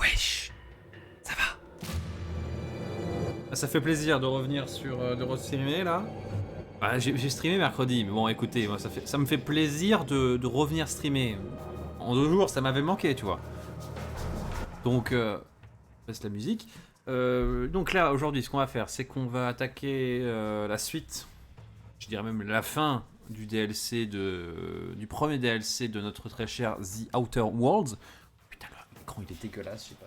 Wesh, ça va? Ça fait plaisir de revenir sur de re-streamer là. Bah, j'ai streamé mercredi, mais bon écoutez, moi, ça me fait plaisir de revenir streamer. En 2 jours, ça m'avait manqué, tu vois. Donc, baisse la musique. Donc là, aujourd'hui, ce qu'on va faire, c'est qu'on va attaquer la suite, je dirais même la fin du DLC du premier DLC de notre très cher The Outer Worlds. Putain, l'écran il est dégueulasse, je sais pas.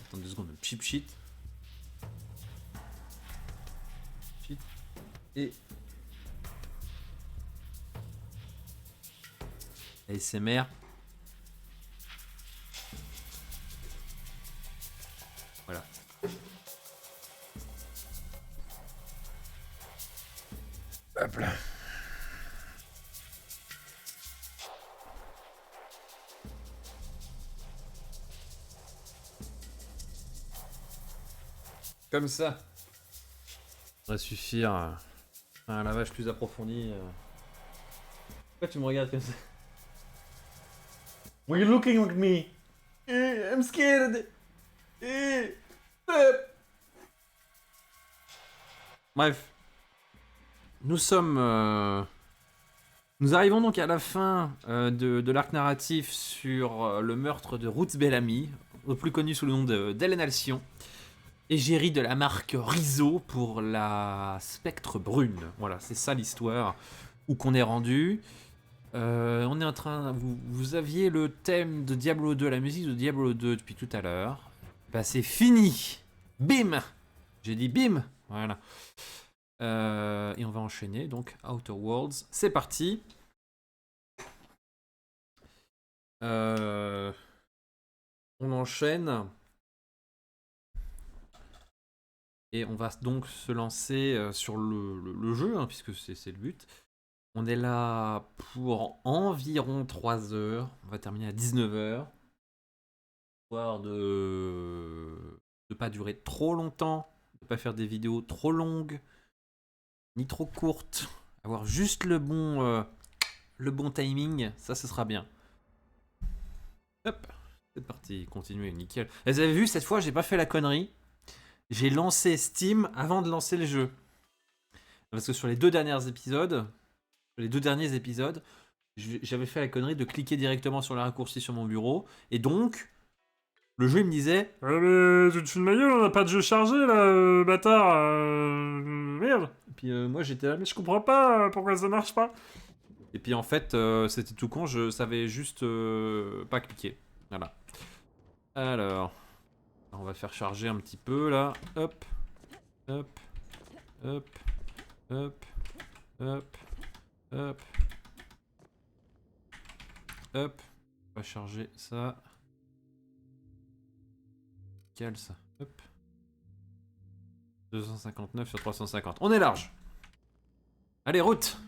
Attends 2 secondes, cheap sheet. Et ASMR. Voilà. Hop là. Comme ça. Ça va suffire à un lavage plus approfondi. Pourquoi tu me regardes comme ça? Why are you looking at me? I'm scared. Bref. Nous arrivons donc à la fin de l'arc narratif sur le meurtre de Ruth Bellamy, plus connu sous le nom d'Hélène Alcyon, égérie de la marque Réseaux pour la Spectre Brune. Voilà, c'est ça l'histoire, où qu'on est rendu. On est en train... Vous aviez le thème de Diablo 2, la musique de Diablo 2 depuis tout à l'heure. Bah c'est fini. Bim. J'ai dit bim. Voilà. Et on va enchaîner, donc Outer Worlds. C'est parti. On enchaîne. Et on va donc se lancer sur le jeu, hein, puisque c'est le but. On est là pour environ 3 heures. On va terminer à 19 heures. Histoire de pas durer trop longtemps, de pas faire des vidéos trop longues, ni trop courtes. Avoir juste le bon timing, ça ce sera bien. Hop, c'est parti, continuez, nickel. Vous avez vu, cette fois j'ai pas fait la connerie. J'ai lancé Steam avant de lancer le jeu. Parce que sur les 2 derniers épisodes, j'avais fait la connerie de cliquer directement sur le raccourci sur mon bureau. Et donc, le jeu il me disait mais tu te fous de ma gueule, on n'a pas de jeu chargé là, bâtard. Merde. Et puis moi j'étais là, mais je comprends pas pourquoi ça marche pas. Et puis en fait, c'était tout con, je savais juste pas cliquer. Voilà. Alors, on va faire charger un petit peu là. Hop, hop, hop, hop, hop, hop, hop. On va charger ça. Nickel ça. Hop. 259 sur 350. On est large. Allez, route.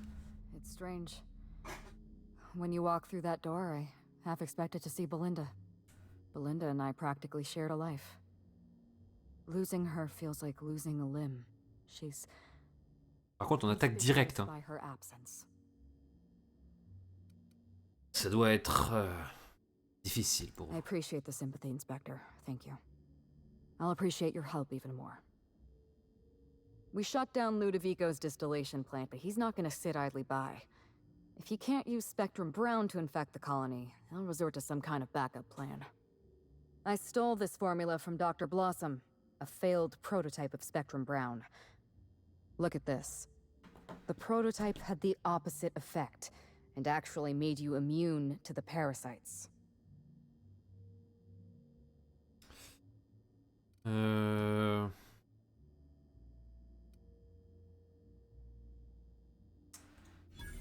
It's strange. When you walk through that door, I half expected to see Belinda. Belinda and I practically shared a life. Losing her feels like losing a limb. She's Par contre, on attaque direct. Hein. by her absence. Ça doit être difficile pour I vous. appreciate the sympathy, Inspector. Thank you. I'll appreciate your help even more. We shut down Ludovico's distillation plant, but he's not going to sit idly by. If he can't use Spectrum Brown to infect the colony, he'll resort to some kind of backup plan. I stole this formula from Dr. Blossom, a failed prototype of Spectrum Brown. Look at this. The prototype had the opposite effect, and actually made you immune to the parasites.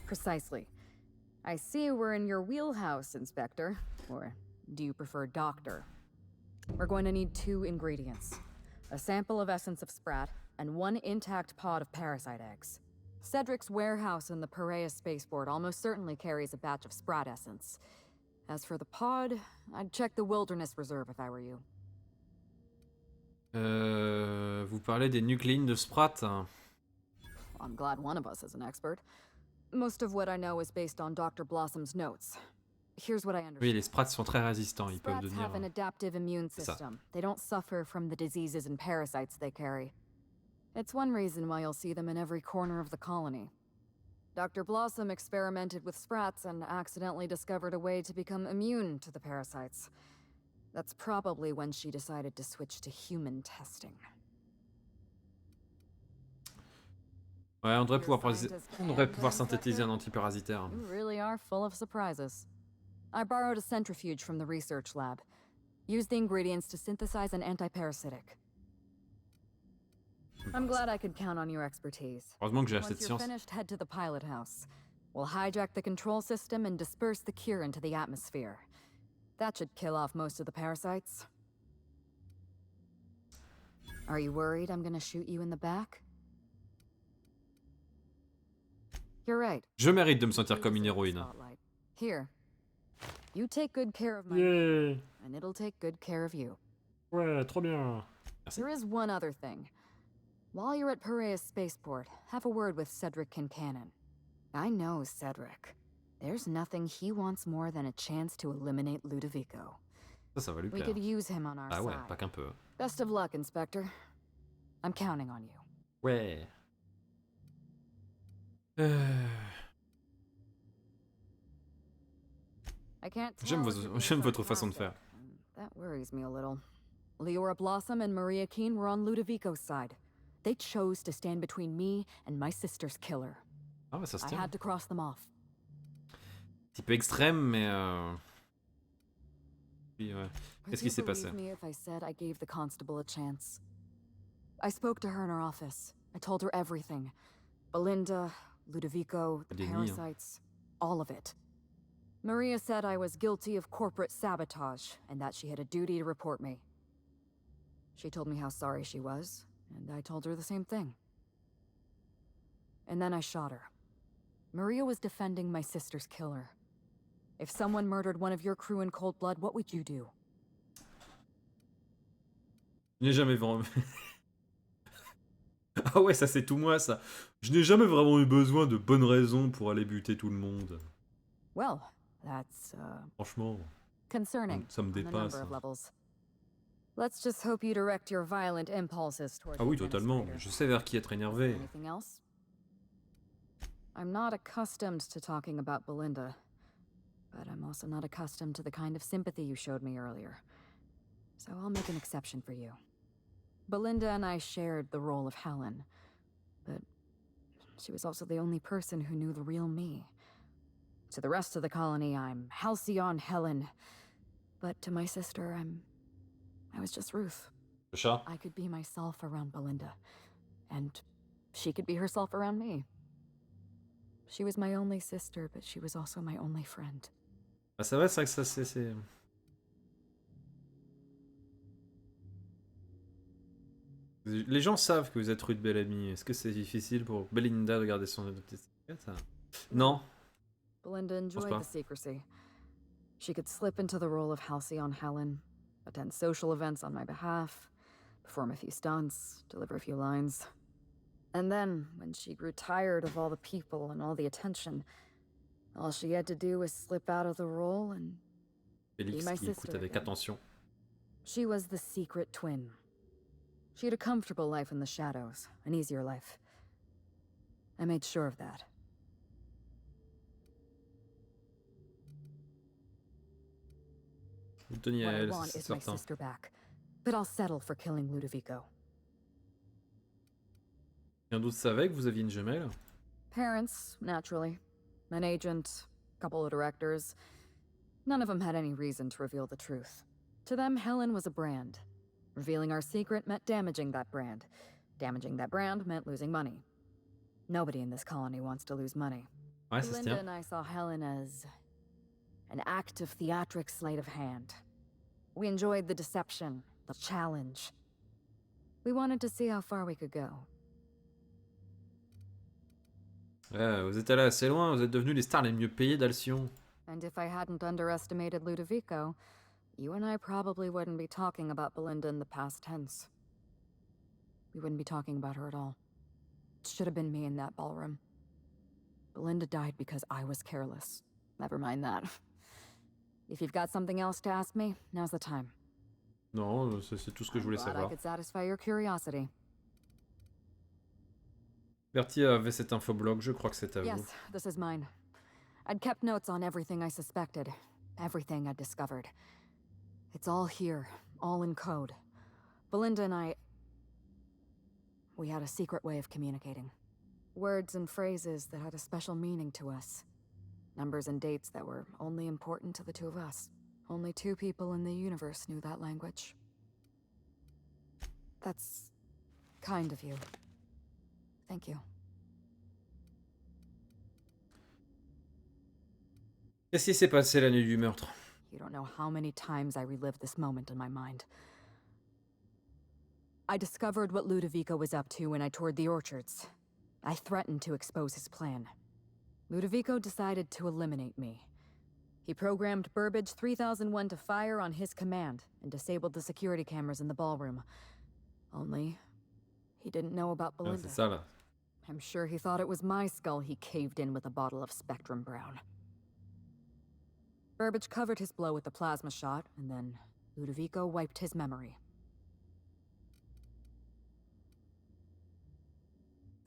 Precisely. I see we're in your wheelhouse, Inspector. Or do you prefer Doctor? We're going to need 2 ingredients. A sample of essence of sprat, and 1 intact pod of parasite eggs. Cedric's warehouse in the Perea spaceport almost certainly carries a batch of sprat essence. As for the pod, I'd check the wilderness reserve if I were you. Vous parlez des nucléines de Sprat. I'm glad one of us is an expert. Most of what I know is based on Dr. Blossom's notes. here's what I Oui, les understand. sprats sont très résistants, ils peuvent Sprats devenir... have an adaptive immune C'est ça. system. They don't suffer from the diseases and parasites they carry. It's one reason why you'll see them in every corner of the colony. Dr. Blossom experimented with sprats and accidentally discovered a way to become immune to the parasites. That's probably when she decided to switch to human testing. Ouais, on devrait You're a pouvoir, scientist on devrait and pouvoir an synthétiser un inspector? antiparasitaire. You really are full of surprises. I borrowed a centrifuge from the research lab. Used the ingredients to synthesize an antiparasitic. I'm glad I could count on your expertise. Heureusement que j'ai acheté Once de you're science. finished, head to the pilot house. We'll hijack the control system and disperse the cure into the atmosphere. That should kill off most of the parasites. Are you worried I'm gonna shoot you in the back? You're right. Je mérite de me You sentir do comme une deserve the héroïne. spotlight. Here. You take good care of my Yeah. and it'll take good care of you. Ouais, trop bien. Merci. There is one other thing. While you're at Piraeus Spaceport, have a word with Cedric Kincannon. I know Cedric. There's nothing he wants more than a chance to eliminate Ludovico. Ça va lui We plaire. could use him on our Ah ouais, side. pas qu'un peu. Best of luck, Inspector. I'm counting on you. Ouais. I can't tell J'aime if you're being j'aime votre façon de sarcastic, faire. and that worries me a little. Leora Blossom and Maria Keene were on Ludovico's side. They chose to stand between me and my sister's killer. Ah ouais, ça se I tient. had to cross them off. Petit peu extrême, mais... Puis, ouais. Qu'est-ce qui Would s'est you passé? believe me if I said I gave the constable a chance? I spoke to her in her office. I told her everything. Belinda, Ludovico, the Des nids, hein. parasites, all of it. Maria said I was guilty of corporate sabotage and that she had a duty to report me. She told me how sorry she was, and I told her the same thing. And then I shot her. Maria was defending my sister's killer. If someone murdered one of your crew in cold blood, what would you do? Je n'ai jamais vraiment... Ah ouais, ça c'est tout moi, ça. Je n'ai jamais vraiment eu besoin de bonnes raisons pour aller buter tout le monde. Well, that's, Franchement, concerning ça me on a dépasse. number of levels. Let's just hope you direct your violent impulses toward Ah the oui, totalement. administrator. Je sais vers qui être énervé. Anything else? I'm not accustomed to talking about Belinda, but I'm also not accustomed to the kind of sympathy you showed me earlier. So I'll make an exception for you. Belinda and I shared the role of Helen, but she was also the only person who knew the real me. To the rest of the colony, I'm Halcyon Helen, but to my sister, I was just Ruth. Le chat? I could be myself around Belinda, and she could be herself around me. She was my only sister, but she was also my only friend. Ah, c'est vrai que ça c'est... Les gens savent que vous êtes Ruth Bellamy. Est-ce que c'est difficile pour Belinda de garder son identité secrète? Non. Belinda enjoyed pas. the secrecy. She could slip into the role of Halcyon Helen, attend social events on my behalf, perform a few stunts, deliver a few lines. And then, when she grew tired of all the people and all the attention, all she had to do was slip out of the role and Félix my qui sister écoute avec again. attention. she was the secret twin. She had a comfortable life in the shadows, an easier life. I made sure of that. Vous teniez à What I elle, want c'est is my certain. sister back, but I'll settle for killing Ludovico. Quelqu'un d'autre savait que vous aviez une jumelle? Parents, naturally. An agent, a couple of directors. None of them had any reason to reveal the truth. To them, Helen was a brand. Revealing our secret meant damaging that brand. Damaging that brand meant losing money. Nobody in this colony wants to lose money. Ouais, ça se Linda tient. and I saw Helen as an act of theatric sleight of hand. We enjoyed the deception, the challenge. We wanted to see how far we could go. Ouais, vous êtes allés assez loin, vous êtes devenus les stars les mieux payées d'Alcyon. And if I hadn't underestimated Ludovico, you and I probably wouldn't be talking about Belinda in the past tense. We wouldn't be talking about her at all. It should have been me in that ballroom. Belinda died because I was careless. Never mind that. If you've got something else to ask me, now's the time. Non, c'est tout ce que je I'm voulais glad I savoir. could satisfy your curiosity. Bertie avait cet infoblog, je crois que c'est à vous. Yes, this is mine. I'd kept notes on everything I suspected, everything I'd discovered. It's all here, all in code. Belinda and we had a secret way of communicating. Words and phrases that had a special meaning to us. Numbers and dates that were only important to the two of us. Only 2 people in the universe knew that language. That's kind of you. Thank you. Qu'est-ce qui s'est passé la nuit du meurtre? You don't know how many times I relived this moment in my mind. I discovered what Ludovico was up to when I toured the orchards. I threatened to expose his plan. Ludovico decided to eliminate me. He programmed Burbage 3001 to fire on his command and disabled the security cameras in the ballroom. Only, he didn't know about Ah, Belinda. c'est ça là. I'm sure he thought it was my skull he caved in with a bottle of Spectrum Brown. Burbage covered his blow with the plasma shot, and then Ludovico wiped his memory.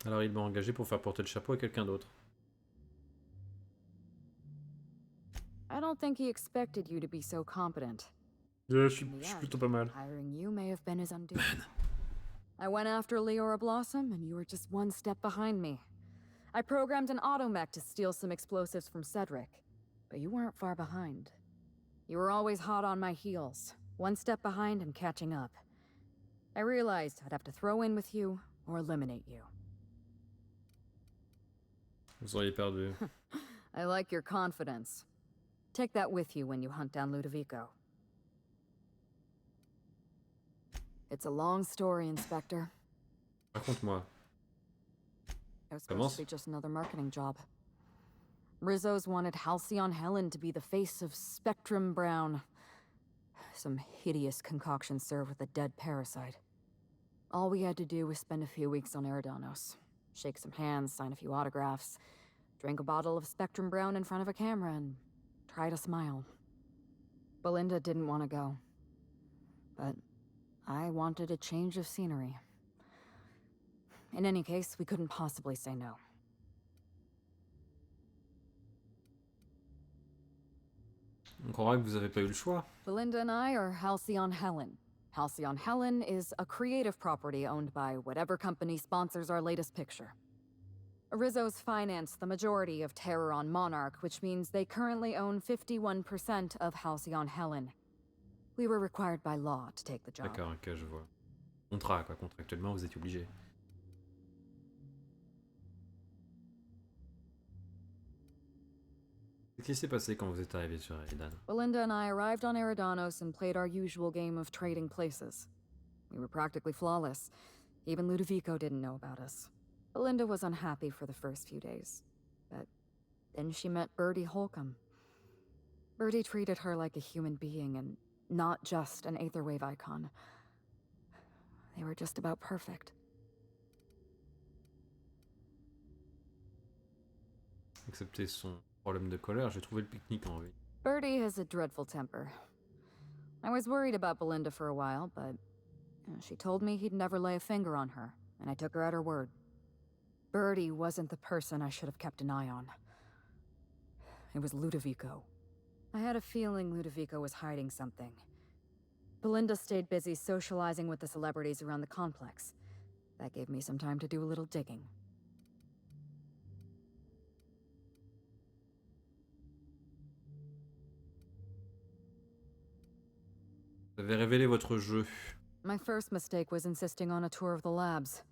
Alors il m'a engagé pour faire porter le chapeau à quelqu'un d'autre. I don't think he expected you to be so competent. Je suis plutôt pas mal. Hiring you may have been his undoing. I went after Leora Blossom, and you were just one step behind me. I programmed an automech to steal some explosives from Cedric, but you weren't far behind. You were always hot on my heels, one step behind and catching up. I realized I'd have to throw in with you or eliminate you. Vous auriez perdu. I like your confidence. Take that with you when you hunt down Ludovico. It's a long story, Inspector. Raconte-moi. It was supposed to be just another marketing job. Rizzo's wanted Halcyon Helen to be the face of Spectrum Brown. Some hideous concoction served with a dead parasite. All we had to do was spend a few weeks on Eridanos. Shake some hands, sign a few autographs, drink a bottle of Spectrum Brown in front of a camera, and try to smile. Belinda didn't want to go. But I wanted a change of scenery. In any case, we couldn't possibly say no. On croirait que vous avez pas eu le choix. Belinda and I are Halcyon Helen. Halcyon Helen is a creative property owned by whatever company sponsors our latest picture. Rizzo's finance the majority of Terror on Monarch, which means they currently own 51% of Halcyon Helen. We were required by law to take the job. D'accord, ok, je vois. Contrat, quoi. Contractuellement, vous étiez obligé. Qu'est-ce qui s'est passé quand vous êtes arrivé sur Eridan? Belinda and I arrived on Eridanos and played our usual game of trading places. We were practically flawless. Even Ludovico didn't know about us. Belinda was unhappy for the first few days, but then she met Bertie Holcomb. Bertie treated her like a human being and not just an Aetherwave icon. They were just about perfect. Excepté son problème de colère, j'ai trouvé le pique-nique en vie. Bertie has a dreadful temper. I was worried about Belinda for a while, but she told me he'd never lay a finger on her, and I took her at her word. Bertie wasn't the person I should have kept an eye on. It was Ludovico. I had a feeling Ludovico was hiding something. Belinda stayed busy socializing with the celebrities around the complex. That gave me some time to do a little digging. Vous avez révélé votre jeu. My first mistake was insisting on a tour of the labs.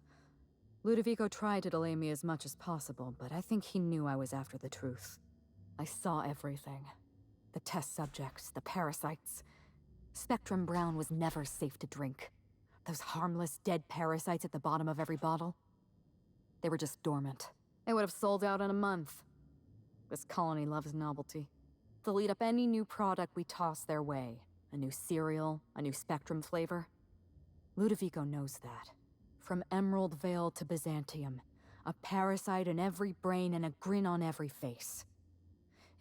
Ludovico tried to delay me as much as possible, but I think he knew I was after the truth. I saw everything. The test subjects, the parasites. Spectrum Brown was never safe to drink. Those harmless, dead parasites at the bottom of every bottle. They were just dormant. They would have sold out in a month. This colony loves novelty. They'll eat up any new product we toss their way. A new cereal, a new Spectrum flavor. Ludovico knows that. From Emerald Vale to Byzantium. A parasite in every brain and a grin on every face.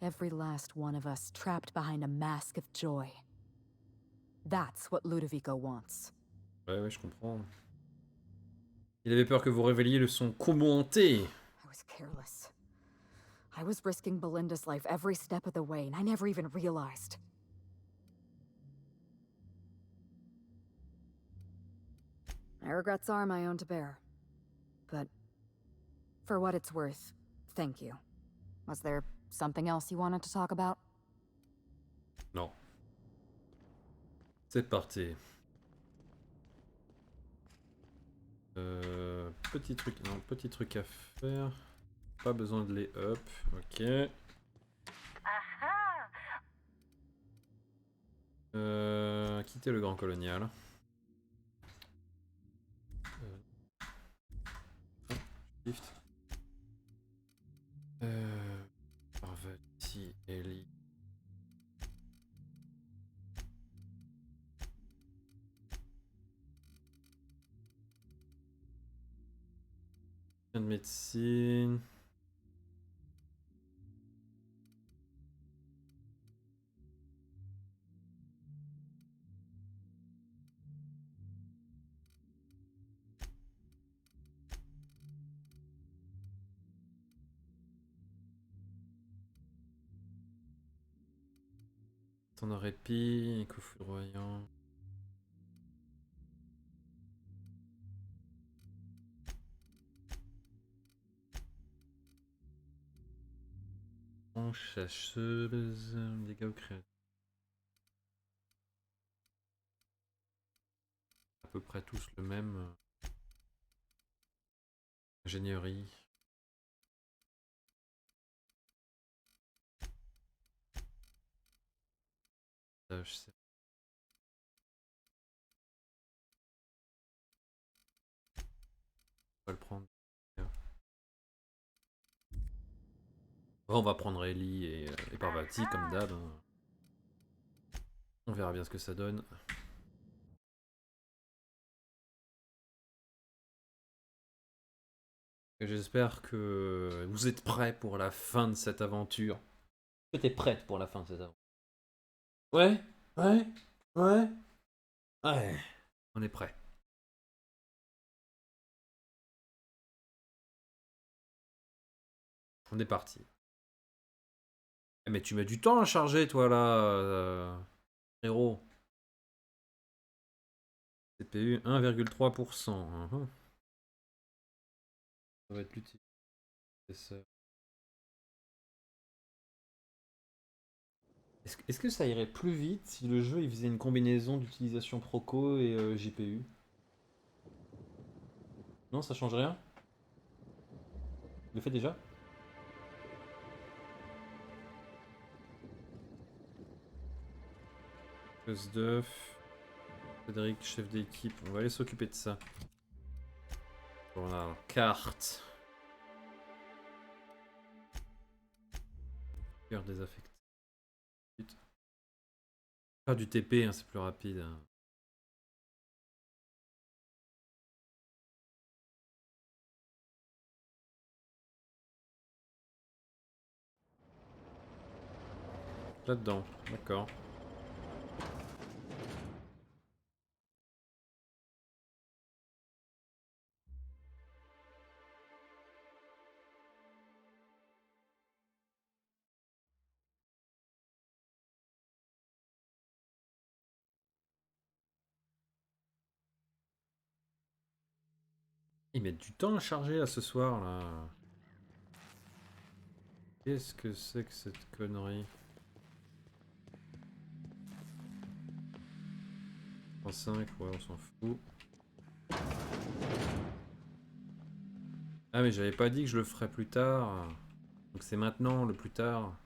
Every last one of us trapped behind a mask of joy. That's what Ludovico wants. Ouais, je comprends. Il avait peur que vous révéliez son combo hanté. I was careless. I was risking Belinda's life every step of the way, and I never even realized. My regrets are my own to bear. But for what it's worth, thank you. Was there something else you wanted to talk about? Non. C'est parti. Petit truc à faire. Pas besoin de les up. Ok. Quitter le grand colonial. Shift. Parvati, Ellie. De médecine. Ton répit, coup foudroyant. Chasseuse, dégâts au créateur. À peu près tous le même. Ingénierie. Je sais pas le prendre. On va prendre Ellie et Parvati comme d'hab. Hein. On verra bien ce que ça donne. J'espère que vous êtes prêts pour la fin de cette aventure. Est-ce que t'es prête pour la fin de cette aventure? Ouais, ouais, ouais, ouais. On est prêt. On est parti. Mais tu mets du temps à charger, toi, là, héros. CPU 1,3%. Ça va être l'utile. Est-ce que ça irait plus vite si le jeu il faisait une combinaison d'utilisation Proco et GPU? Non, ça change rien? Il le fait déjà? Cause d'œuf. Frédéric, chef d'équipe, on va aller s'occuper de ça. Voilà, carte. Cœur désaffecté. Faire du TP, hein, c'est plus rapide. Hein. Là-dedans, d'accord. Ils mettent du temps à charger là ce soir là. Qu'est-ce que c'est que cette connerie? 5, ouais, on s'en fout. Ah mais j'avais pas dit que je le ferais plus tard. Donc c'est maintenant le plus tard.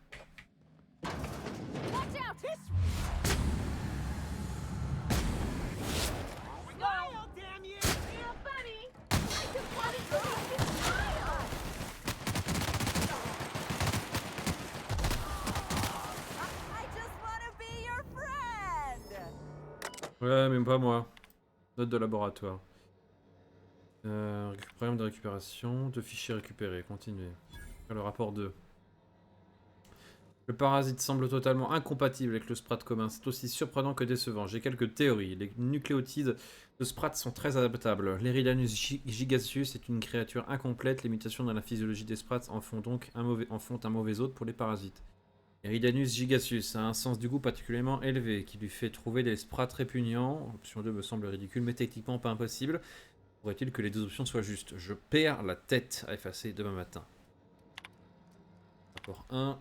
Ouais, même pas moi. Note de laboratoire. Problème de récupération. 2 fichiers récupérés. Continuez. Le rapport 2. Le parasite semble totalement incompatible avec le sprat commun. C'est aussi surprenant que décevant. J'ai quelques théories. Les nucléotides de sprat sont très adaptables. L'Eridanus gigaseus est une créature incomplète. Les mutations dans la physiologie des sprats en font donc un mauvais hôte pour les parasites. Eridanus gigaseus a un sens du goût particulièrement élevé qui lui fait trouver des sprats répugnants. Option 2 me semble ridicule, mais techniquement pas impossible. Pourrait-il que les deux options soient justes? Je perds la tête à effacer demain matin. Rapport 1.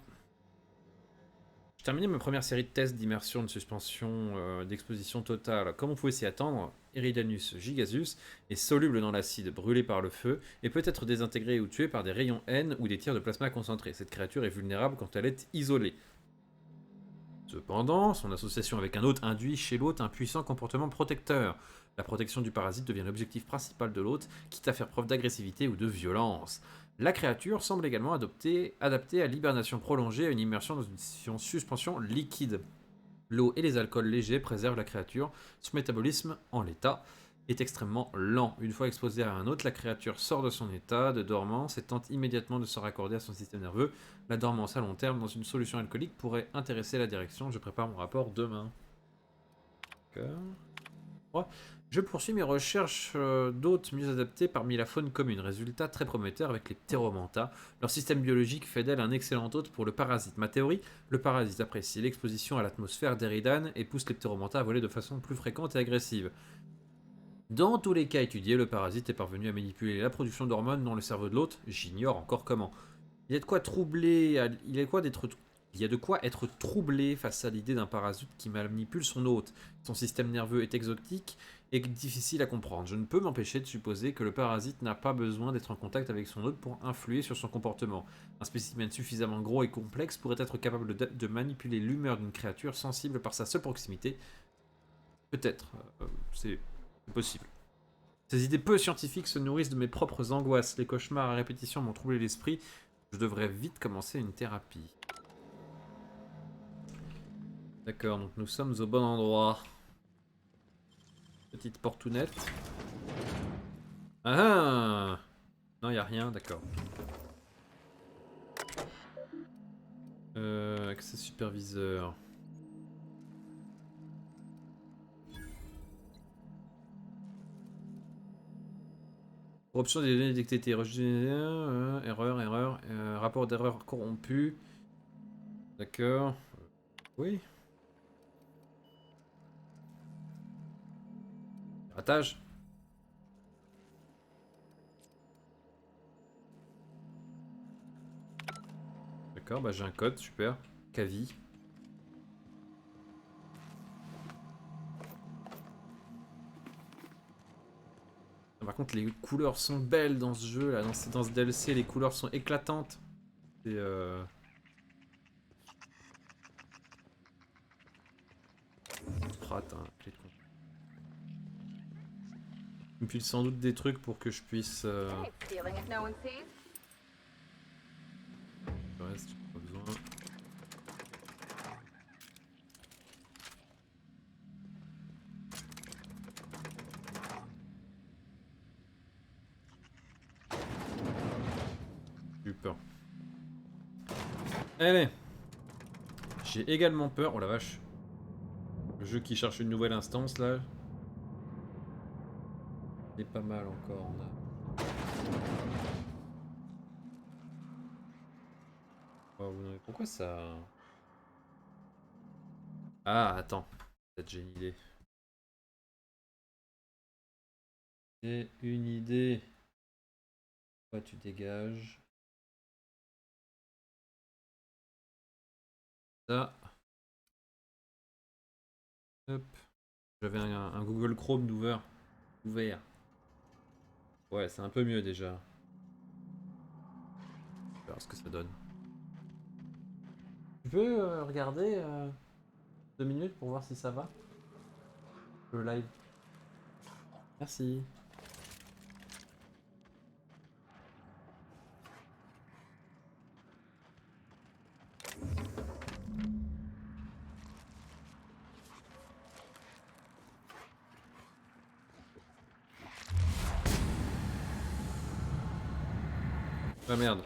J'ai terminé ma première série de tests d'immersion de suspension d'exposition totale. Comme on pouvait s'y attendre, Eridanus gigaseus est soluble dans l'acide, brûlé par le feu, et peut être désintégré ou tué par des rayons N ou des tirs de plasma concentrés. Cette créature est vulnérable quand elle est isolée. Cependant, son association avec un hôte induit chez l'hôte un puissant comportement protecteur. La protection du parasite devient l'objectif principal de l'hôte, quitte à faire preuve d'agressivité ou de violence. La créature semble également adaptée à l'hibernation prolongée, à une immersion dans une suspension liquide. L'eau et les alcools légers préservent la créature. Son métabolisme, en l'état, est extrêmement lent. Une fois exposée à un hôte, la créature sort de son état de dormance et tente immédiatement de se raccorder à son système nerveux. La dormance à long terme dans une solution alcoolique pourrait intéresser la direction. Je prépare mon rapport demain. D'accord. Je poursuis mes recherches d'hôtes mieux adaptés parmi la faune commune. Résultat très prometteur avec les pteromanta. Leur système biologique fait d'elle un excellent hôte pour le parasite. Ma théorie, le parasite apprécie l'exposition à l'atmosphère d'Eridan et pousse les pteromanta à voler de façon plus fréquente et agressive. Dans tous les cas étudiés, le parasite est parvenu à manipuler la production d'hormones dans le cerveau de l'hôte. J'ignore encore comment. Il y a de quoi troubler. Il y a de quoi être troublé face à l'idée d'un parasite qui manipule son hôte. Son système nerveux est exotique et difficile à comprendre. Je ne peux m'empêcher de supposer que le parasite n'a pas besoin d'être en contact avec son hôte pour influer sur son comportement. Un spécimen suffisamment gros et complexe pourrait être capable de manipuler l'humeur d'une créature sensible par sa seule proximité. Peut-être. C'est possible. Ces idées peu scientifiques se nourrissent de mes propres angoisses. Les cauchemars à répétition m'ont troublé l'esprit. Je devrais vite commencer une thérapie. D'accord, donc nous sommes au bon endroit. Petite portounette. Ah! Non, il n'y a rien, d'accord. Accès superviseur. Corruption des données détectées. Erreur. Rapport d'erreur corrompu. D'accord. Oui. Ratage. D'accord, bah j'ai un code, super. Cavi. Par contre, les couleurs sont belles dans ce jeu, là, dans ce DLC, les couleurs sont éclatantes. C'est Prat, hein, clé de compte. Il me file sans doute des trucs pour que je puisse. Le reste, j'ai pas besoin. J'ai eu peur. Allez. J'ai également peur. Oh la vache. Le jeu qui cherche une nouvelle instance là. C'est pas mal encore. On a... Oh, pourquoi ça... Ah, attends. Peut-être j'ai une idée. J'ai une idée. Toi, tu dégages. Ça. Hop. J'avais un Google Chrome ouvert. Ouais, c'est un peu mieux déjà. On va voir ce que ça donne. Tu peux regarder 2 minutes pour voir si ça va? Le live. Merci. Ah merde.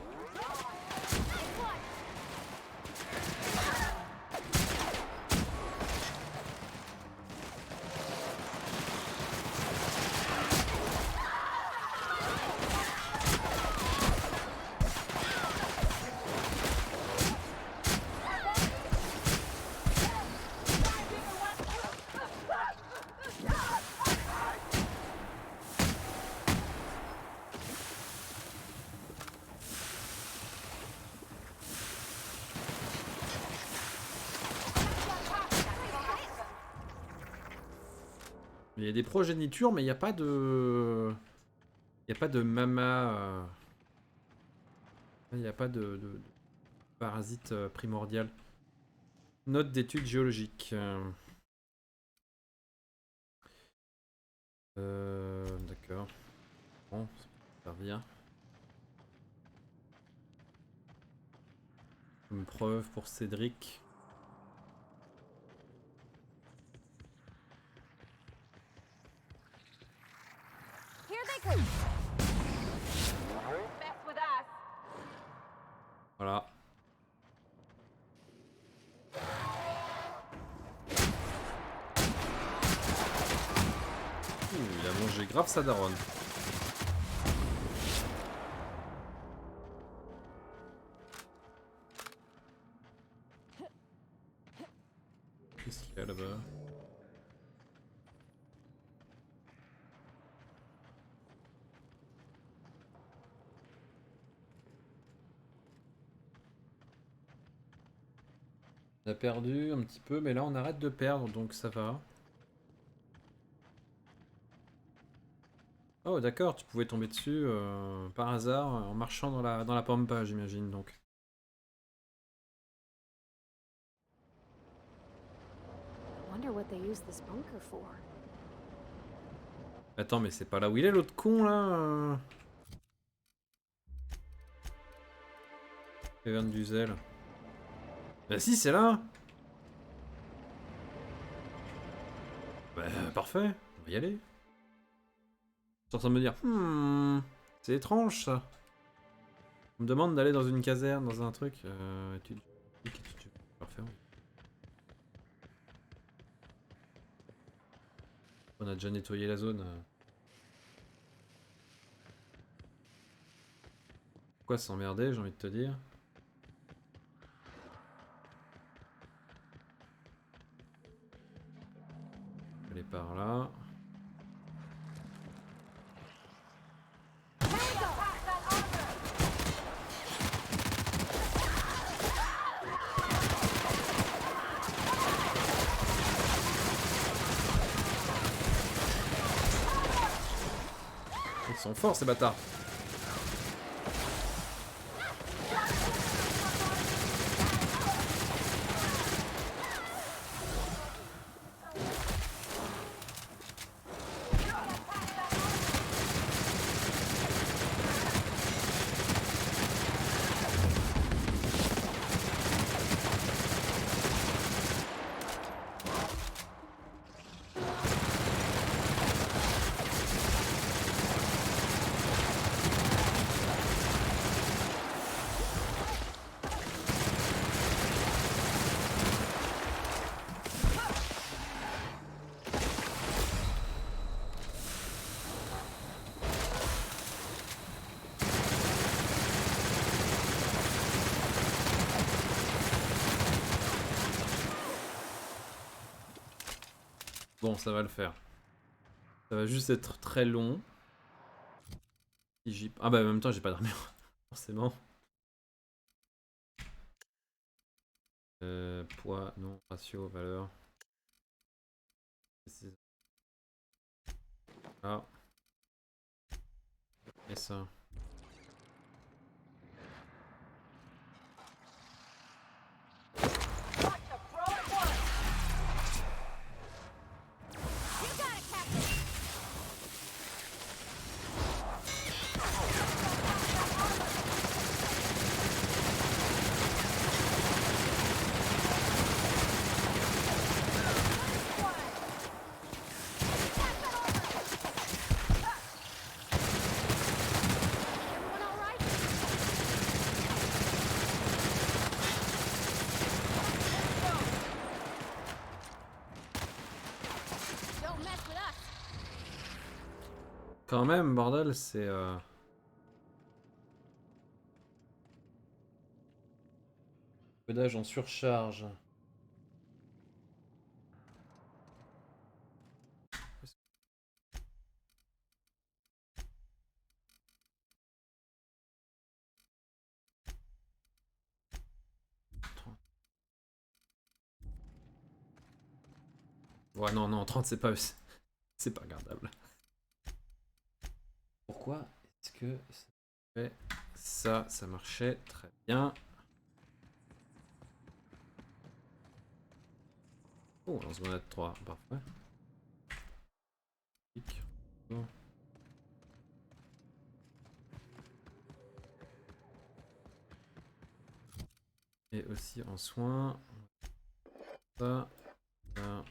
Il y a des progénitures, mais il n'y a pas de... Il n'y a pas de mama... Il n'y a pas de parasite primordial. Note d'études géologiques. D'accord. Bon, ça peut servir. Une preuve pour Cédric. Voilà. Il a mangé grave sa daronne. Qu'est-ce qu'il y a là-bas? On a perdu un petit peu, mais là on arrête de perdre, donc ça va. Oh d'accord, tu pouvais tomber dessus par hasard en marchant dans la pampa, j'imagine donc. Wonder what they use this bunker for. Attends, mais c'est pas là où il est l'autre con là Caverne du zèle. Bah si, c'est là. Bah parfait, on va y aller. Je suis en train de me dire, c'est étrange ça. On me demande d'aller dans une caserne, dans un truc. Étude. Parfait. On a déjà nettoyé la zone. Pourquoi s'emmerder, j'ai envie de te dire. Aller par là. Ils sont forts ces bâtards. Bon, ça va le faire. Ça va juste être très long. Ah bah en même temps, j'ai pas d'armure, forcément. Poids, non, ratio, valeur. Ah. Et ça. Quand même, bordel, c'est... Codage en surcharge. Ouais, non, non, 30 c'est pas... C'est pas regardable. Pourquoi est-ce que ça fait ça? Ça marchait très bien. Oh, on se met à 3, parfait. Bon. Et aussi en soins. Ça. Ça.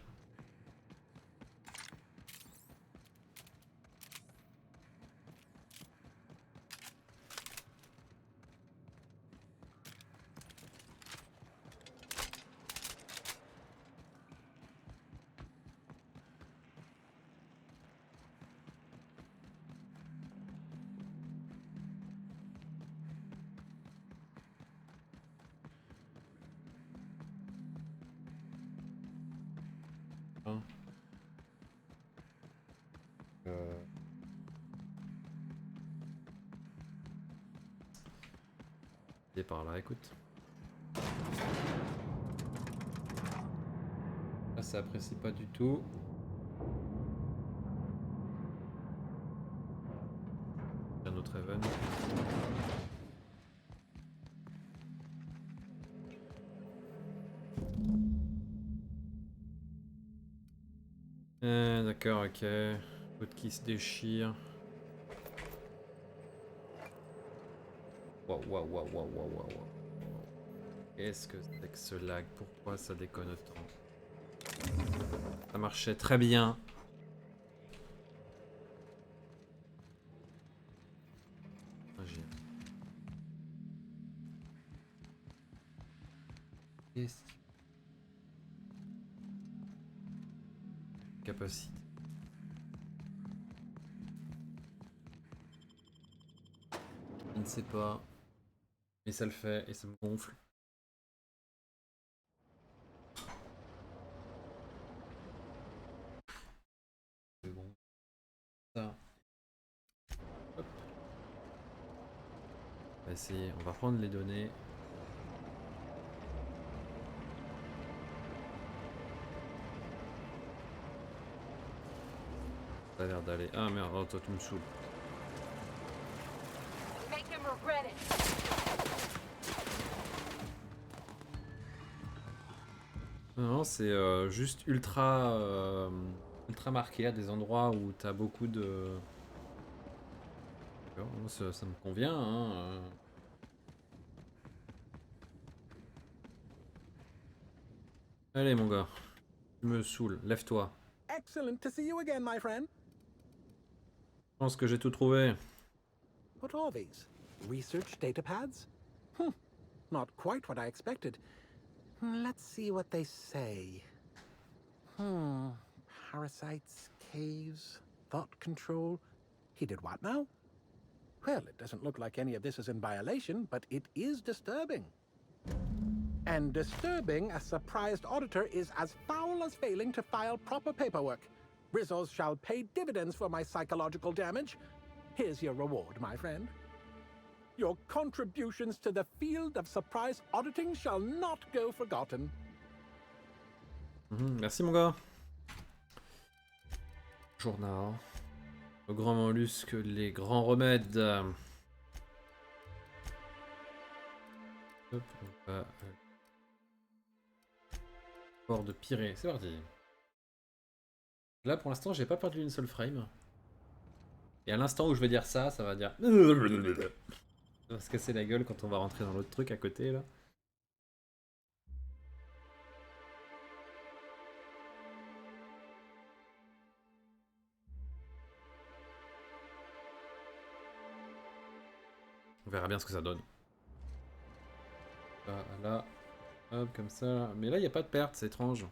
Et par là, écoute. Là, ça apprécie pas du tout. Un autre even. D'accord, ok. L'autre qui se déchire. Waouh, waouh, waouh, waouh, waouh, waouh. Qu'est-ce que c'est que ce lag? Pourquoi ça déconne autant? Ça marchait très bien. Qu'est-ce que... Capacité. Je ne sais pas. Mais ça le fait et ça me gonfle. C'est bon. Ça. Hop. On va essayer. On va prendre les données. Ça a l'air d'aller. Ah merde, oh, toi tu me saoules. Non, c'est juste ultra marqué à des endroits où t'as beaucoup de... Ça me convient, hein. Allez mon gars, tu me saoules, lève-toi. Excellent to see you again, my friend. Je pense que j'ai tout trouvé. What are these? Research data pads? Not quite what I expected. Let's see what they say. Parasites, caves, thought control. He did what now? Well, it doesn't look like any of this is in violation, but it is disturbing. And disturbing a surprised auditor is as foul as failing to file proper paperwork. Réseaux shall pay dividends for my psychological damage. Here's your reward, my friend. Your contributions to the field of surprise auditing shall not go forgotten. Merci mon gars. Journal. Le grand mollusque, les grands remèdes. Hop, on va... Port de Pirée, c'est parti. Là pour l'instant j'ai pas perdu une seule frame. Et à l'instant où je vais dire ça, ça va dire... Ça va se casser la gueule quand on va rentrer dans l'autre truc à côté là. On verra bien ce que ça donne. Là, hop, comme ça. Mais là, il n'y a pas de perte, c'est étrange.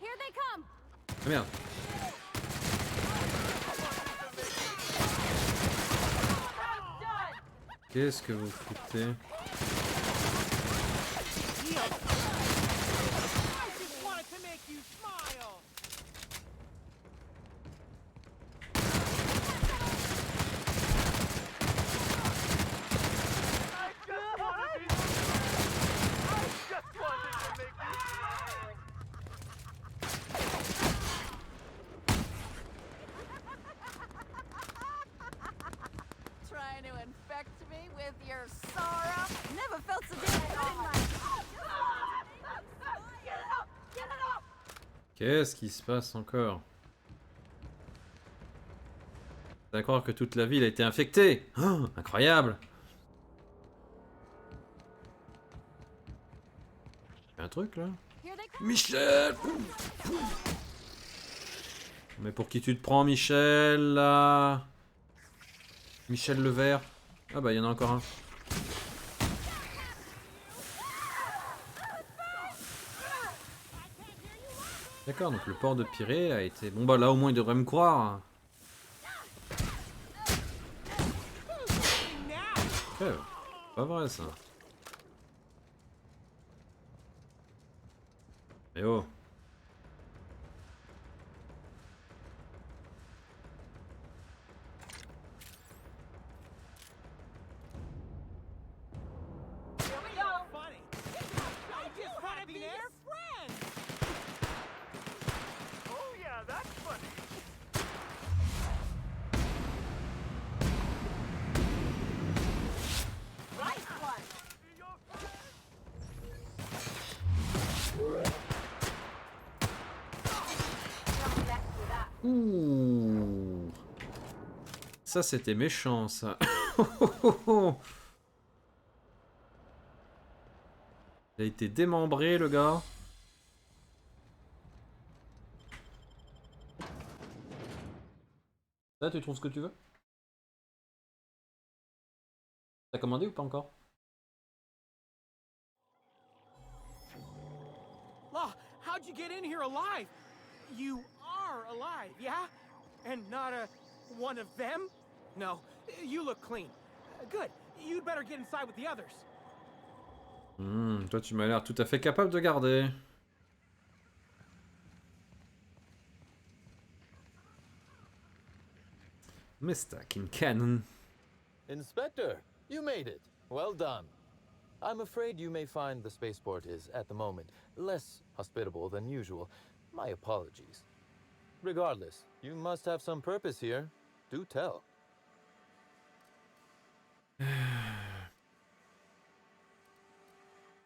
Ah merde. Qu'est-ce que vous foutez? Qu'est-ce qui se passe encore? C'est à croire que toute la ville a été infectée. Oh, incroyable. Il y a un truc là? Michel! Mais pour qui tu te prends, Michel, là? Michel le vert. Ah bah, il y en a encore un. D'accord, donc le port de Pirée a été... Bon bah là, au moins, il devrait me croire. Ouais, pas vrai, ça. Mais oh. Ouh. Ça, c'était méchant, ça. Il a été démembré, le gars. Là, tu trouves ce que tu veux? T'as commandé ou pas encore? Oh, how'd you get in here alive? You are alive, yeah? And not one of them? No, you look clean. Good. You'd better get inside with the others. Toi, tu m'as l'air tout à fait capable de garder. Mr. Kincannon. Inspector, you made it. Well done. I'm afraid you may find the spaceport is, at the moment, less hospitable than usual. My apologies. Regardless, you must have some purpose here. Do tell.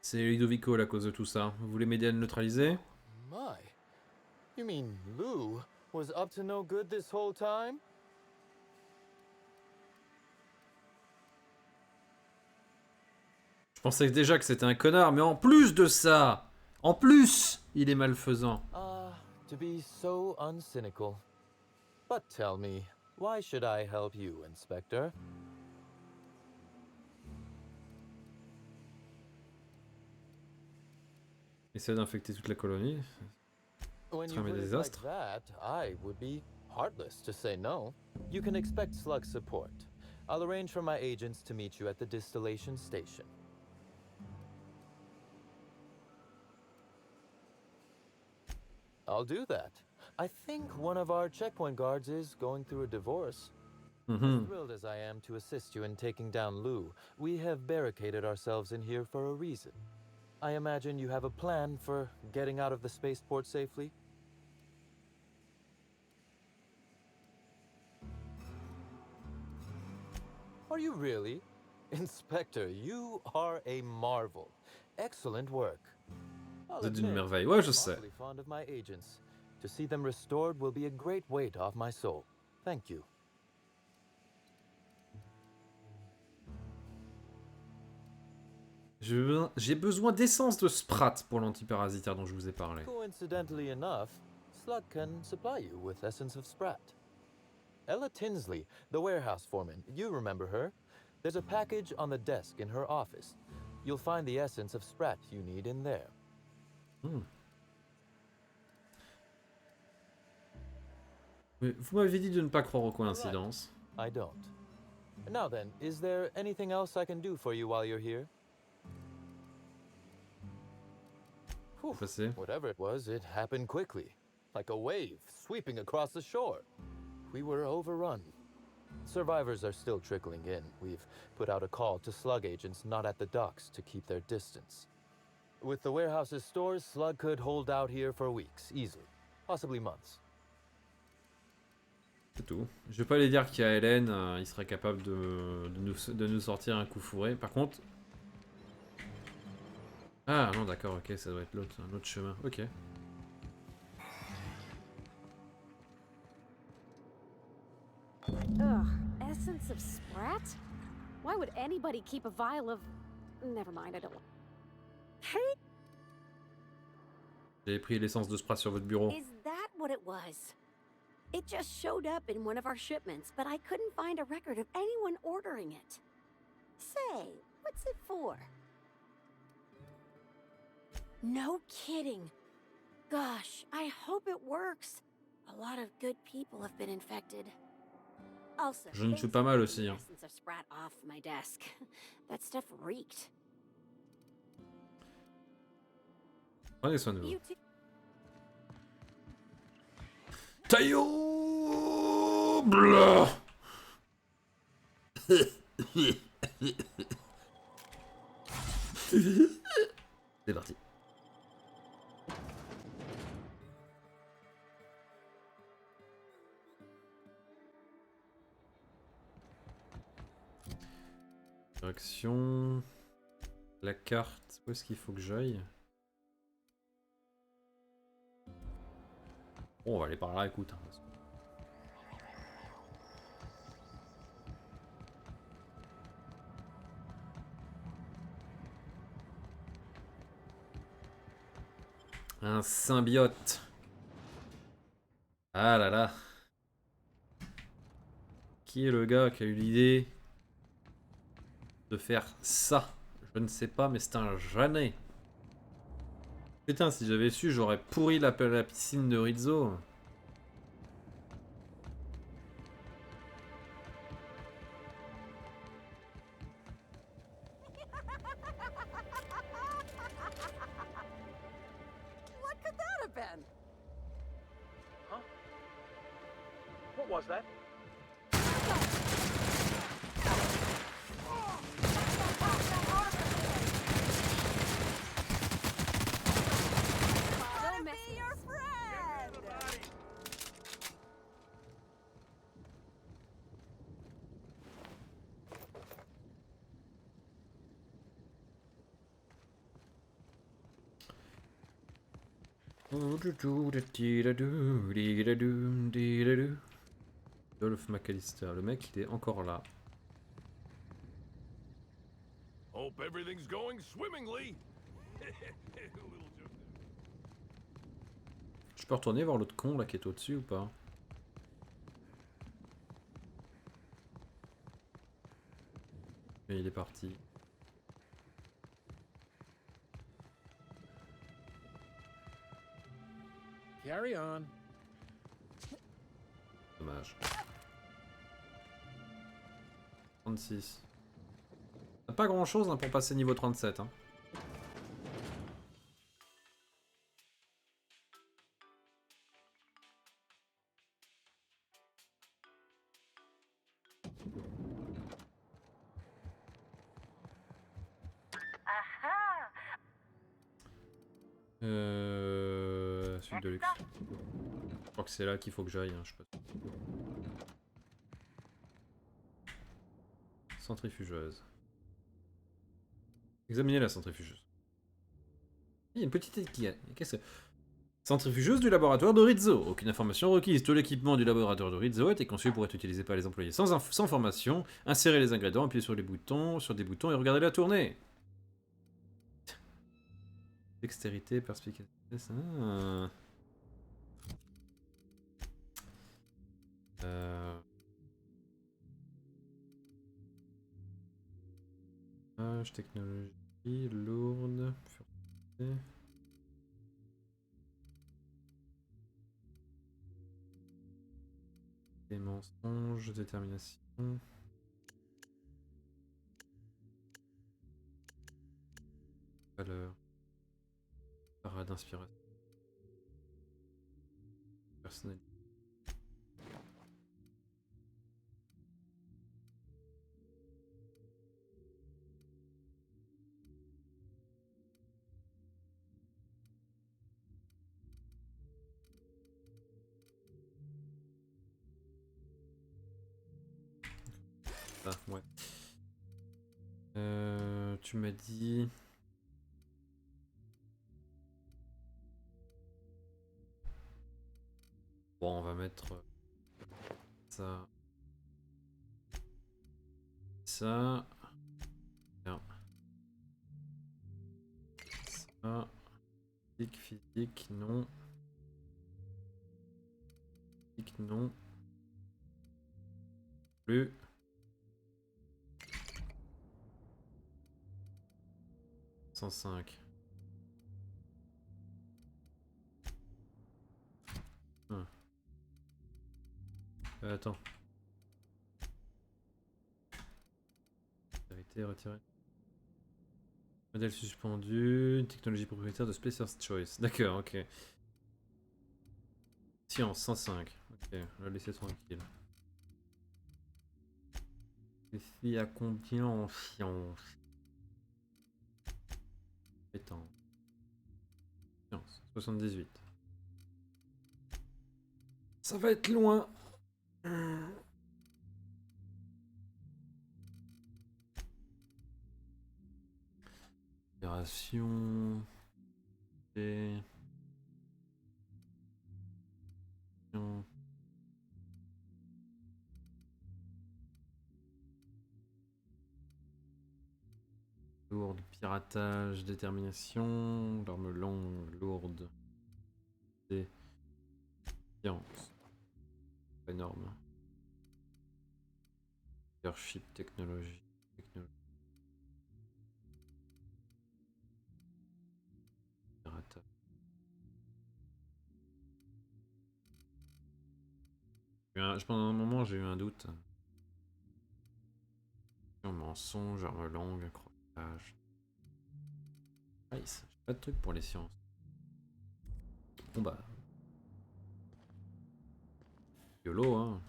C'est Ludovico, la cause de tout ça. Vous voulez m'aider à le neutraliser? My. You mean Lou was up to no good this whole time? Je pensais déjà que c'était un connard, mais en plus de ça, en plus, il est malfaisant. To be so uncynical. But tell me, why should I help you, Inspector? Essaie d'infecter toute la colonie. When C'est you un put it like désastre. that, I would be heartless to say no. You can expect slug support. I'll arrange for my agents to meet you at the distillation station. I'll do that. I think one of our checkpoint guards is going through a divorce. As thrilled as I am to assist you in taking down Lou, we have barricaded ourselves in here for a reason. I imagine you have a plan for getting out of the spaceport safely? Are you really? Inspector, you are a marvel. Excellent work. Vous êtes d'une merveille. Ouais, je sais. I'm fond of my agents. To see them restored will be a great weight off my soul. Thank you. J'ai besoin d'essence de Sprat pour l'antiparasitaire dont je vous ai parlé. Coincidentally enough, Slug can supply you with essence of Sprat. Ella Tinsley, the warehouse foreman, you remember her? There's a package on the desk in her office. You'll find the essence of Sprat you need in there. Mais vous m'avez dit de ne pas croire aux coïncidences. I don't. Now then, is there anything else I can do for you while you're here? Whew, whatever it was, it happened quickly. Like a wave sweeping across the shore. We were overrun. Survivors are still trickling in. We've put out a call to Slug agents not at the docks to keep their distance. With the warehouse's stores, Slug could hold out here for weeks, easily. Possibly months. C'est tout. Je vais pas aller dire qu'il y a Hélène, il serait capable de nous sortir un coup fourré. Par contre... Ah non d'accord, ok, ça doit être l'autre, un autre chemin, ok. Essence of Sprat? Why would anybody keep a vial of... Never mind, I don't want... Hey, J'avais pris l'essence de Sprat sur votre bureau. Is that what it was? It just showed up in one of our shipments, but I couldn't find a record of anyone ordering it. Say, what's it for? No kidding. Gosh, I hope it works. A lot of good people have been infected. Also, Je ne suis thanks pas for mal getting aussi, the hein. essence of Sprat off my desk. That stuff reeked. Prenez soin de vous. You too. Taillot blah. C'est parti. Direction. La carte. Où est-ce qu'il faut que j'aille? Bon, on va aller par là, écoute. Un symbiote. Ah là là. Qui est le gars qui a eu l'idée de faire ça? Je ne sais pas, mais c'est un Janet. Putain, si j'avais su, j'aurais pourri la piscine de Rizzo. What could that have been? Huh? What was that? Don't mess be your friend! Dolph McAllister, le mec il est encore là. Hope everything's going swimmingly. Je peux retourner voir l'autre con là qui est au-dessus ou pas? Mais il est parti. Carry on. Dommage. 36. Pas grand chose hein, pour passer niveau 37. Hein. Suite de luxe. Je crois que c'est là qu'il faut que j'aille. Hein, je sais pas. Centrifugeuse. Examinez la centrifugeuse. Il y a une petite étiquette. Qu'est-ce que... Centrifugeuse du laboratoire de Rizzo. Aucune information requise. Tout l'équipement du laboratoire de Rizzo a été conçu pour être utilisé par les employés sans formation. Insérez les ingrédients, appuyez sur des boutons et regardez-la tourner. Dextérité, perspicacité. Ah. Technologie lourde. Fureté. Des mensonges, détermination. Valeur. Parade d'inspiration. Personnalité. Ah, ouais. Tu m'as dit... Bon, on va mettre ça. ça. Bien. Ça. Physique, non. Physique, non. Plus. « 105. Attends. Vérité, retiré. Modèle suspendu, technologie propriétaire de Spacer's Choice. D'accord, ok. Science, 105. Ok, on va laisser tranquille. Ici, à combien en science? Attends. Science, 78. Ça va être loin. Opération. Et... Lourde, piratage, détermination, l'arme longue, lourde, et science. Énorme. Leadership, technologie. Piratage. Pendant un moment, j'ai eu un doute. Mensonge, arme longue, croquage. Nice, j'ai pas de truc pour les sciences. Bon bah. YOLO, hein.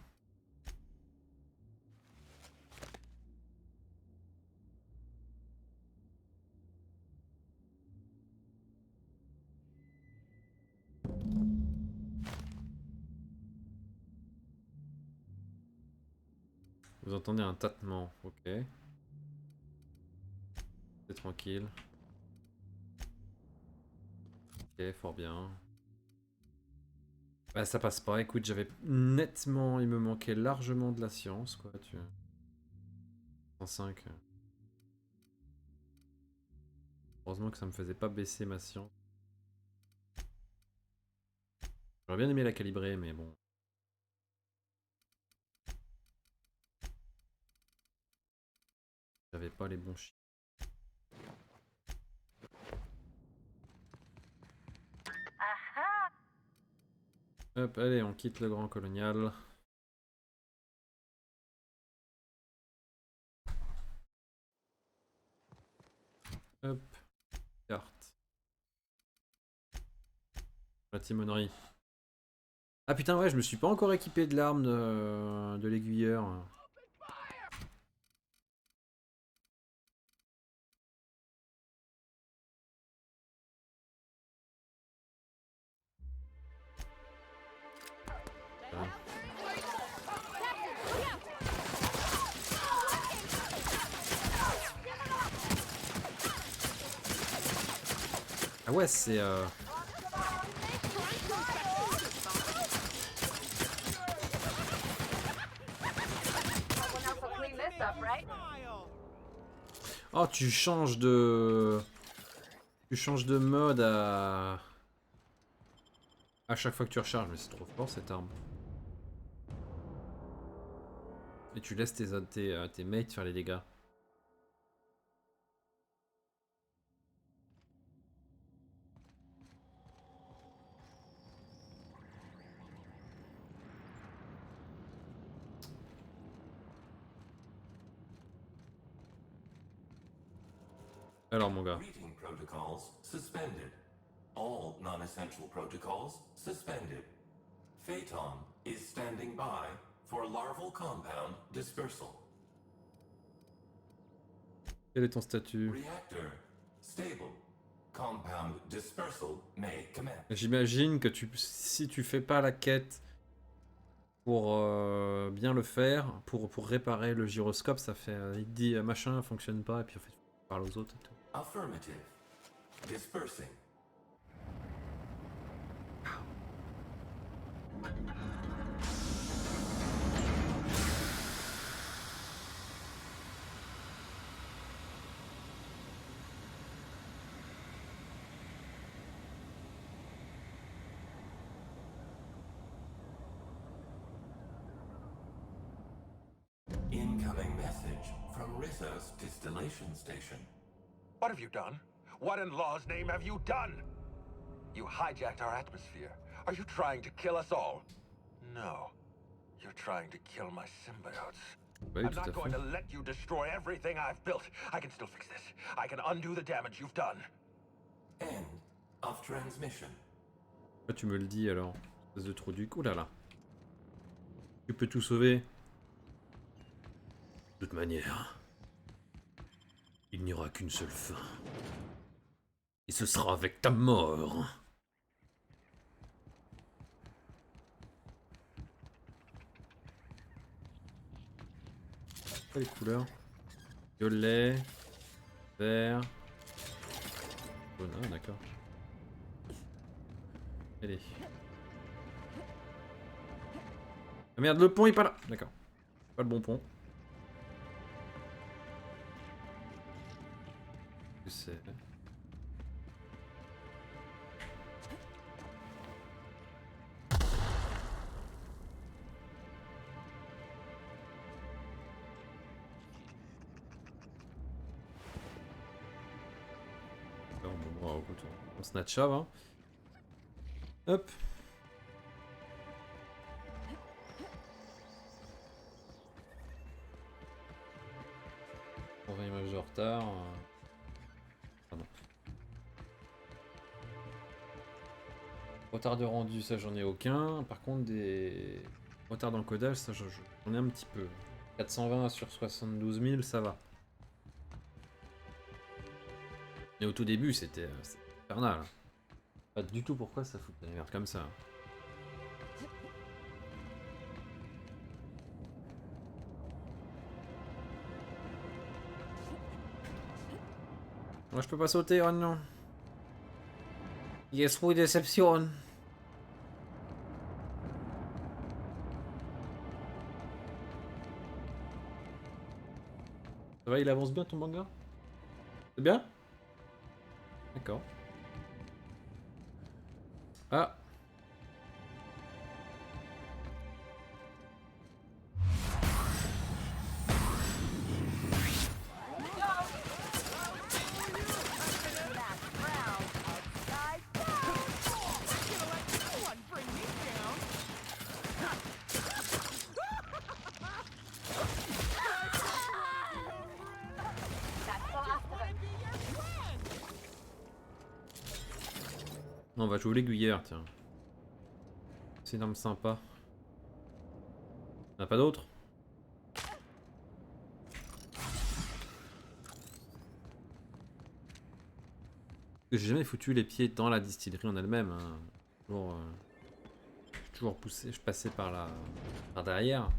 Vous entendez un tâtement, ok. C'est tranquille. Ok, fort bien. Bah ça passe pas, écoute, j'avais nettement, il me manquait largement de la science, quoi, tu... 105. Heureusement que ça me faisait pas baisser ma science. J'aurais bien aimé la calibrer, mais bon. J'avais pas les bons chiffres. Hop, allez, on quitte le grand colonial. Hop, carte. La timonerie. Ah putain, ouais, je me suis pas encore équipé de l'arme de l'aiguilleur. Ah ouais, c'est... Oh, tu changes de... Tu changes de mode à chaque fois que tu recharges, mais c'est trop fort cette arme. Et tu laisses tes mates faire les dégâts. Alors mon gars. Greeting protocols suspended. All non-essential protocols suspended. Phaeton is standing by for larval compound dispersal. Quel est ton statut? Reactor stable. Compound dispersal may commence. J'imagine que si tu fais pas la quête pour bien le faire, pour réparer le gyroscope, ça fait... il te dit machin fonctionne pas et puis en fait tu parles aux autres et tout. Affirmative. Dispersing. research distillation station. What have you done? What in law's name have you done? You hijacked our atmosphere. Are you trying to kill us all? No. You're trying to kill my symbiotes. Oui, I'm tout à not going to fait. let you destroy everything I've built. I can still fix this. I can undo the damage you've done. End of transmission. Pourquoi tu me le dis alors? Espèce de trou du cul, là là. Tu peux tout sauver. De toute manière, il n'y aura qu'une seule fin. Et ce sera avec ta mort. Les couleurs. Violet, vert, jaune. Ah d'accord. Allez. Ah merde, le pont est pas là. D'accord. Pas le bon pont. C'est... Bon, écoute, on snatch hein. Hop. On va image de retard. Ah non. Retard de rendu, ça j'en ai aucun. Par contre, des retards d'encodage, ça j'en ai un petit peu. 420 sur 72 000, ça va. Mais au tout début, c'était infernal. Pas du tout pourquoi ça fout de la merde comme ça. Moi je peux pas sauter, oh non. Yes, oui, déception. Ça va, il avance bien ton manga? C'est bien? D'accord. Ah. On va jouer l'aiguilleur, tiens. C'est une arme sympa. Y'en a pas d'autres? J'ai jamais foutu les pieds dans la distillerie en elle-même. Hein. Toujours poussé, je passais par derrière.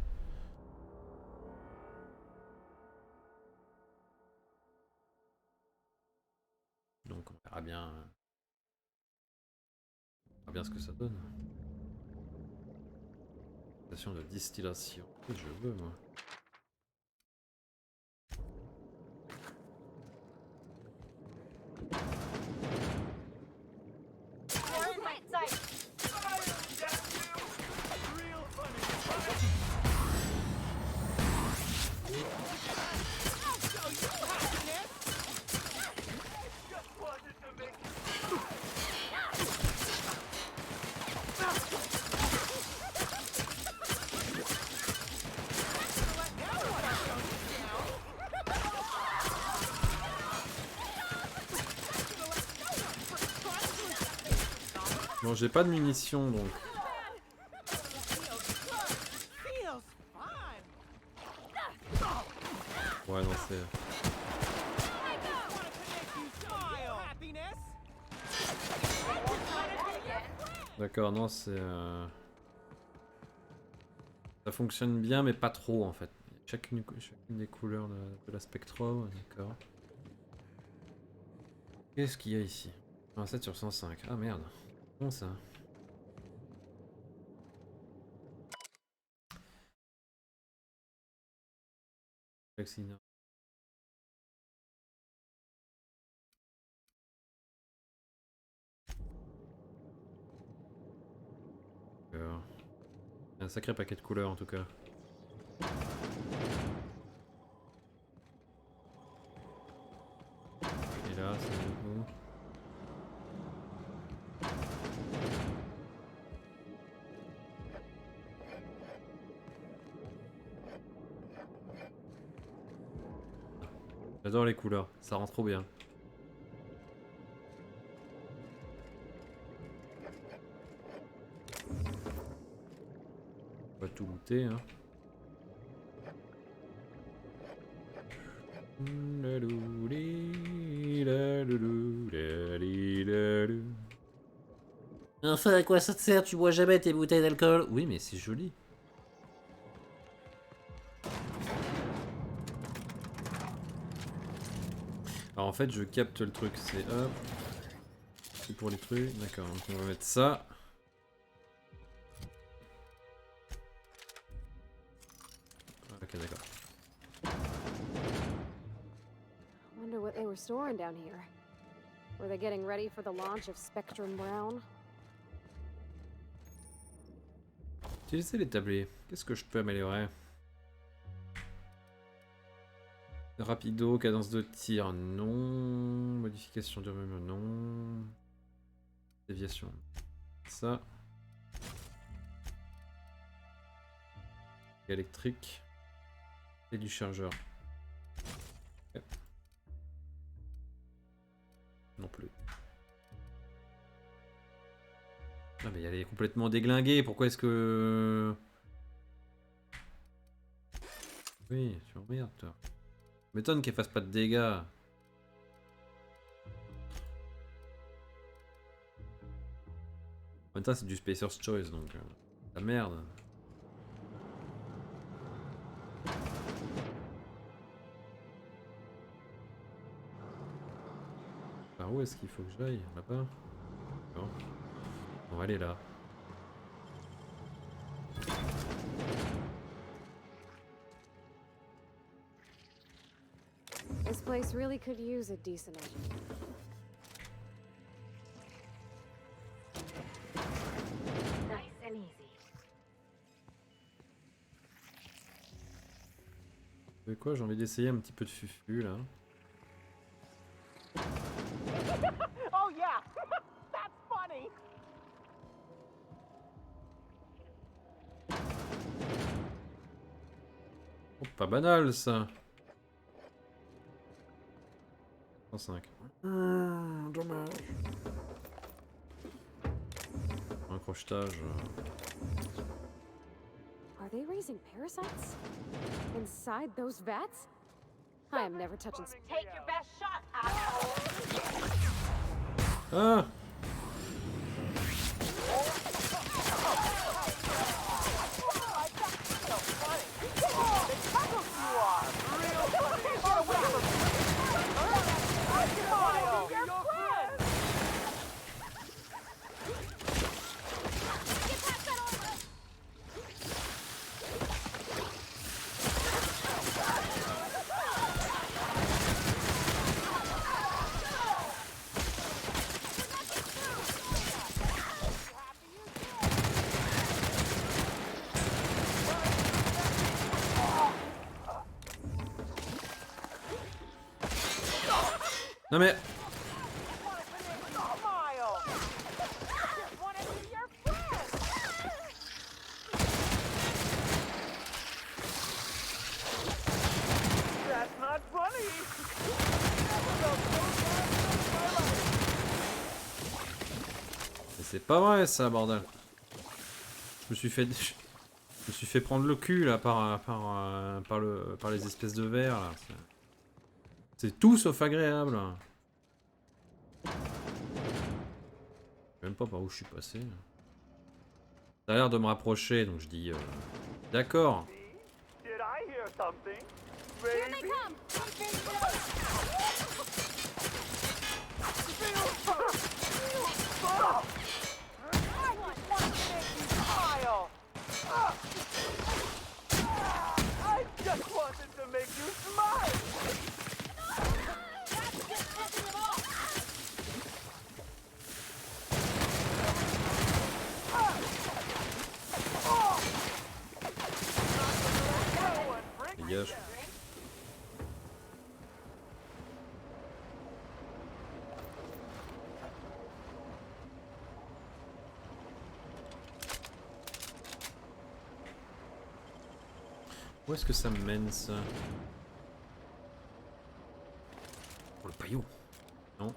Donc on verra bien. On verra bien ce que ça donne. Station de distillation. Qu'est-ce que je veux moi? Bon, j'ai pas de munitions donc. Ouais, non, c'est. D'accord, non, c'est. Ça fonctionne bien, mais pas trop en fait. Chacune des couleurs de la spectrum, d'accord. Qu'est-ce qu'il y a ici? 7 sur 105. Ah merde. Bon ça. Vaccine. Un sacré paquet de couleurs en tout cas. J'adore les couleurs, ça rend trop bien. On va tout looter, hein. Enfin, à quoi ça te sert? Tu bois jamais tes bouteilles d'alcool? Oui, mais c'est joli. Alors en fait, je capte le truc, c'est hop. C'est pour les trucs, d'accord. Donc on va mettre ça. Ok, d'accord. Wonder what they were storing down here. Were they getting ready for the launch of Spectrum Brown? Utiliser les tablets. Qu'est-ce que je peux améliorer? Rapido, cadence de tir, non. Modification de rumeur, non. Déviation. Ça. Électrique. Et du chargeur. Okay. Non plus. Ah mais elle est complètement déglinguée, pourquoi est-ce que... Oui, tu m'emmerdes toi. M'étonne qu'elle fasse pas de dégâts. En même temps c'est du Spacer's Choice donc... la merde. Par où est-ce qu'il faut que j'aille? Là-bas? Non. On va aller là. This place really could use a decent engine. Nice and easy. Vous savez quoi? J'ai envie d'essayer un petit peu de fufu là. Oh yeah, that's funny. Oh, pas banal ça. 105. Dommage. Un crochetage. Are they raising parasites? Inside those vats? I am never touching... Take your best shot, asshole. Ah! Non mais... C'est pas vrai ça, bordel. Je me suis fait prendre le cul là par les espèces de vers là. C'est tout sauf agréable. Je sais même pas par où je suis passé. Ça a l'air de me rapprocher donc je dis d'accord. Dégage. Où est-ce que ça me mène ça? caillou. Non.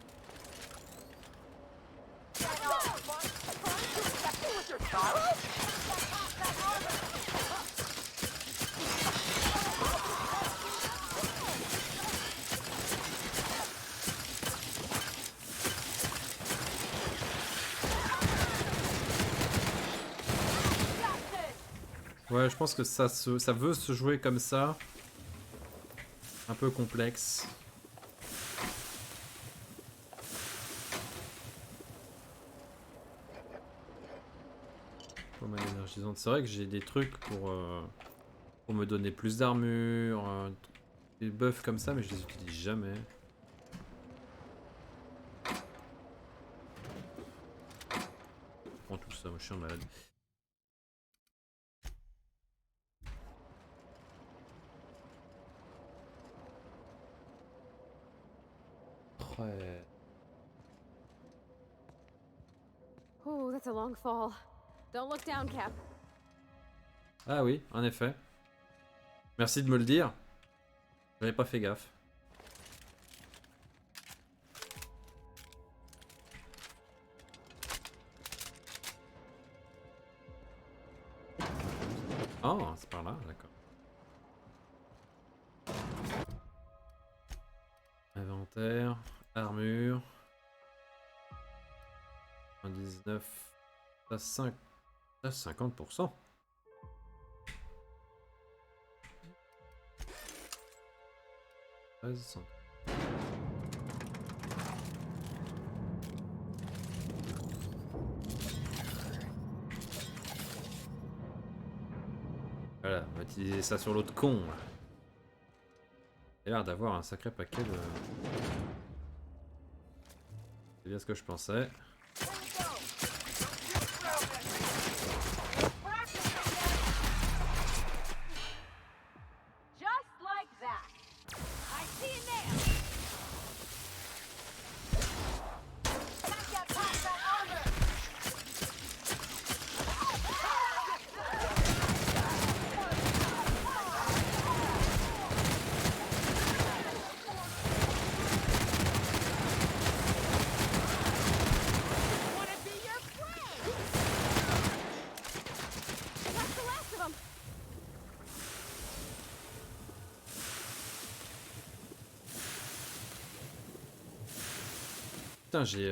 Ouais, je pense que ça veut se jouer comme ça. Un peu complexe. Pommade énergisante. C'est vrai que j'ai des trucs pour me donner plus d'armure, des buffs comme ça, mais je les utilise jamais. Je prends tout ça, moi je suis un malade. Ouais. Oh, that's a long fall. Don't look down, Cap. Ah oui, en effet. Merci de me le dire. J'avais pas fait gaffe. Oh, c'est par là, d'accord. Inventaire, armure. 19 à 5 à 50%. Voilà, on va utiliser ça sur l'autre con. Il a l'air d'avoir un sacré paquet de... C'est bien ce que je pensais. Putain, j'ai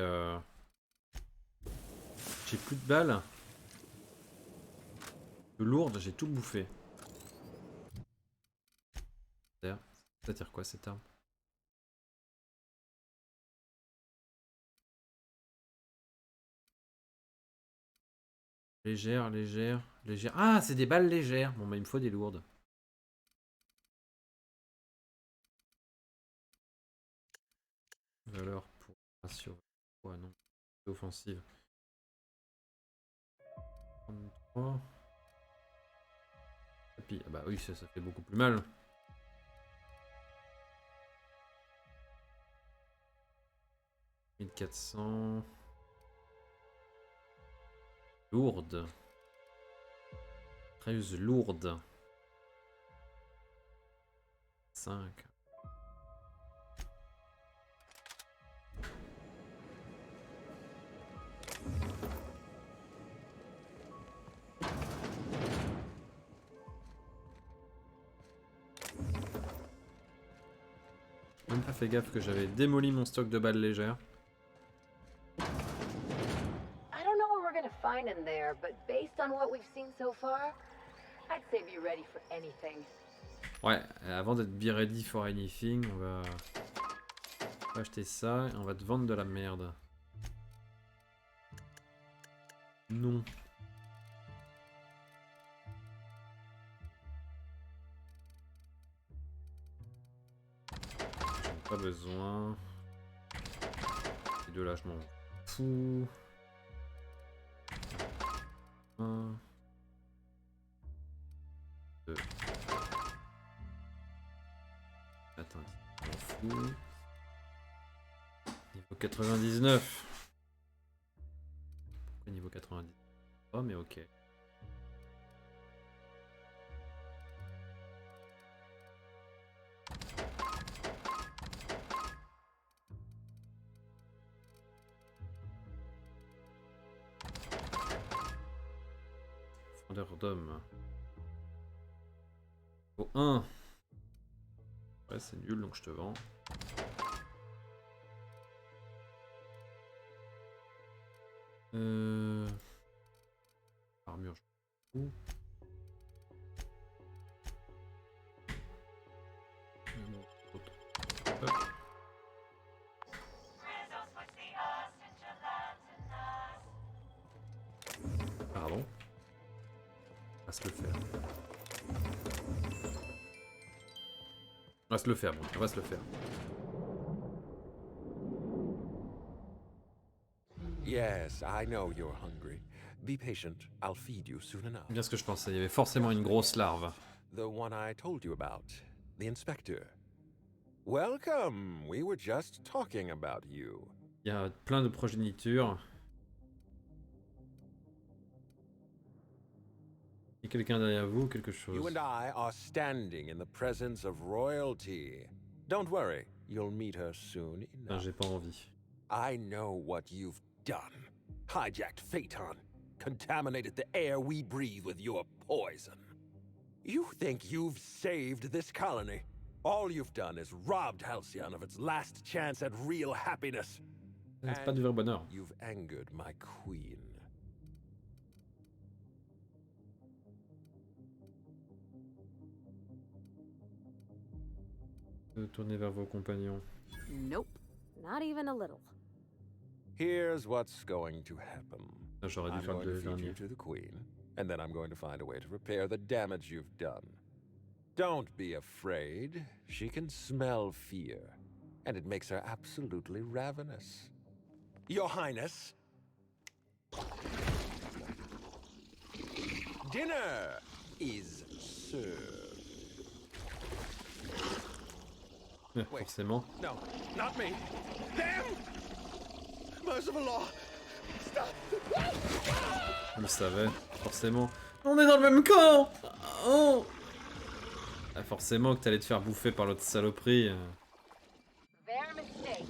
plus de balles. De lourdes, j'ai tout bouffé. Ça veut dire quoi cette arme? Légère, légère, légère. Ah, c'est des balles légères. Bon, bah, il me faut des lourdes. Valeur pour ratio. Ouais, non. C'est offensive. 33. Et puis, ah bah oui, ça fait beaucoup plus mal. « 1400. Lourde. Très lourde. 5. Même pas fait gaffe que j'avais démoli mon stock de balles légères. I don't know what we're gonna find in there, but based on what we've seen so far, I'd say be ready for anything. Ouais, avant d'être be ready for anything, on va acheter ça et on va te vendre de la merde. Non. Pas besoin. Ces deux là, je m'en fous. 1, 2. Attends, je m'en fous. Niveau 99. Pourquoi niveau 90? Oh, mais ok. Vendeur d'hommes. Au 1. Ouais, c'est nul, donc je te vends. Armure, je m'en fous. Hop. Pardon. On va se le faire. On va se le faire, bon, on va se le faire. Yes, I know you're hungry. Be patient. I'll feed you soon enough. Bien ce que je pensais, il y avait forcément une grosse larve. The one I told you about, the inspector. Welcome. We were just talking about you. Il y a plein de progéniture. Il y a quelqu'un derrière vous, quelque chose. You and I are standing in the presence of royalty. Don't worry, you'll meet her soon enough. J'ai pas envie. I know what you've done. Hijacked Phaeton. Contaminated the air we breathe with your poison. You think you've saved this colony? All you've done is robbed Halcyon of its last chance at real happiness. C'est pas du vrai bonheur. You've angered my queen. Tournez vers vos compagnons. Nope. Not even a little. Here's what's going to happen. J'aurais dû I'm faire going le to feed dernier. you to the queen, and then I'm going to find a way to repair the damage you've done. Don't be afraid. She can smell fear, and it makes her absolutely ravenous. Your Highness, dinner is served. Forcément. No, not me. Them! Merciful law! Stop! Je le savais, forcément. On est dans le même camp. Oh. Ah, forcément que t'allais te faire bouffer par l'autre saloperie. Their mistake.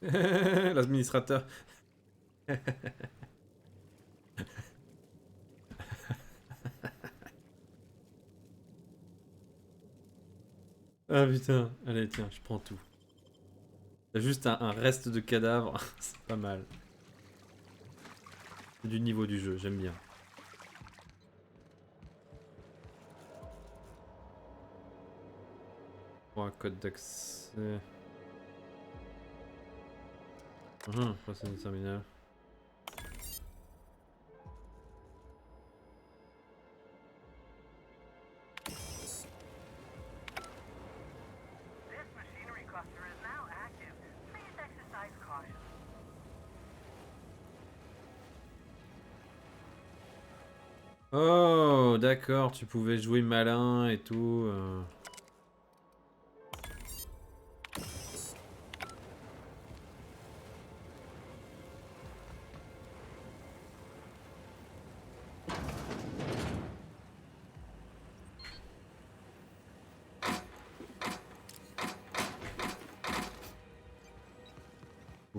L'administrateur. Ah putain, allez tiens, je prends tout. T'as juste un reste de cadavre, c'est pas mal. C'est du niveau du jeu, j'aime bien. Bon, un code d'accès. Procédure terminale. Oh, d'accord, tu pouvais jouer malin et tout.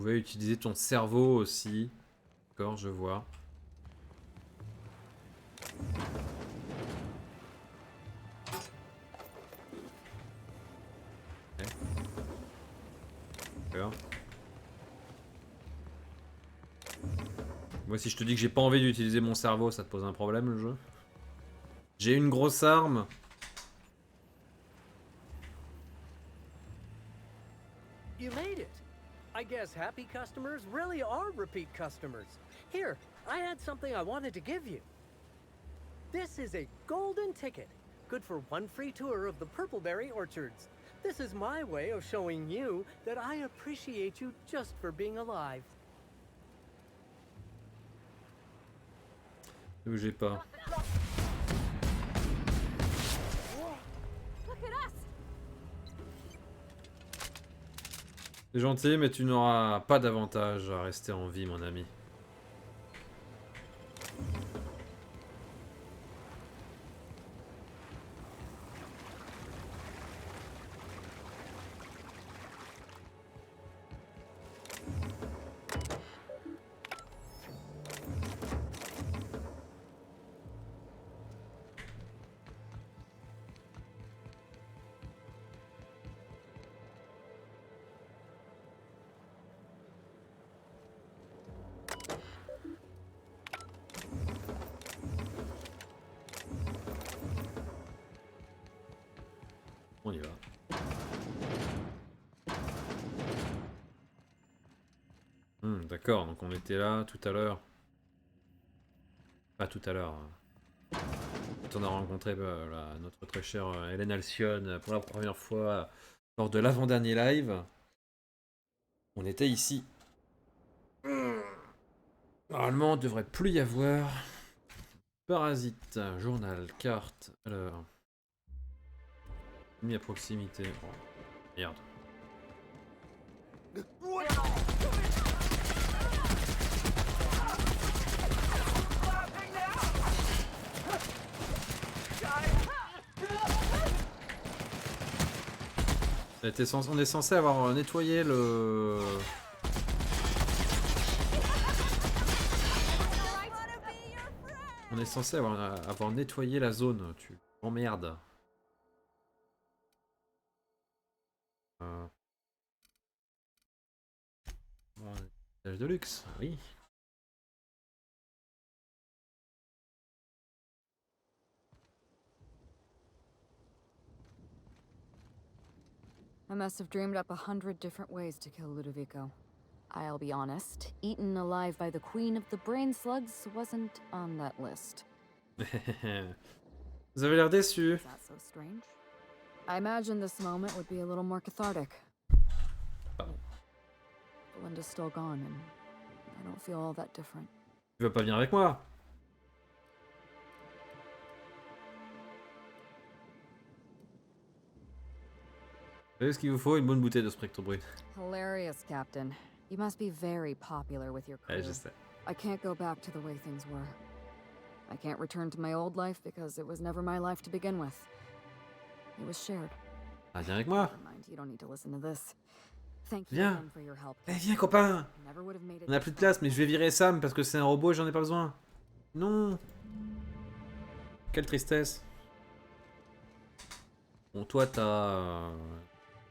pouvais utiliser ton cerveau aussi. D'accord, je vois. Okay. D'accord. Moi, si je te dis que j'ai pas envie d'utiliser mon cerveau, ça te pose un problème, le jeu? J'ai une grosse arme. You made it. I guess happy customers really are repeat customers. Here, I had something I wanted to give you. This is a golden ticket, good for one free tour of the Purpleberry Orchards. This is my way of showing you that I appreciate you just for being alive. Ne bougez pas. C'est gentil, mais tu n'auras pas d'avantage à rester en vie, mon ami. On y va. D'accord, donc on était là tout à l'heure. Pas tout à l'heure. Quand on a rencontré notre très chère Hélène Alcyone pour la première fois lors de l'avant-dernier live. On était ici. Normalement, il devrait plus y avoir. Parasite, journal, carte. Alors. Mis à proximité. Oh, merde. On est censé avoir nettoyé le... On est censé avoir nettoyé la zone. Tu emmerdes. Étage de luxe, oui. I must have dreamed up 100 different ways to kill Ludovico. I'll be honest, eaten alive by the queen of the brain slugs wasn't on that list. Vous avez l'air déçu. Is that so strange? I imagine this moment would be a little more cathartic. Belinda's still gone and I don't feel all that different. Tu veux pas venir avec moi? Vous savez ce qu'il vous faut? Une bonne bouteille de Spectre Brut. Hilarious, Captain. You must be very popular with your crew. Ouais, je sais. I can't go back to the way things were. I can't return to my old life because it was never my life to begin with. It was shared. Ah, viens avec moi. Never mind, you don't need to listen to this. Thank you Viens. again for your help. Eh, viens, copain. Never would have made it. On a plus de place, mais je vais virer Sam parce que c'est un robot et j'en ai pas besoin. Non. Quelle tristesse. Bon, toi, t'as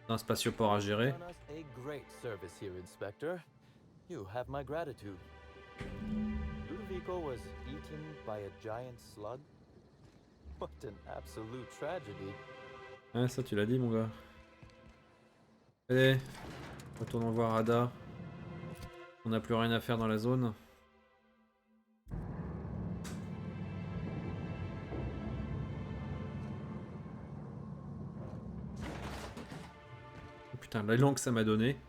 un spatioport à gérer. A great service here, Inspector. You have my gratitude. Ludovico was eaten by a giant slug? What an absolute tragedy. Ouais, ça tu l'as dit, mon gars. Allez, retournons voir Ada. On n'a plus rien à faire dans la zone. Oh, putain, l'élan que ça m'a donné.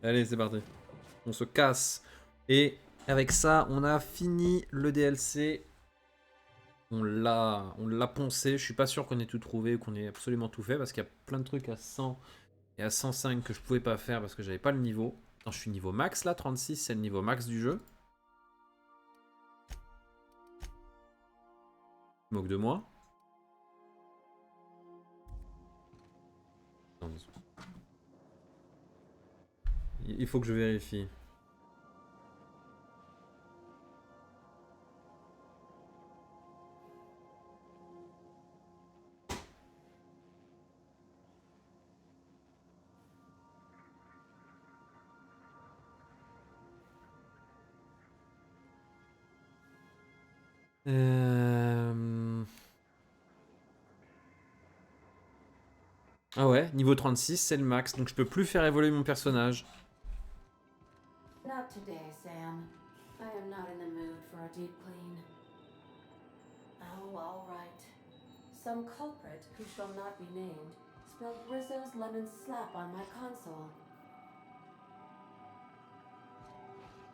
Allez, c'est parti. On se casse. Et avec ça, on a fini le DLC. On l'a poncé. Je suis pas sûr qu'on ait tout trouvé ou qu'on ait absolument tout fait parce qu'il y a plein de trucs à 100 et à 105 que je pouvais pas faire parce que j'avais pas le niveau. Attends, je suis niveau max là, 36, c'est le niveau max du jeu. Je me moque de moi. il faut que je vérifie. Ah ouais, niveau 36, c'est le max, donc je peux plus faire évoluer mon personnage. Not today, Sam. I am not in the mood for a deep clean. Oh, all right. Some culprit who shall not be named spilled Rizzo's lemon slap on my console.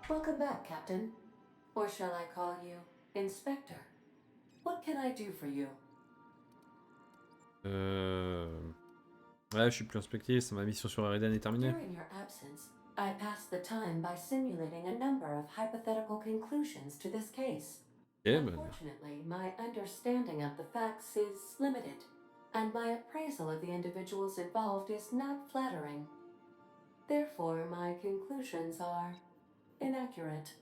Welcome back, Captain. Or shall I call you Inspector? What can I do for you? Ouais, je suis plus inspectrice, ma mission sur Eridan est terminée. During your absence, I passed the time by simulating a number of hypothetical conclusions to this case. Unfortunately, my understanding of the facts is limited, and my appraisal of the individuals involved is not flattering. Therefore, my conclusions are inaccurate.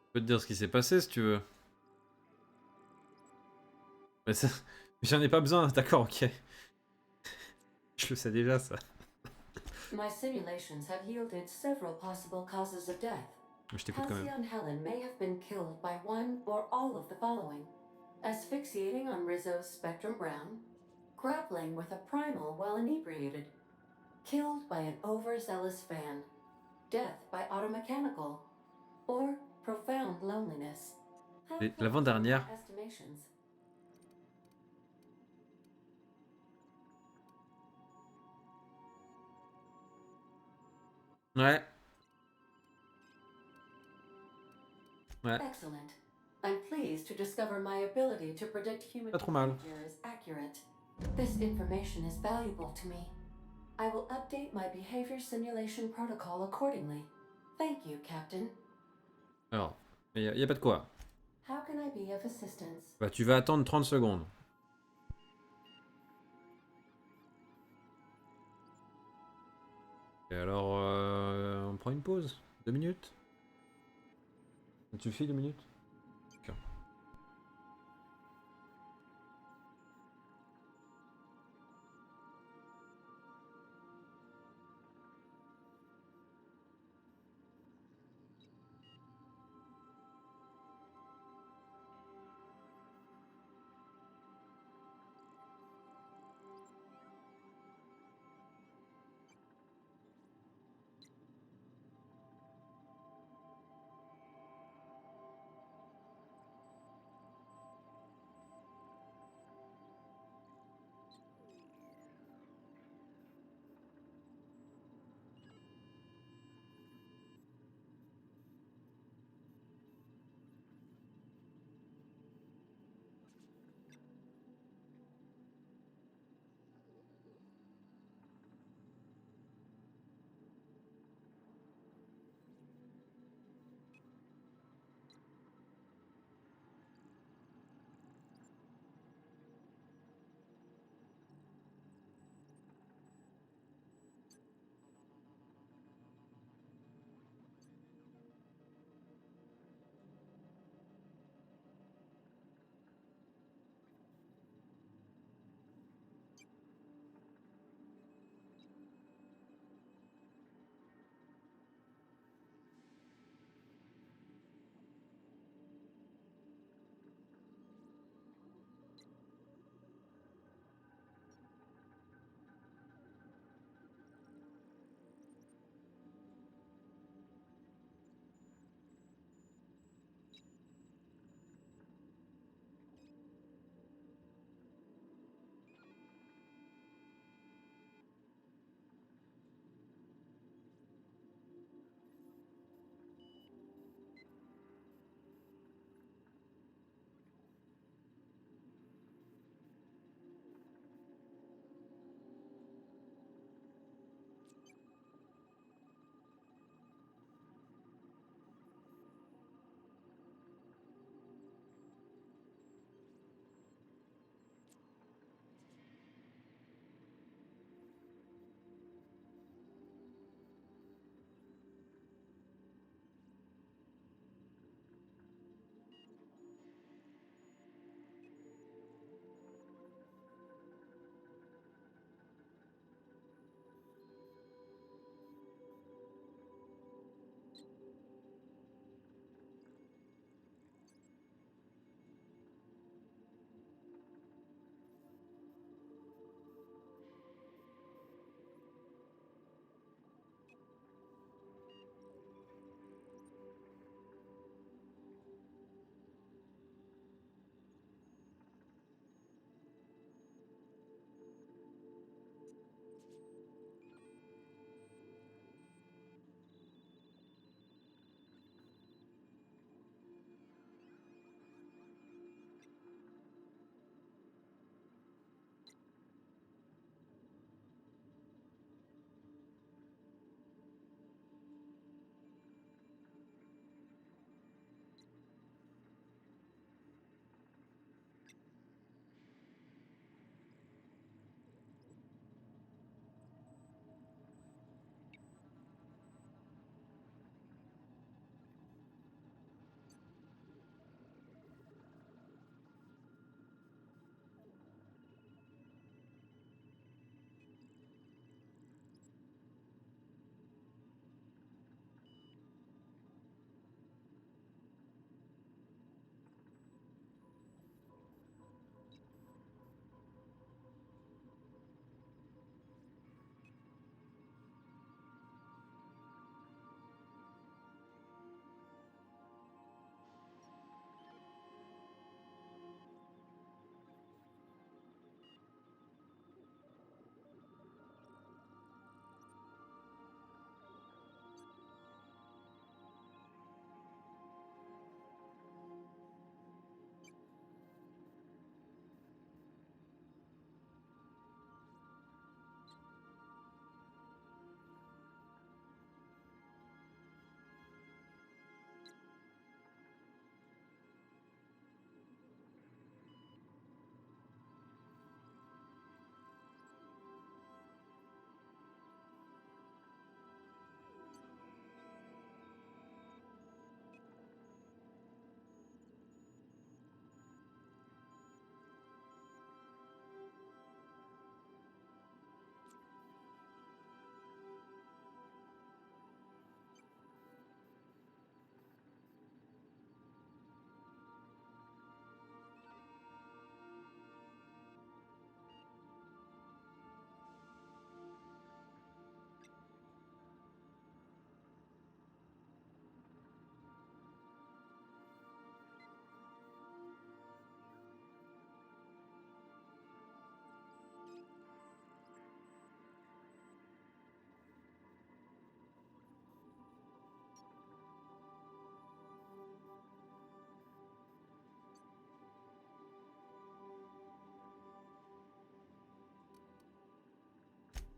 Je peux te dire ce qui s'est passé si tu veux. Mais ça... J'en ai pas besoin, d'accord, ok. Je le sais déjà ça. My simulations have yielded several possible causes of death. Je t'écoute quand même. Halcyon Helen may have been killed by one or all of the following: asphyxiating on Rizzo's Spectrum Brown, grappling with a primal while inebriated, killed by an overzealous fan, death by automechanical, or profound loneliness. Et l'avant-dernière. Estimations. Ouais. Ouais. Excellent. I'm pleased to discover my ability to predict human Pas trop mal. behavior is accurate. This information is valuable to me. I will update my behavior simulation protocol accordingly. Thank you, Captain. Alors, y a pas de quoi. How can I be of assistance? Bah, tu vas attendre 30 secondes. Et alors, on prend une pause 2 minutes. Ça te suffit 2 minutes? Ok.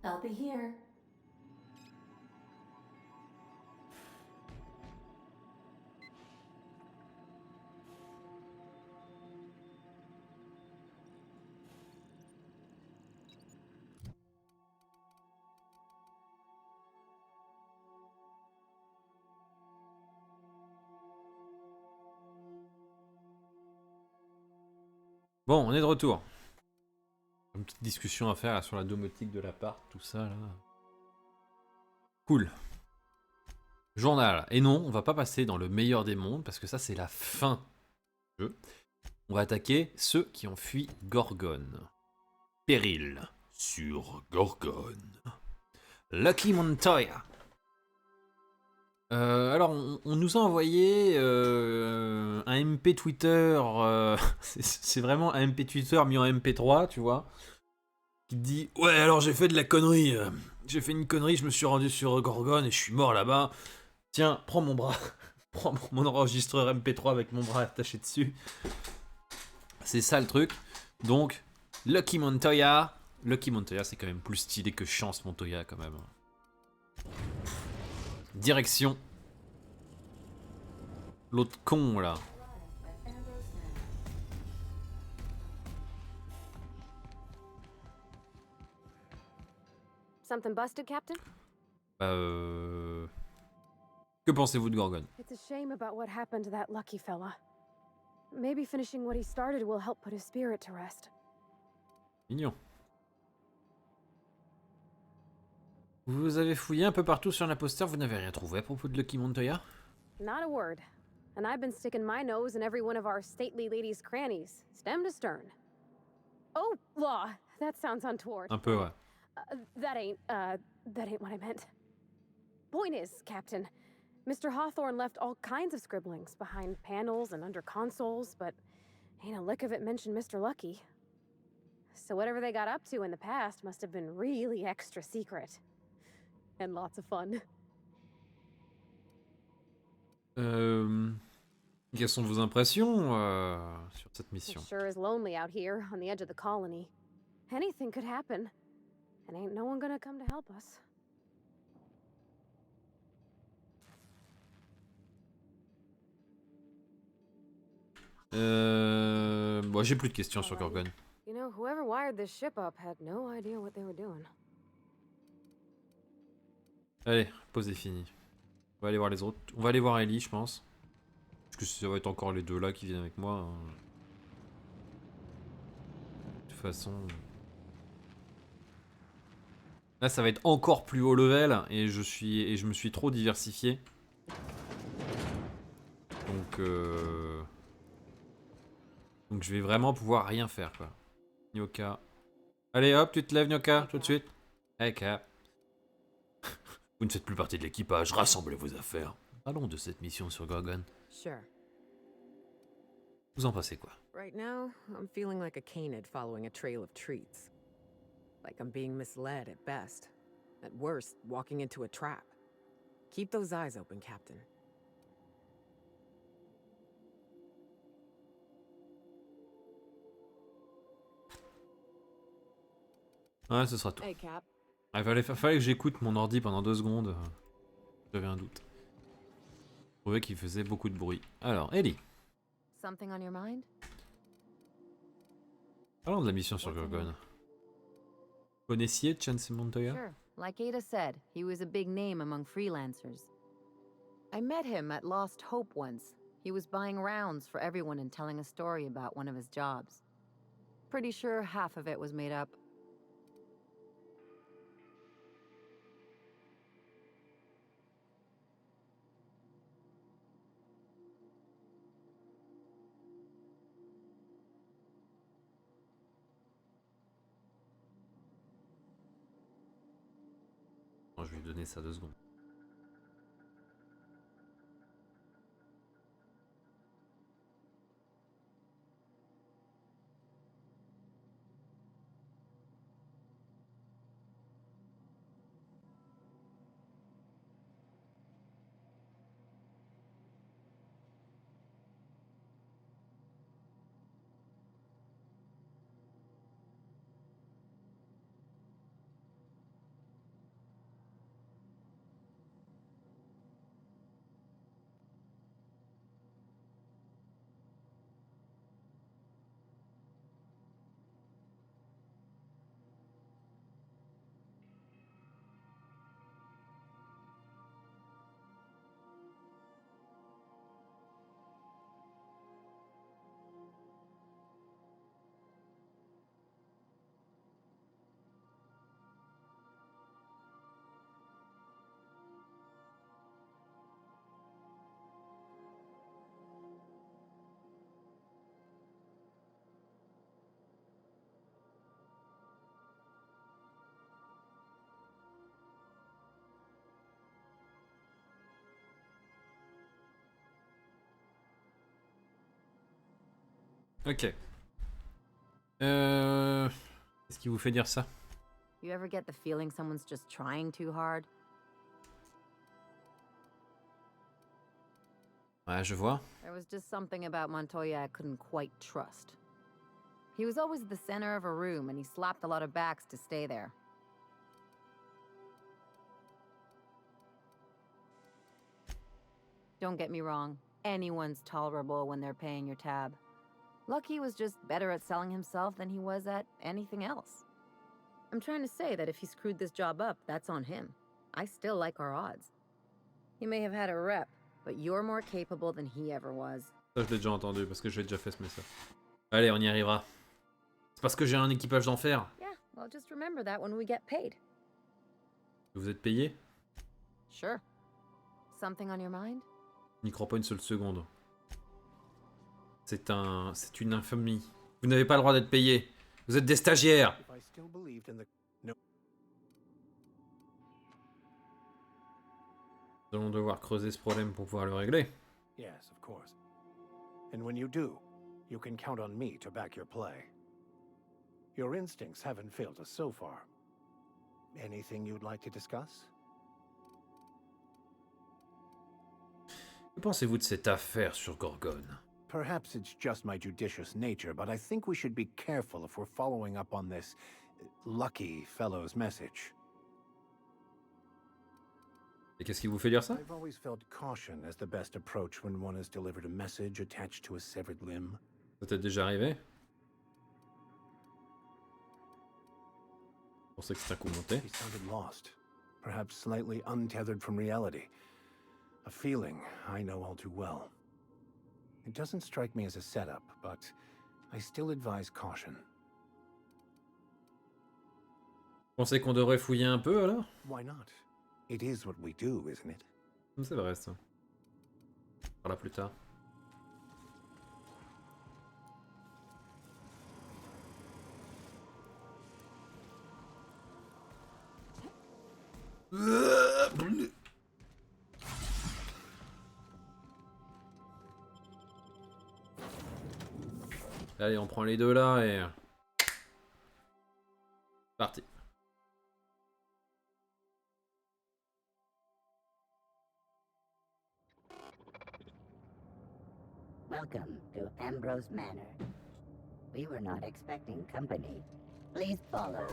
I'll be here. Bon, on est de retour. Une petite discussion à faire là, sur la domotique de l'appart, tout ça là. Cool. Journal. Et non, on va pas passer dans le meilleur des mondes parce que ça c'est la fin du jeu. On va attaquer ceux qui ont fui Gorgone. Péril sur Gorgone. Lucky Montoya. Alors, on nous a envoyé un MP Twitter, c'est vraiment un MP Twitter mis en MP3, tu vois, qui te dit « Ouais, alors j'ai fait de la connerie, j'ai fait une connerie, je me suis rendu sur Gorgone et je suis mort là-bas. Tiens, prends mon bras, prends mon enregistreur MP3 avec mon bras attaché dessus. » C'est ça le truc. Donc, Lucky Montoya, c'est quand même plus stylé que Chance Montoya quand même. Direction. L'autre con là. Something busted, Captain? Que pensez-vous de Gorgone? It's a shame about what happened to that lucky fella. Maybe finishing what he started will help put his spirit to rest. Mignon. Vous avez fouillé un peu partout sur l'imposteur, vous n'avez rien trouvé à propos de Lucky Montoya? Not a word. And I've been sticking my nose in every one of our stately ladies' crannies, stem to stern. Oh, law, that sounds untoward. Un peu, ouais. That ain't what I meant. Point is, Captain, Mr. Hawthorne left all kinds of scribblings behind panels and under consoles, but ain't a lick of it mentioned Mr. Lucky. So whatever they got up to in the past must have been really extra secret. And lots of fun. Quelles sont vos impressions sur cette mission? It sure is lonely out here on the edge of the colony. Anything could happen, and ain't no one gonna come to help us. Bon, j'ai plus de questions sur Gorgone. You know, whoever wired this ship up had no idea what they were doing. Allez, pause est finie. On va aller voir les autres. On va aller voir Ellie, je pense. Parce que ça va être encore les deux là qui viennent avec moi. Hein. De toute façon... Là, ça va être encore plus haut level et je me suis trop diversifié. Donc je vais vraiment pouvoir rien faire, quoi. Nyoka. Allez, hop, tu te lèves, Nyoka, tout de suite. Hey, Cap. Vous ne faites plus partie de l'équipage, rassemblez vos affaires. Parlons de cette mission sur Gorgone. Sure. Vous en pensez quoi? Right now, I'm feeling like a canid following a trail of treats. Like I'm being misled at best. At worst, walking into a trap. Keep those eyes open, Captain. Ouais, ce sera tout. Hey, Cap. Il fallait que j'écoute mon ordi pendant 2 secondes. J'avais un doute. Je trouvais qu'il faisait beaucoup de bruit. Alors, Ellie. Something on your mind? Parlons de la mission sur Gorgone. Connaissiez Chance Montoya? Sure. Like Ada said, he was a big name among freelancers. I met him at Lost Hope once. He was buying rounds for everyone and telling a story about one of his jobs. Pretty sure half of it was made up. Bon, je vais lui donner ça 2 secondes. Ok. Qu'est-ce qui vous fait dire ça? You ever get the feeling someone's just trying too hard? Ouais, je vois. There was just something about Montoya I couldn't quite trust. He was always the center of a room, and he slapped a lot of backs to stay there. Don't get me wrong, anyone's tolerable when they're paying your tab. Lucky was just better at selling himself than he was at anything else. I'm trying to say that if he screwed this job up, that's on him. I still like our odds. He may have had a rep, but you're more capable than he ever was. Ça, je l'ai déjà entendu parce que j'ai déjà fait ce message. Allez, on y arrivera. C'est parce que j'ai un équipage d'enfer. Yeah, well, just remember that when we get paid. Vous êtes payé? Sure. Something on your mind? Je n'y crois pas une seule seconde. C'est une infamie. Vous n'avez pas le droit d'être payé. Vous êtes des stagiaires. Nous allons devoir creuser ce problème pour pouvoir le régler. Yes, of course. And when you do, you can count on me to back your play. Your instincts haven't failed us so far. Anything you'd like to discuss? Que pensez-vous de cette affaire sur Gorgone? Perhaps it's just my judicious nature, but I think we should be careful if we're following up on this lucky fellow's message. Et qu'est-ce qui vous fait dire ça? I've always felt caution as the best approach when one has delivered a message attached to a severed limb. Ça t'est déjà arrivé? Je pensais que c'était un coup monté. He sounded lost, perhaps slightly untethered from reality. A feeling I know all too well. It doesn't strike me as a setup, but I still advise caution. Pensez qu'on devrait fouiller un peu alors? Why not? It is what we do, isn't it? C'est vrai ça. On parlera plus tard. Allez, on prend les deux là et... Parti. Welcome to Ambrose Manor. We were not expecting company. Please follow.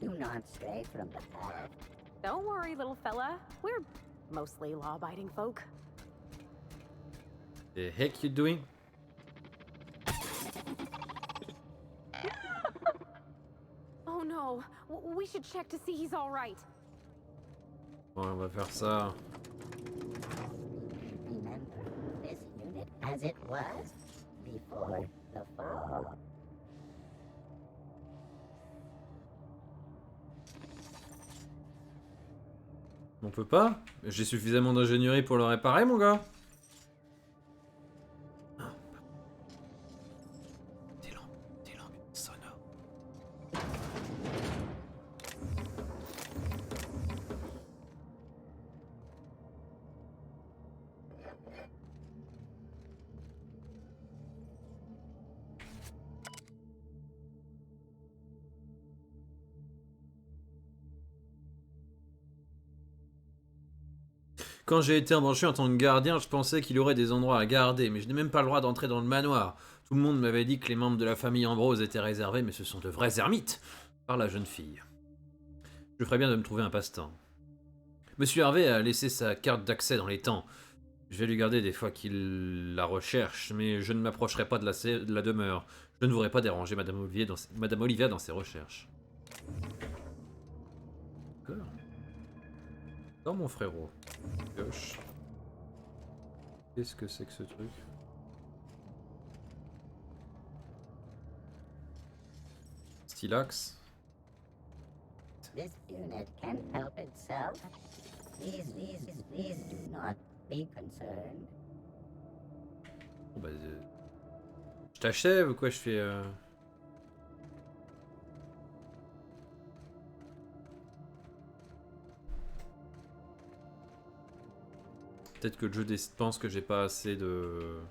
Do not stray from the path. Don't worry, little fella. We're mostly law-abiding folk. The heck you doing? Oh no, we should check to see he's all right. Bon, on va faire ça. Remember this unit as it was before the fall. On peut pas? J'ai suffisamment d'ingénierie pour le réparer, mon gars. Des lampes sonores. Quand j'ai été embauché en tant que gardien, je pensais qu'il y aurait des endroits à garder, mais je n'ai même pas le droit d'entrer dans le manoir. Tout le monde m'avait dit que les membres de la famille Ambrose étaient réservés, mais ce sont de vrais ermites, par la jeune fille. Je ferais bien de me trouver un passe-temps. Monsieur Harvey a laissé sa carte d'accès dans les temps. Je vais lui garder des fois qu'il la recherche, mais je ne m'approcherai pas de la demeure. Je ne voudrais pas déranger Madame Olivia dans ses recherches. D'accord. Dans mon frérot. Gauche. Qu'est-ce que c'est que ce truc? Stylax. This unit can help itself. Please do not be concerned. Bon bah, je t'achève ou quoi? Je fais Peut-être que le jeu pense que j'ai pas assez de...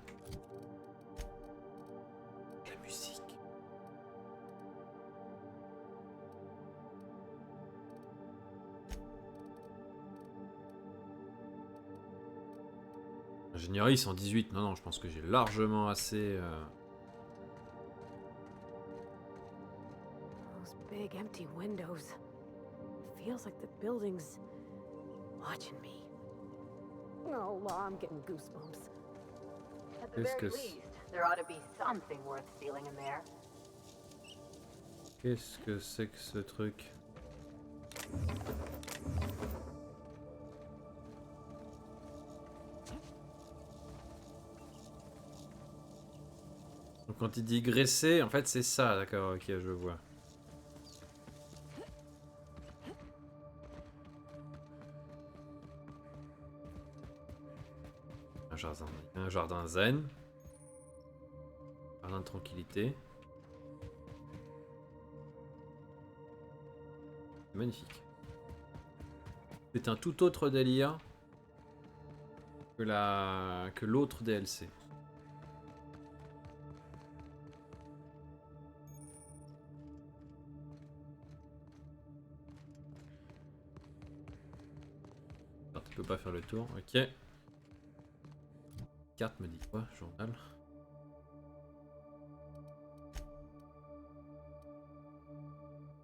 La musique. Ingénierie 118, non, non, je pense que j'ai largement assez... Those big empty windows. It feels like the building's watching me. Oh, law, I'm getting goosebumps. At the very least, there ought to be something worth stealing in there. Qu'est-ce que c'est que ce truc? Donc quand il dit graisser, en fait c'est ça, d'accord, ok, je vois. Un jardin zen. Un jardin de tranquillité. Magnifique. C'est un tout autre délire que l'autre DLC. Alors, tu peux pas faire le tour, ok. Carte me dit quoi, journal.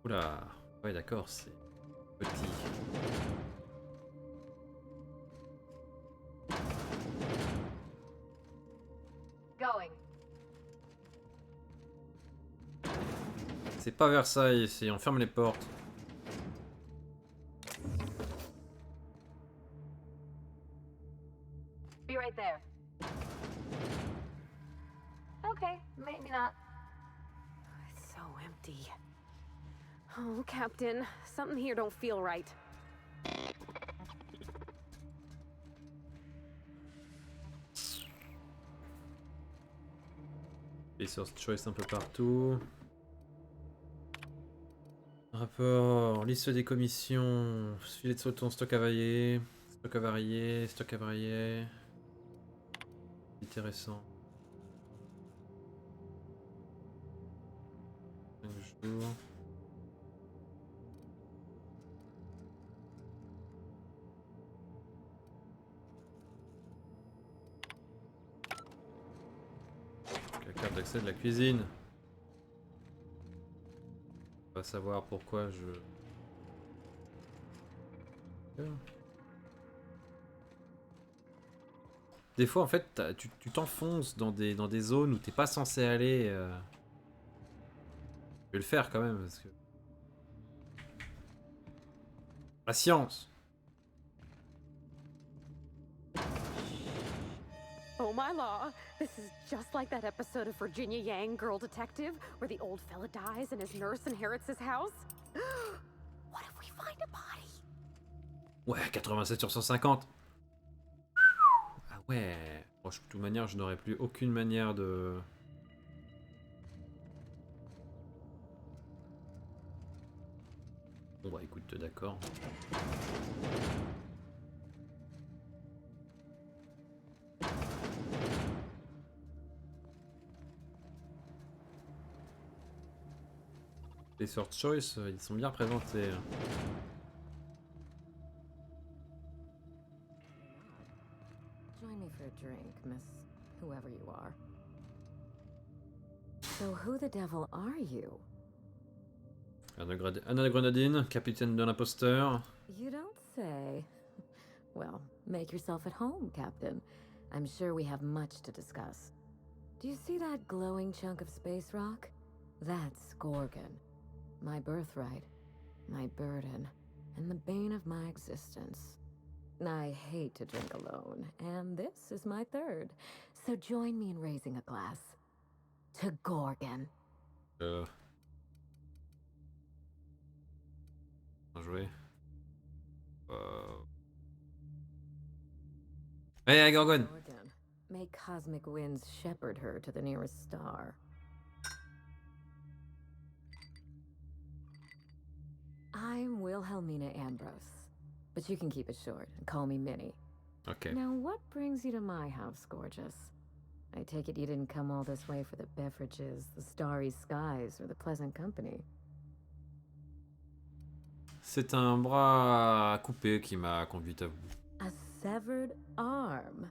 Oula, ouais d'accord, c'est petit. Going. C'est pas Versailles ici, on ferme les portes. Be right there. Okay, maybe not. It's so empty. Oh, Captain, something here don't feel right. Et source choice un peu partout. Rapport, liste des commissions, filet de sauton, stock avarié, stock avarié, stock avarié. Intéressant. 5 jours. La carte d'accès de la cuisine. On va savoir pourquoi je... Des fois en fait tu t'enfonces dans des zones où t'es pas censé aller. Je vais le faire quand même parce que... Patience. Oh my law, this is just like that episode of Virginia Yang, Girl Detective, where the old fella dies and his nurse inherits his house. What if we find a body? Ouais, 87 sur 150. Ah ouais. Bon, de toute manière, je n'aurai plus aucune manière de... Bon bah écoute, d'accord. Les sort choice, ils sont bien représentés. Join me for a drink, Miss whoever you are. So who the devil are you? Anna Grenadine, capitaine de l'imposteur. You don't say. Well, make yourself at home, Captain. I'm sure we have much to discuss. Do you see that glowing chunk of space rock? That's Gorgon. My birthright, my burden, and the bane of my existence. I hate to drink alone, and this is my third. So join me in raising a glass. To Gorgon. Bien joué. Hey, Gorgon. Gorgon. May cosmic winds shepherd her to the nearest star. I'm Wilhelmina Ambrose, but you can keep it short and call me Minnie. Okay. Now, what brings you to my house, gorgeous? I take it you didn't come all this way for the beverages, the starry skies, or the pleasant company. C'est un bras coupé qui m'a conduite à vous. A severed arm.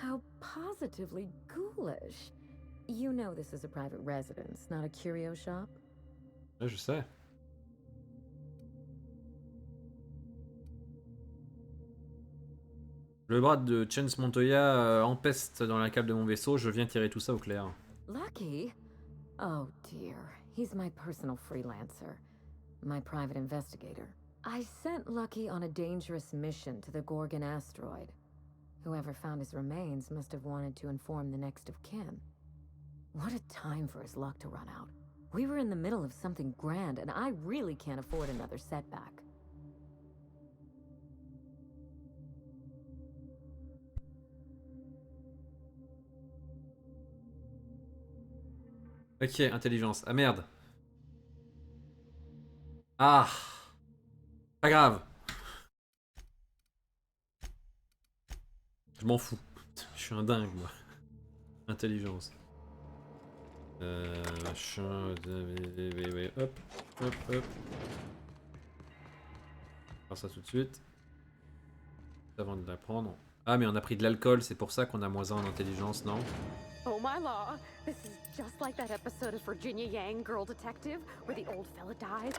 How positively ghoulish. You know this is a private residence, not a curio shop. Ouais, je sais. Le bras de Chance Montoya empeste dans la cale de mon vaisseau, je viens tirer tout ça au clair. Lucky? Oh dear, he's my personal freelancer. My private investigator. I sent Lucky on a dangerous mission to the Gorgon asteroid. Whoever found his remains must have wanted to inform the next of kin. What a time for his luck to run out. We were in the middle of something grand, and I really can't afford another setback. Ok, intelligence. Ah merde. Ah. Pas grave. Je m'en fous. Je suis un dingue, moi. Intelligence. Machin. Hop, hop, hop. On va faire ça tout de suite. Avant de la prendre. Ah, mais on a pris de l'alcool, c'est pour ça qu'on a moins 1 en intelligence, non? Oh my law, this is just like that episode of Virginia Yang, Girl Detective, where the old fella dies.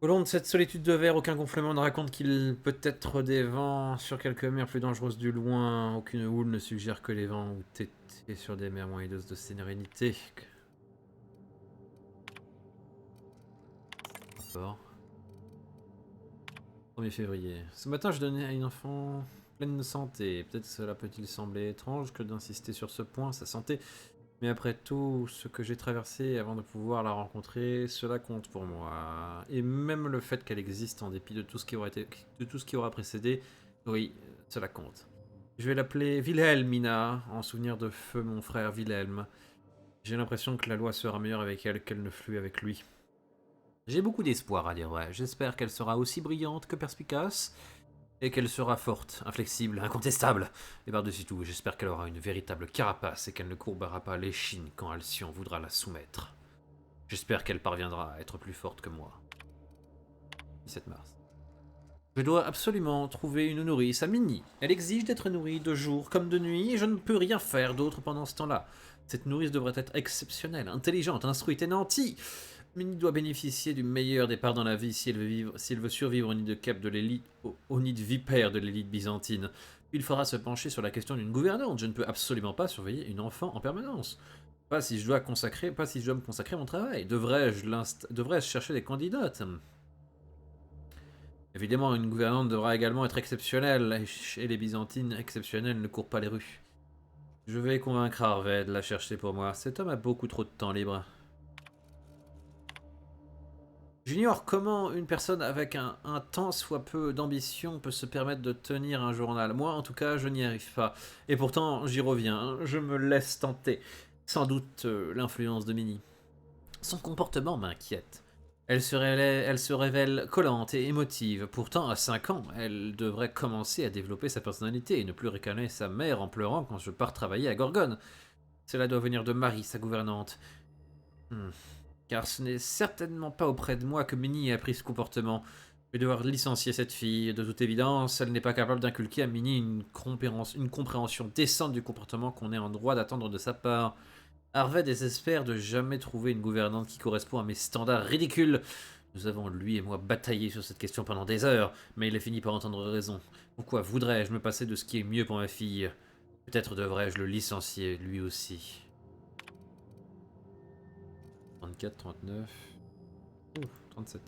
Au long de cette solitude de verre, aucun gonflement ne raconte qu'il peut être des vents sur quelques mers plus dangereuses du loin. Aucune houle ne suggère que les vents ont été sur des mers moins hideuses de sérénité. D'accord. 1er février. Ce matin, je donnais à une enfant pleine de santé. Peut-être cela peut-il sembler étrange que d'insister sur ce point, sa santé. Mais après tout ce que j'ai traversé avant de pouvoir la rencontrer, cela compte pour moi. Et même le fait qu'elle existe en dépit de tout ce qui aura précédé, oui, cela compte. Je vais l'appeler Wilhelmina, en souvenir de feu mon frère Wilhelm. J'ai l'impression que la loi sera meilleure avec elle qu'elle ne fut avec lui. J'ai beaucoup d'espoir à dire vrai. J'espère qu'elle sera aussi brillante que perspicace. Et qu'elle sera forte, inflexible, incontestable. Et par-dessus tout, j'espère qu'elle aura une véritable carapace et qu'elle ne courbera pas l'échine quand Alcyon voudra la soumettre. J'espère qu'elle parviendra à être plus forte que moi. 17 mars. Je dois absolument trouver une nourrice à Minnie. Elle exige d'être nourrie de jour comme de nuit et je ne peux rien faire d'autre pendant ce temps-là. Cette nourrice devrait être exceptionnelle, intelligente, instruite et nantie. Minnie doit bénéficier du meilleur départ dans la vie si elle veut survivre au nid de cap de l'élite, au nid de vipère de l'élite byzantine. Il faudra se pencher sur la question d'une gouvernante. Je ne peux absolument pas surveiller une enfant en permanence. Pas si je dois me consacrer à mon travail. Devrais-je chercher des candidates? Évidemment, une gouvernante devra également être exceptionnelle, et les byzantines exceptionnelles ne courent pas les rues. Je vais convaincre Harvey de la chercher pour moi. Cet homme a beaucoup trop de temps libre. J'ignore comment une personne avec un tant soit peu d'ambition peut se permettre de tenir un journal. Moi, en tout cas, je n'y arrive pas. Et pourtant, j'y reviens. Je me laisse tenter. Sans doute l'influence de Minnie. Son comportement m'inquiète. Elle se révèle collante et émotive. Pourtant, à 5 ans, elle devrait commencer à développer sa personnalité et ne plus réclamer sa mère en pleurant quand je pars travailler à Gorgone. Cela doit venir de Marie, sa gouvernante. Car ce n'est certainement pas auprès de moi que Minnie a appris ce comportement. Je vais devoir licencier cette fille. De toute évidence, elle n'est pas capable d'inculquer à Minnie une compréhension décente du comportement qu'on est en droit d'attendre de sa part. Harvey désespère de jamais trouver une gouvernante qui correspond à mes standards ridicules. Nous avons, lui et moi, bataillé sur cette question pendant des heures, mais il a fini par entendre raison. Pourquoi voudrais-je me passer de ce qui est mieux pour ma fille? Peut-être devrais-je le licencier, lui aussi. 34, 39... 37...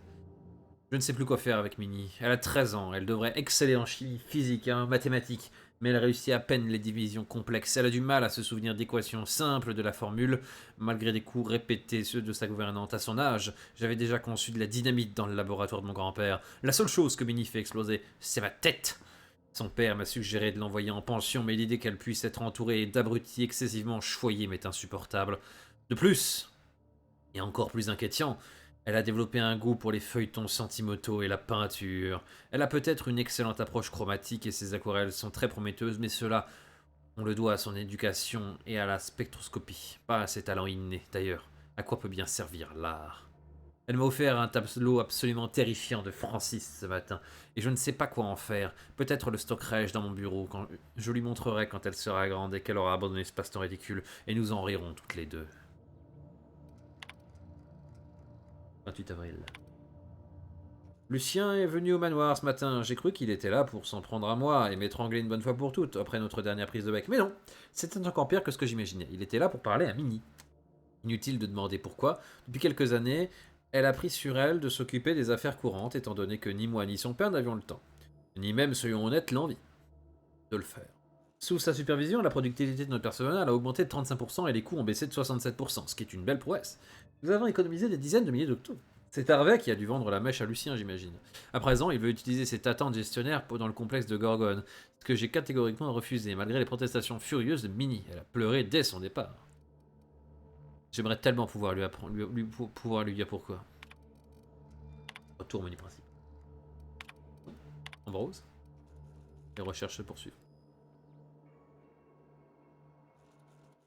Je ne sais plus quoi faire avec Minnie. Elle a 13 ans, elle devrait exceller en chimie, physique, mathématiques, mais elle réussit à peine les divisions complexes. Elle a du mal à se souvenir d'équations simples de la formule, malgré des coups répétés ceux de sa gouvernante. À son âge, j'avais déjà conçu de la dynamite dans le laboratoire de mon grand-père. La seule chose que Minnie fait exploser, c'est ma tête. Son père m'a suggéré de l'envoyer en pension, mais l'idée qu'elle puisse être entourée d'abrutis excessivement choyés m'est insupportable. De plus, et encore plus inquiétant, elle a développé un goût pour les feuilletons sentimentaux et la peinture. Elle a peut-être une excellente approche chromatique et ses aquarelles sont très prometteuses, mais cela, on le doit à son éducation et à la spectroscopie, pas à ses talents innés. D'ailleurs, à quoi peut bien servir l'art? Elle m'a offert un tableau absolument terrifiant de Francis ce matin, et je ne sais pas quoi en faire. Peut-être le stockerai-je dans mon bureau, quand je lui montrerai quand elle sera grande et qu'elle aura abandonné ce passe-temps ridicule, et nous en rirons toutes les deux. 28 avril. Lucien est venu au manoir ce matin. J'ai cru qu'il était là pour s'en prendre à moi et m'étrangler une bonne fois pour toutes après notre dernière prise de bec. Mais non, c'était encore pire que ce que j'imaginais. Il était là pour parler à Minnie. Inutile de demander pourquoi. Depuis quelques années, elle a pris sur elle de s'occuper des affaires courantes, étant donné que ni moi ni son père n'avions le temps. Ni même, soyons honnêtes, l'envie de le faire. Sous sa supervision, la productivité de notre personnel a augmenté de 35% et les coûts ont baissé de 67%, ce qui est une belle prouesse. Nous avons économisé des dizaines de milliers d'octos. C'est Harvey qui a dû vendre la mèche à Lucien, j'imagine. À présent, il veut utiliser ses tatans de gestionnaire dans le complexe de Gorgone, ce que j'ai catégoriquement refusé, malgré les protestations furieuses de Minnie. Elle a pleuré dès son départ. J'aimerais tellement pouvoir lui dire pourquoi. Retour au menu principal. Ambrose. Les recherches se poursuivent.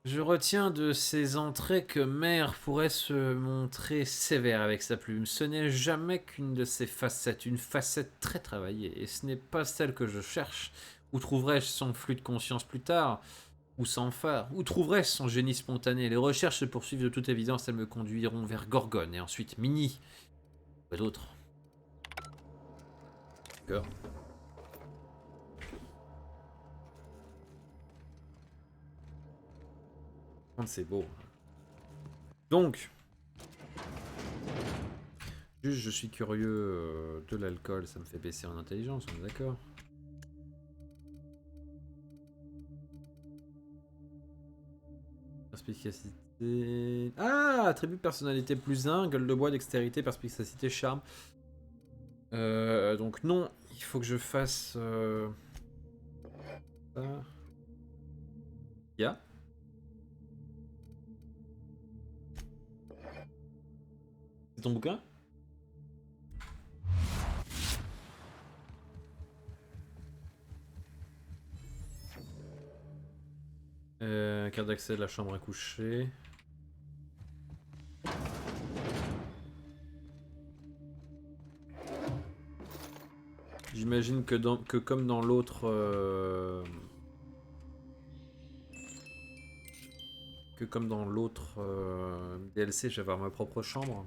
Je retiens de ces entrées que Mère pourrait se montrer sévère avec sa plume. Ce n'est jamais qu'une de ses facettes, une facette très travaillée, et ce n'est pas celle que je cherche. Où trouverai-je son flux de conscience plus tard? Ou sans phare? Où trouverai-je son génie spontané? Les recherches se poursuivent de toute évidence, elles me conduiront vers Gorgone, et ensuite Minnie. Ou d'autres. D'accord. C'est beau. Donc, juste je suis curieux de l'alcool, ça me fait baisser en intelligence, on est d'accord? Perspicacité... Ah, attribut de personnalité plus 1, gueule de bois, dextérité, perspicacité, charme. Donc non, il faut que je fasse... ça. Yeah. C'est ton bouquin? Carte d'accès de la chambre à coucher. J'imagine que comme dans l'autre... DLC, je vais avoir ma propre chambre.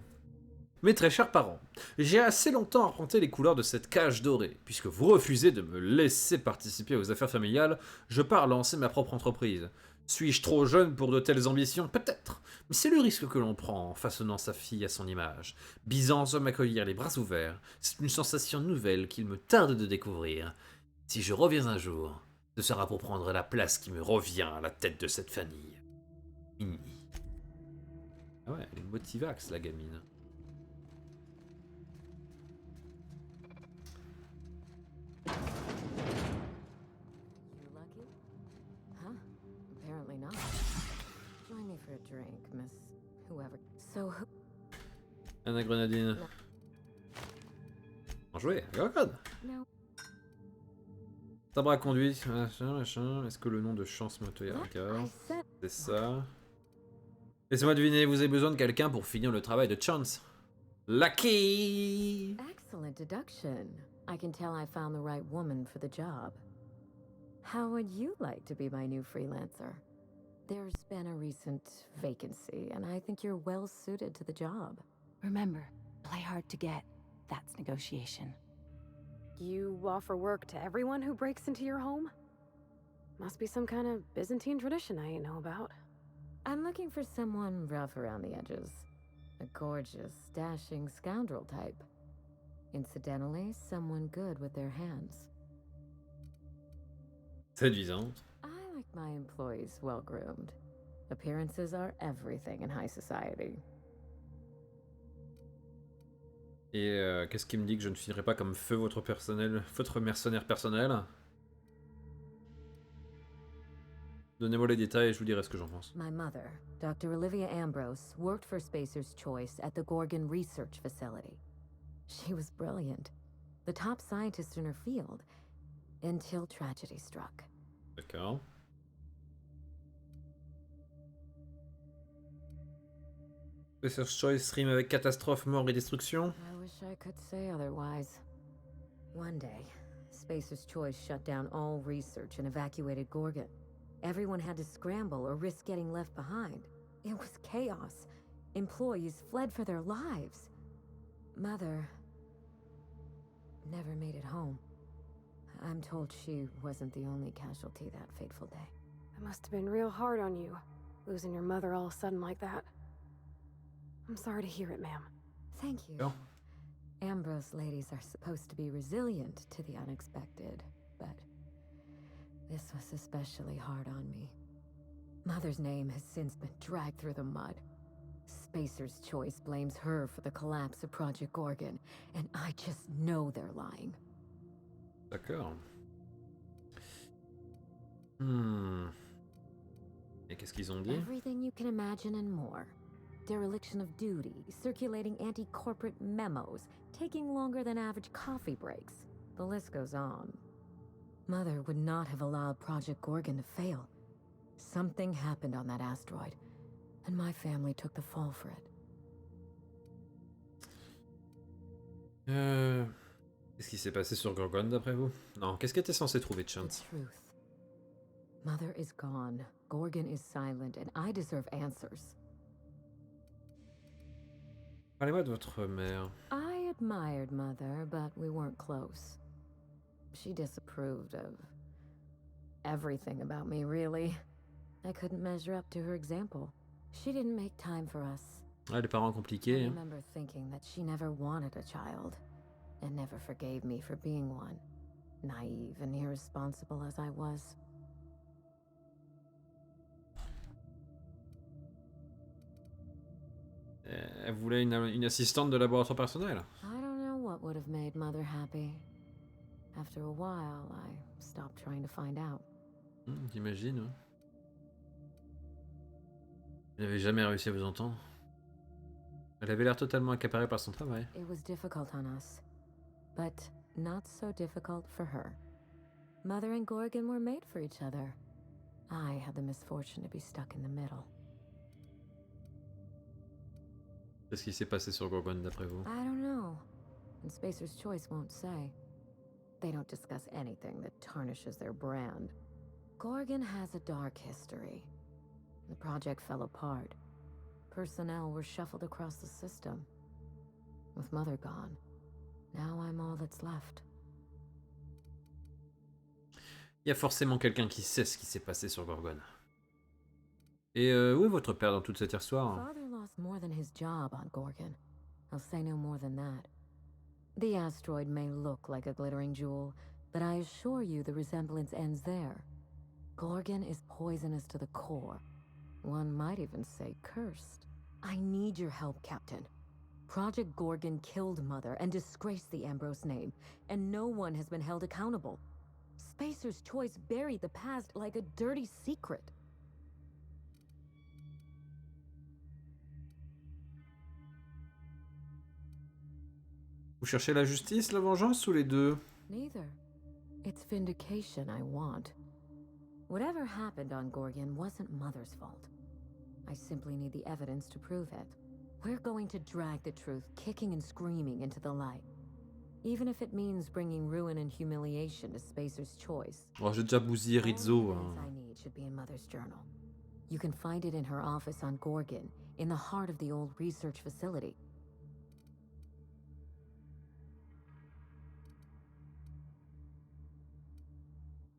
Mes très chers parents, j'ai assez longtemps arpenté les couleurs de cette cage dorée. Puisque vous refusez de me laisser participer aux affaires familiales, je pars lancer ma propre entreprise. Suis-je trop jeune pour de telles ambitions? Peut-être. Mais c'est le risque que l'on prend en façonnant sa fille à son image. Byzance va m'accueillir les bras ouverts. C'est une sensation nouvelle qu'il me tarde de découvrir. Si je reviens un jour, ce sera pour prendre la place qui me revient à la tête de cette famille. Minnie. Ah ouais, elle est motivax, la gamine. You lucky? Huh? Apparently not. Join me for a drink, Miss whoever. So who... Anna Grenadine. En jouer, regarde. No. Sabre à conduite, machin. Est-ce que le nom de Chance Motoyaka? C'est ça. Laissez-moi deviner, vous avez besoin de quelqu'un pour finir le travail de Chance. Lucky! Excellent deduction. I can tell I found the right woman for the job. How would you like to be my new freelancer? There's been a recent vacancy, and I think you're well suited to the job. Remember, play hard to get. That's negotiation. You offer work to everyone who breaks into your home? Must be some kind of Byzantine tradition I ain't know about. I'm looking for someone rough around the edges. A gorgeous, dashing scoundrel type. Incidentally, someone good with their hands. Séduisante. I like my employees well-groomed. Appearances are everything in high society. Et qu'est-ce qui me dit que je ne finirai pas comme feu votre mercenaire personnel? Donnez-moi les détails et je vous dirai ce que j'en pense. My mother, Dr. Olivia Ambrose, worked for Spacer's Choice at the Gorgon Research Facility. She was brilliant, the top scientist in her field, until tragedy struck. Spacer's Choice rime avec catastrophe, mort et destruction. I wish I could say otherwise. One day, Spacer's Choice shut down all research and evacuated Gorgon. Everyone had to scramble or risk getting left behind. It was chaos. Employees fled for their lives. Mother never made it home. I'm told she wasn't the only casualty that fateful day. It must have been real hard on you, losing your mother all of a sudden like that. I'm sorry to hear it, ma'am. Thank you. Oh. Ambrose ladies are supposed to be resilient to the unexpected, but this was especially hard on me. Mother's name has since been dragged through the mud. Spacer's Choice blames her for the collapse of Project Gorgon, and I just know they're lying. D'accord. Et qu'est-ce qu'ils ont dit? Everything you can imagine and more. Dereliction of duty, circulating anti-corporate memos, taking longer than average coffee breaks. The list goes on. Mother would not have allowed Project Gorgon to fail. Something happened on that asteroid, and my family took the fall for it. Qu'est-ce qui s'est passé sur Gorgon d'après vous? Non, qu'est-ce qu'était censé trouver Chance? The truth. Mother is gone, Gorgon is silent, and I deserve answers. Parlez-moi de votre mère. I admired Mother, but we weren't close. She disapproved of everything about me, really. I couldn't measure up to her example. She didn't make time for us. Ah, les parents compliqués. I remember thinking that she never wanted a child, and never forgave me for being one, naive and irresponsible as I was. Elle voulait une assistante de laboratoire personnel. I don't know what would have made Mother happy. After a while, I stopped trying to find out. J'imagine. Ouais. Elle n'avait jamais réussi à vous entendre. Elle avait l'air totalement accaparée par son travail. It was difficult on us, but not so difficult for her. Mother and Gorgon were made for each other. I had the misfortune to be stuck in the middle. Qu'est-ce qui s'est passé sur Gorgon d'après vous? I don't know, and Spacer's Choice won't say. They don't discuss anything that tarnishes their brand. Gorgon has a dark history. The project fell apart. Personnel were shuffled across the system. With Mother gone, now I'm all that's left. Il y a forcément quelqu'un qui sait ce qui s'est passé sur Gorgon. Et où est votre père dans toute cette histoire? Father lost more than his job on Gorgon. I'll say no more than that. The asteroid may look like a glittering jewel, but I assure you the resemblance ends there. Gorgon is poisonous to the core. One might even say cursed. I need your help, Captain. Project Gorgon killed Mother and disgraced the Ambrose name, and no one has been held accountable. Spacer's Choice buried the past like a dirty secret. Vous cherchez la justice, la vengeance ou les deux? Neither. It's vindication I want. Whatever happened on Gorgon wasn't Mother's fault. I simply need the evidence to prove it. We're going to drag the truth kicking and screaming into the light. Even if it means bringing ruin and humiliation to Spacer's Choice. Oh, j'ai déjà bousillé Rizzo. I need should be in Mother's journal. You can find it in her office on Gorgon, in the heart of the old research facility.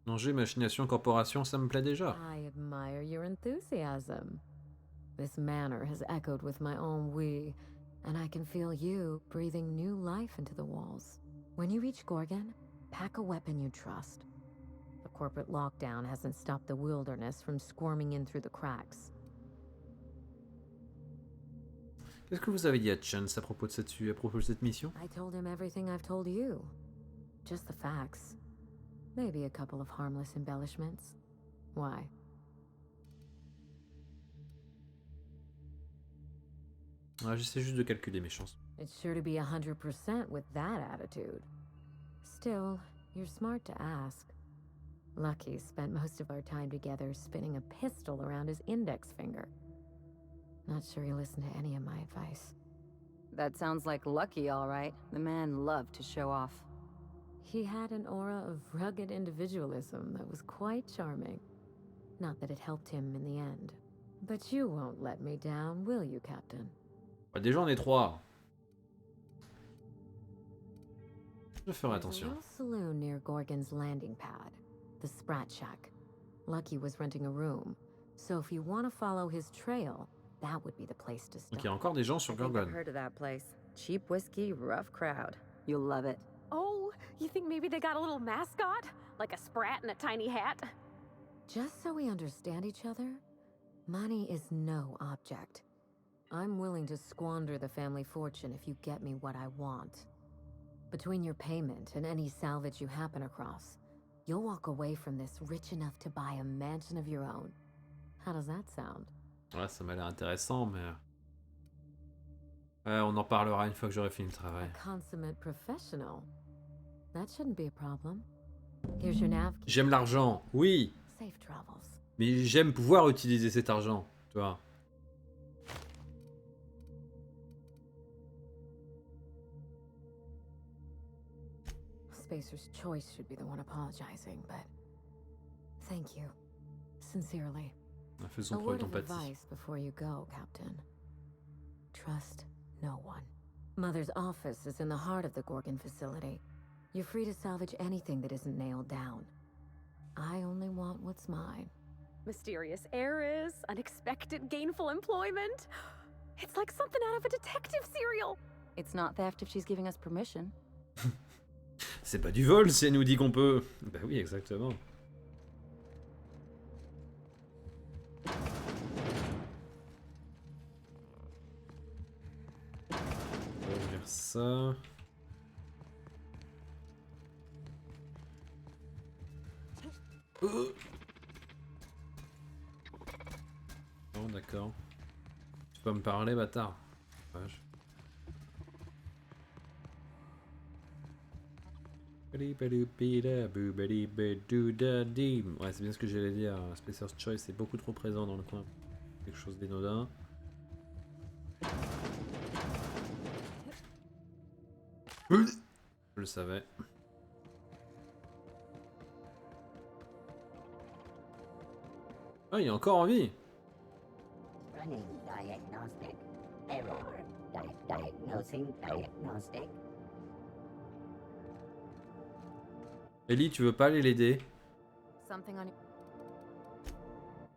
Danger, machination, corporation, ça me plaît déjà. I admire your enthusiasm. This manor has echoed with my own we, and I can feel you breathing new life into the walls. When you reach Gorgon, pack a weapon you trust. The corporate lockdown hasn't stopped the wilderness from squirming in through the cracks. Qu'est-ce que vous avez dit à Chance à propos de cette mission? I told him everything I've told you. Just the facts. Maybe a couple of harmless embellishments. Why? Ah, j'essaie juste de calculer mes chances. It's sure to be 100% with that attitude. Still, you're smart to ask. Lucky spent most of our time together spinning a pistol around his index finger. Not sure he'll listen to any of my advice. That sounds like Lucky, all right. The man loved to show off. He had an aura of rugged individualism that was quite charming. Not that it helped him in the end. But you won't let me down, will you, Captain? Bah, déjà, on est 3. Je ferai There's attention. a little saloon near Gorgon's landing pad, the Sprat Shack. Lucky was renting a room, so if you want to follow his trail, that would be the place to start. Donc il y a encore des gens sur Gorgon. I've heard of that place. Cheap whiskey, rough crowd. You'll love it. Oh, you think maybe they got a little mascot? Like a sprat in a tiny hat? Just so we understand each other, money is no object. I'm willing to squander the family fortune if you get me what I want. Between your payment and any salvage you happen across, you'll walk away from this rich enough to buy a mansion of your own. How does that sound? Ouais, ça m'a l'air intéressant, mais... Ouais, on en parlera une fois que j'aurai fini le travail. A consummate professional. That shouldn't be a problem. Here's your nav. J'aime l'argent, oui. Safe travels. Mais j'aime pouvoir utiliser cet argent, tu vois. Spacer's Choice should be the one apologizing, but thank you. Sincerely. Faisons A preuve word of d'empathie. advice before you go, Captain. Trust no one. Mother's office is in the heart of the Gorgon facility. You're free to salvage anything that isn't nailed down. I only want what's mine. Mysterious heiress, unexpected gainful employment. It's like something out of a detective serial. It's not theft if she's giving us permission. C'est pas du vol si elle nous dit qu'on peut. Bah oui, exactement. On va ouvrir ça. Oh d'accord. Tu peux me parler, bâtard. Vache. Ouais, c'est bien ce que j'allais dire. Spacer's Choice est beaucoup trop présent dans le coin. Quelque chose d'énodin. Je le savais. Ah, il est encore en vie. Running diagnostic. Error. Diagnosing diagnostic. Ellie, tu veux pas aller l'aider? Something on.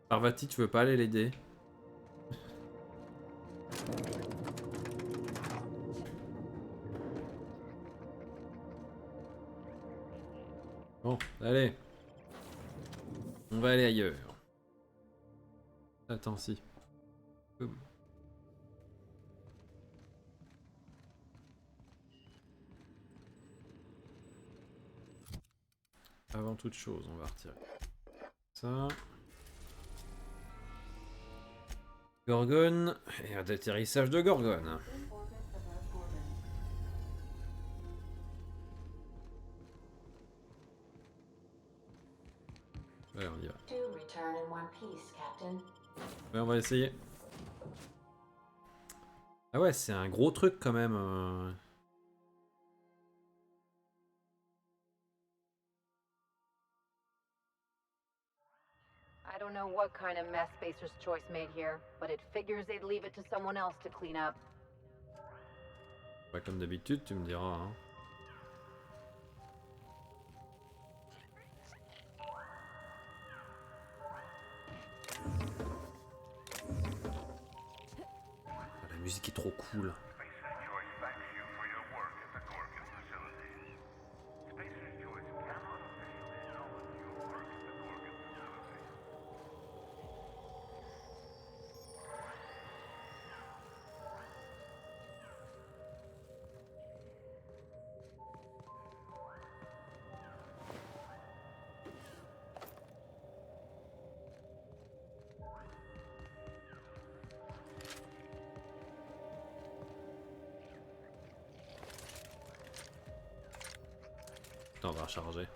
Parvati, tu veux pas aller l'aider? Bon, allez. On va aller ailleurs. Attends, si. Boum. Avant toute chose, on va retirer ça. Gorgone et un atterrissage de Gorgone. Allez, on y va. Ouais, on va essayer. Ah ouais, c'est un gros truc quand même. I don't know what kind of mess Spacer's Choice made here, but it figures they'd leave it to someone else to clean up. Pas comme d'habitude, tu me diras. Hein. La musique est trop cool. On va recharger.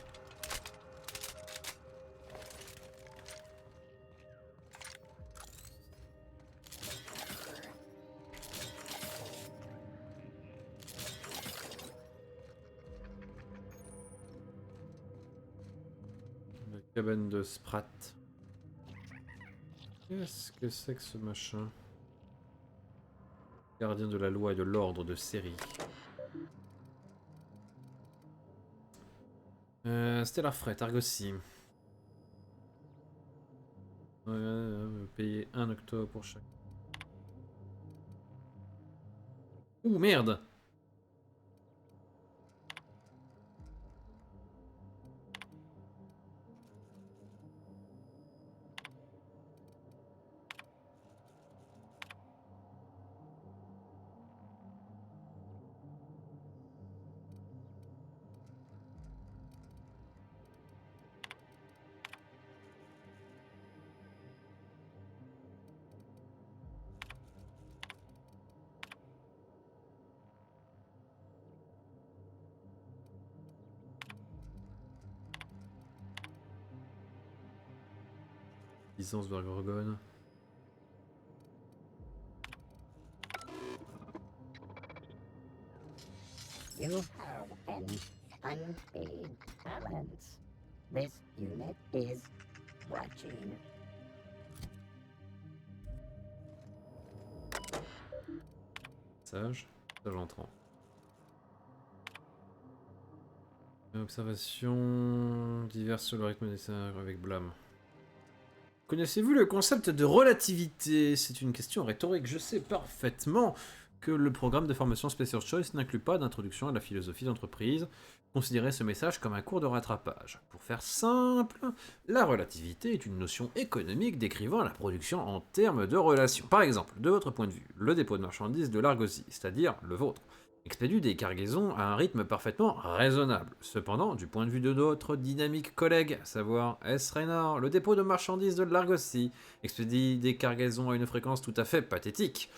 Cabane de Sprat. Qu'est-ce que c'est que ce machin? Gardien de la loi et de l'ordre de série. C'était la fret, Argosy. Payer 1 octobre pour chaque. Ouh merde! Licence vers Gorgone. You have an unpaid balance. This unit is watching. Sage entrant. Observation diverses sur le rythme des scénarios avec blâme. Connaissez-vous le concept de relativité? C'est une question rhétorique. Je sais parfaitement que le programme de formation Special Choice n'inclut pas d'introduction à la philosophie d'entreprise. Considérez ce message comme un cours de rattrapage. Pour faire simple, la relativité est une notion économique décrivant la production en termes de relations. Par exemple, de votre point de vue, le dépôt de marchandises de l'Argosy, c'est-à-dire le vôtre, expédie des cargaisons à un rythme parfaitement raisonnable. Cependant, du point de vue de notre dynamique collègue, à savoir S. Reynard, le dépôt de marchandises de l'Argosy expédie des cargaisons à une fréquence tout à fait pathétique.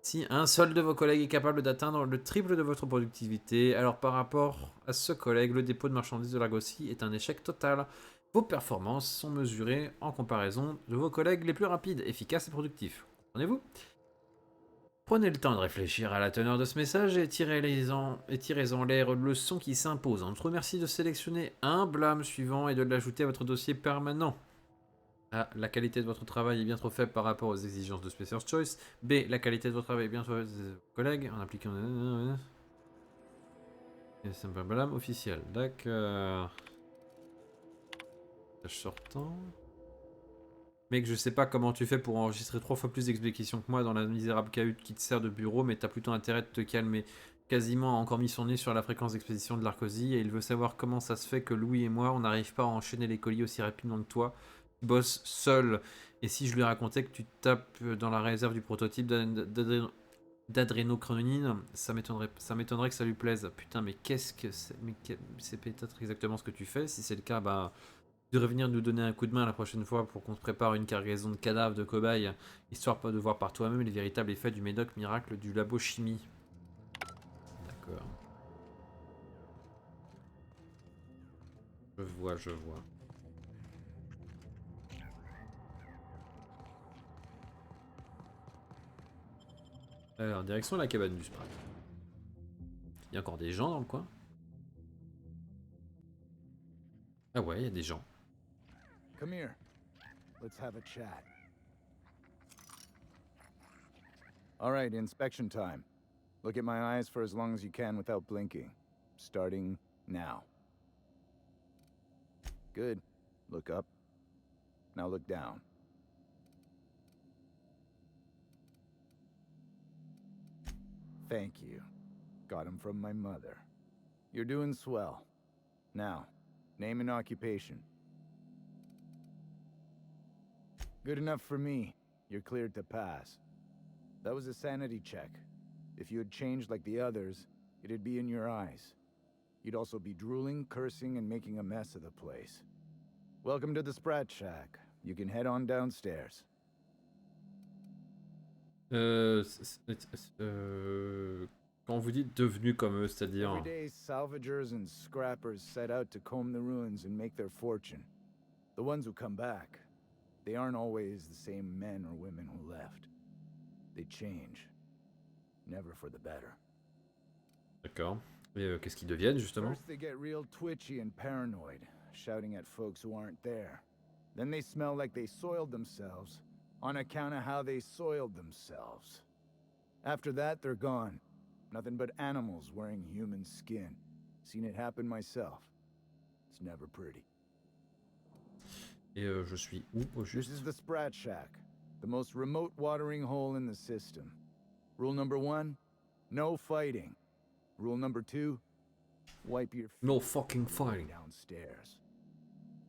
Si un seul de vos collègues est capable d'atteindre le triple de votre productivité, alors par rapport à ce collègue, le dépôt de marchandises de l'Argosy est un échec total. Vos performances sont mesurées en comparaison de vos collègues les plus rapides, efficaces et productifs. Comprenez-vous ? Prenez le temps de réfléchir à la teneur de ce message et tirez-en les leçons qui s'imposent. On vous remercie de sélectionner un blâme suivant et de l'ajouter à votre dossier permanent. A. La qualité de votre travail est bien trop faible par rapport aux exigences de Special Choice. B. La qualité de votre travail est bien trop faible de vos collègues en appliquant... C'est un blâme officiel. D'accord. Message sortant. Mec, je sais pas comment tu fais pour enregistrer 3 fois plus d'explications que moi dans la misérable cahute qui te sert de bureau, mais t'as plutôt intérêt de te calmer. Quasiment a encore mis son nez sur la fréquence d'expédition de l'Argosy et il veut savoir comment ça se fait que Louis et moi, on n'arrive pas à enchaîner les colis aussi rapidement que toi. Tu bosses seul. Et si je lui racontais que tu tapes dans la réserve du prototype d'adrénochronine, ça m'étonnerait que ça lui plaise. Putain, mais qu'est-ce que c'est? Mais c'est peut-être exactement ce que tu fais. Si c'est le cas, bah... Tu devrais venir nous donner un coup de main la prochaine fois pour qu'on se prépare une cargaison de cadavres de cobayes, histoire pas de voir par toi-même les véritables effets du médoc miracle du labo chimie. D'accord. Je vois. Alors, direction la cabane du Sprat. Il y a encore des gens dans le coin? Ah ouais, il y a des gens. Come here. Let's have a chat. All right, inspection time. Look at my eyes for as long as you can without blinking. Starting now. Good. Look up. Now look down. Thank you. Got him from my mother. You're doing swell. Now, name and occupation. Good enough for me. You're cleared to pass. That was a sanity check. If you had changed like the others, it'd be in your eyes. You'd also be drooling, cursing, and making a mess of the place. Welcome to the Sprat Shack. You can head on downstairs. Quand vous dites devenu comme eux, c'est-à-dire... Every day, salvagers and scrappers set out to comb the ruins and make their fortune. The ones who come back, they aren't always the same men or women who left. They change. Never for the better. D'accord. Et qu'est-ce qu'ils deviennent, justement? First they get real twitchy and paranoid, shouting at folks who aren't there. Then they smell like they soiled themselves, on account of how they soiled themselves. After that, they're gone. Nothing but animals wearing human skin. Seen it happen myself. It's never pretty. Et je suis où au juste? This is the Sprat Shack, the most remote watering hole in the system. Rule number 1, no fighting. Rule number 2, wipe your feet. No fucking fighting. Downstairs.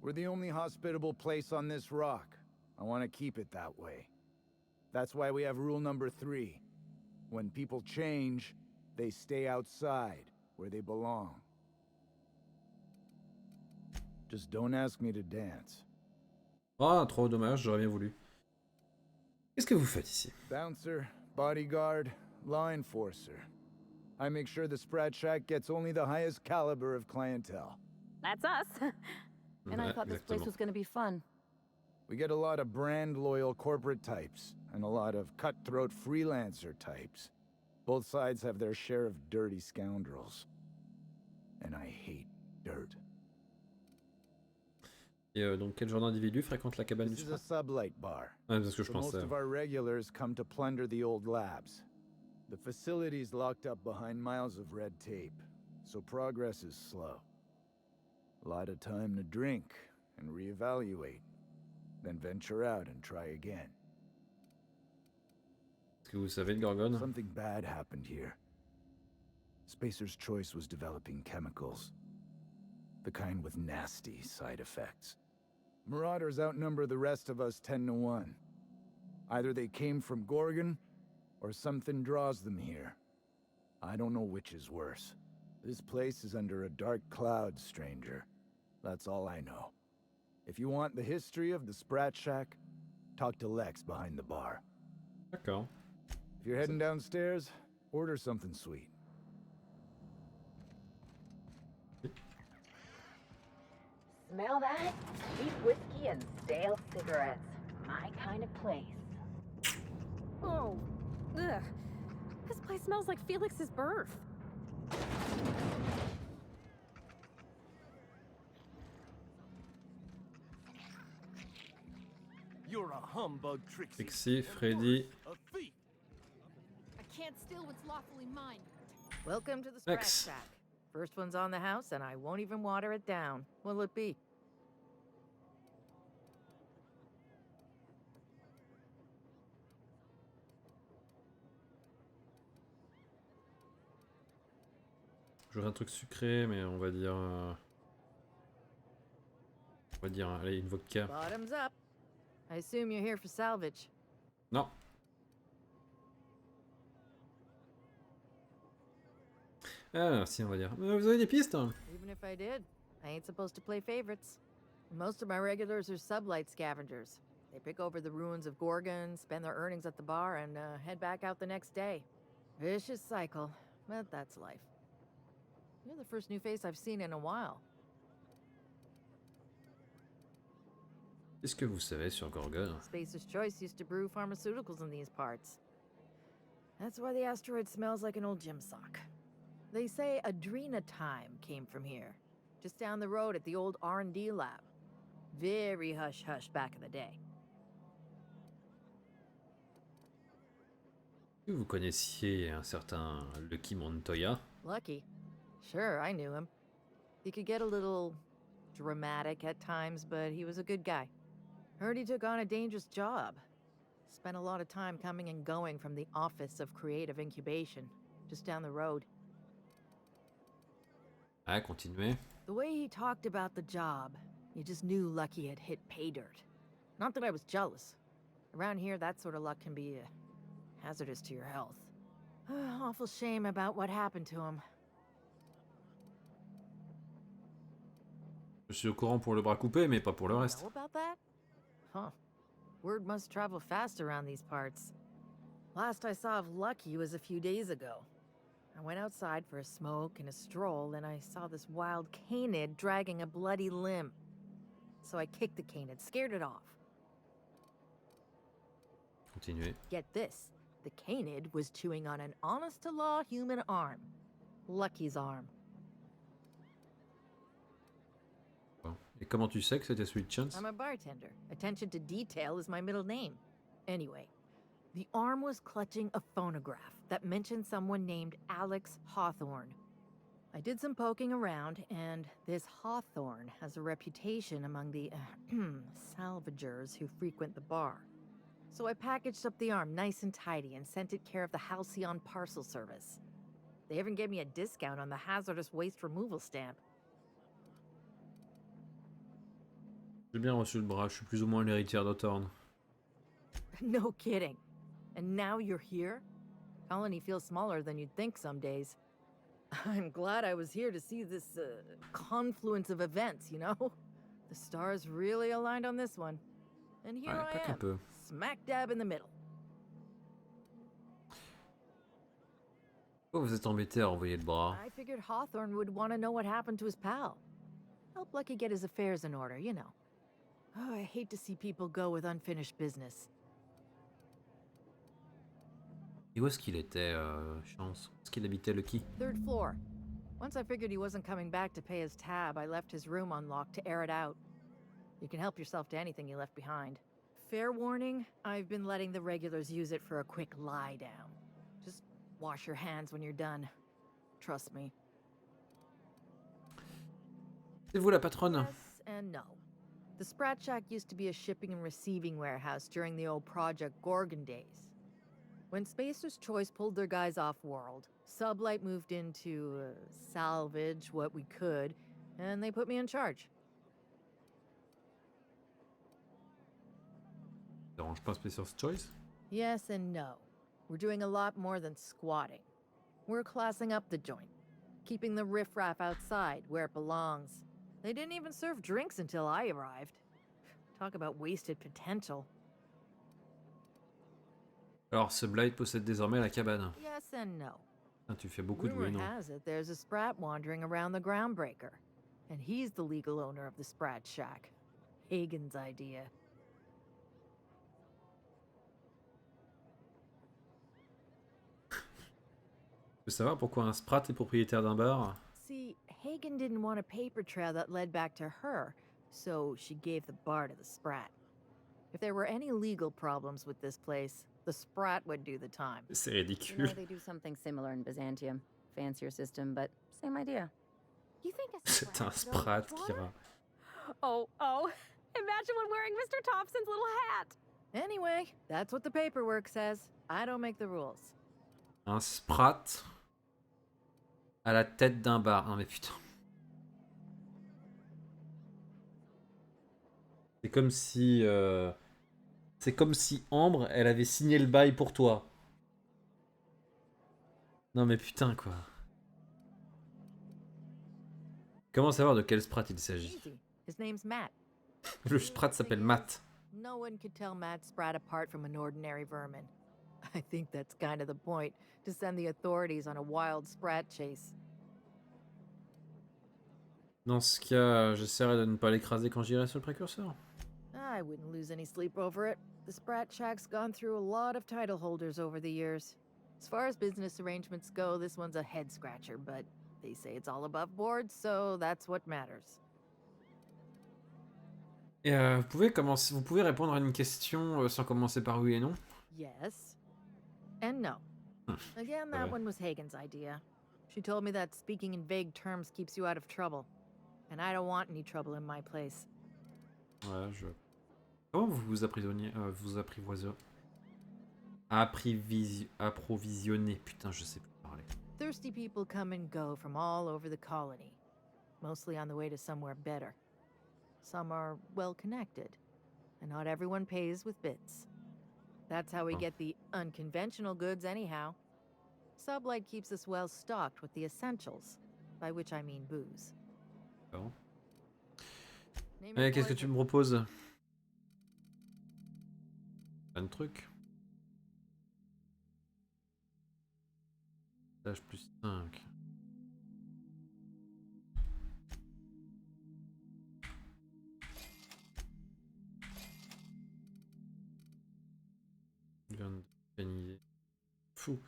We're the only hospitable place on this rock. I want to keep it that way. That's why we have rule number 3. When people change, they stay outside, where they belong. Just don't ask me to dance. Ah, trop dommage, j'aurais bien voulu. Qu'est-ce que vous faites ici? Bouncer, bodyguard, law enforcer. I make sure the Sprat Shack gets only the highest caliber of clientele. That's us. And I thought this place was going to be fun. We get a lot of brand-loyal corporate types, and a lot of cutthroat freelancer types. Both sides have their share of dirty scoundrels. And I hate dirt. Et donc quel genre d'individu fréquente la cabane du This is a Sprat? sublight bar. Ah, c'est ce que je So most pensais. of our regulars come to plunder the old labs. The facility's locked up behind miles of red tape, so progress is slow. A lot of time to drink and reevaluate, then venture out and try again. Est-ce que vous savez le Gorgone? Something bad happened here. Spacer's Choice was developing chemicals. The kind with nasty side effects. Marauders outnumber the rest of us 10 to 1. Either they came from Gorgon, or something draws them here. I don't know which is worse. This place is under a dark cloud, stranger. That's all I know. If you want the history of the Sprat Shack, talk to Lex behind the bar. D'accord. If you're heading downstairs, order something sweet. Smell that? Cheap whiskey and stale cigarettes. My kind of place. Oh, ugh. This place smells like Felix's birth. You're a humbug, Trixie. Trixie, Freddy. A thief. I can't steal what's lawfully mine. Welcome to the Sprat Lex. Shack. First one's on the house, and I won't even water it down. What'll it be? J'aurais un truc sucré, mais on va dire... allez, une vodka. Bottoms up. I assume you're here for salvage. Non. Ah, si, on va dire. Vous avez des pistes? Even if I did, I ain't supposed to play favorites. Most of my regulars are sublight scavengers. They pick over the ruins of Gorgon, spend their earnings at the bar, and head back out the next day. Vicious cycle, but that's life. You're the first new face I've seen in a while. Qu'est-ce que vous savez sur Gorgon? Spacer's Choice used to brew pharmaceuticals in these parts. That's why the asteroid smells like an old gym sock. They say Adrenatime came from here, just down the road at the old R&D lab. Very hush-hush back in the day. Est-ce que vous connaissiez un certain Lucky Montoya? Lucky? Sure, I knew him. He could get a little dramatic at times, but he was a good guy. Heard he took on a dangerous job. Spent a lot of time coming and going from the Office of Creative Incubation, just down the road. Ah, continuez. The way he talked about the job, you just knew Lucky had hit pay dirt. Not that I was jealous. Around here, that sort of luck can be hazardous to your health. Awful shame about what happened to him. Je suis au courant pour le bras coupé, mais pas pour le reste. Know about that? Huh. Word must travel fast around these parts. Last I saw of Lucky was a few days ago. I went outside for a smoke and a stroll, and I saw this wild canid dragging a bloody limb. So I kicked the canid, scared it off. Continuez. Get this. The canid was chewing on an honest-to-law human arm. Lucky's arm. Bon. Et comment tu sais que c'était Sweet Chance? I'm a bartender. Attention to detail is my middle name. Anyway, the arm was clutching a phonograph that mentioned someone named Alex Hawthorne. I did some poking around, and this Hawthorne has a reputation among the salvagers who frequent the bar. So I packaged up the arm nice and tidy and sent it care of the Halcyon Parcel Service. They even gave me a discount on the hazardous waste removal stamp. J'ai bien reçu le bras, je suis plus ou moins l'héritière d'Hawthorne. No kidding. And now you're here? Colony feels smaller than you'd think some days. I'm glad I was here to see this confluence of events, you know? The stars really aligned on this one. And here Ouais, I pas qu'un am, peu. smack dab in the middle. Pourquoi vous êtes embêté à renvoyer le bras? I figured Hawthorne would want to know what happened to his pal. Help Lucky get his affairs in order, you know. Oh, I hate to see people go with unfinished business. Et où est-ce qu'il était, Chance? Où est-ce qu'il habitait, Lucky? 3rd floor. Once I figured he wasn't coming back to pay his tab, I left his room unlocked to air it out. You can help yourself to anything you left behind. Fair warning, I've been letting the regulars use it for a quick lie down. Just wash your hands when you're done. Trust me. C'est vous la patronne? Yes and no. The Sprat Shack used to be a shipping and receiving warehouse during the old Project Gorgon days. When Spacer's Choice pulled their guys off-world, Sublight moved in to salvage what we could, and they put me in charge. Ça dérange pas Spacer's Choice? Yes and no. We're doing a lot more than squatting. We're classing up the joint, keeping the riffraff outside where it belongs. They didn't even serve drinks until I arrived. Talk about wasted potential. Alors, ce Blight possède désormais la cabane. Yes and no. Ah, tu fais beaucoup de Rumor oui, non. has it there's a Sprat wandering around the Groundbreaker, and he's the legal owner of the Sprat Shack. Hagen's idea. Tu veux savoir pourquoi un Sprat est propriétaire d'un bar? See, Hagen didn't want a paper trail that led back to her, so she gave the bar to the Sprat. If there were any legal problems with this place, the Sprat would do the time. C'est You ridicule. know, they do something similar in Byzantium. Fancier system, but same idea. You think a C'est un sprat Sprat, Kira. Oh, imagine one wearing Mr. Thompson's little hat. Anyway, that's what the paperwork says. I don't make the rules. Un Sprat à la tête d'un bar. Non mais putain. C'est comme si... C'est comme si Ambre, elle avait signé le bail pour toi. Non mais putain quoi. Comment savoir de quel Sprat il s'agit? Easy. His name's Matt. Le Sprat s'appelle Matt. No one could tell Matt Sprat apart from an ordinary vermin. I think that's kind of the point, to send the authorities on a wild Sprat chase. Dans ce cas, j'essaierai de ne pas l'écraser quand j'irai sur le précurseur. I wouldn't lose any sleep over it. The Sprat Shack's gone through a lot of title holders over the years. As far as business arrangements go, this one's a head-scratcher, but they say it's all above board, so that's what matters. Et vous pouvez répondre à une question sans commencer par oui et non? Yes. And no. Again, that Ouais. one was Hagen's idea. She told me that speaking in vague terms keeps you out of trouble. And I don't want any trouble in my place. Ouais, je... Comment vous vous approvisionniez Approvisionner, putain, je sais plus parler. Thirsty people come and go from all over the colony, mostly on the way to somewhere better. Some are well connected, and not everyone pays with bits. That's how we get the unconventional goods anyhow. Sublight keeps us well stocked with the essentials, by which I mean booze. Bon. Name Eh, it qu'est-ce que tu me proposes? Plein de trucs. Tâche plus 5. Je viens d'organiser. Fou.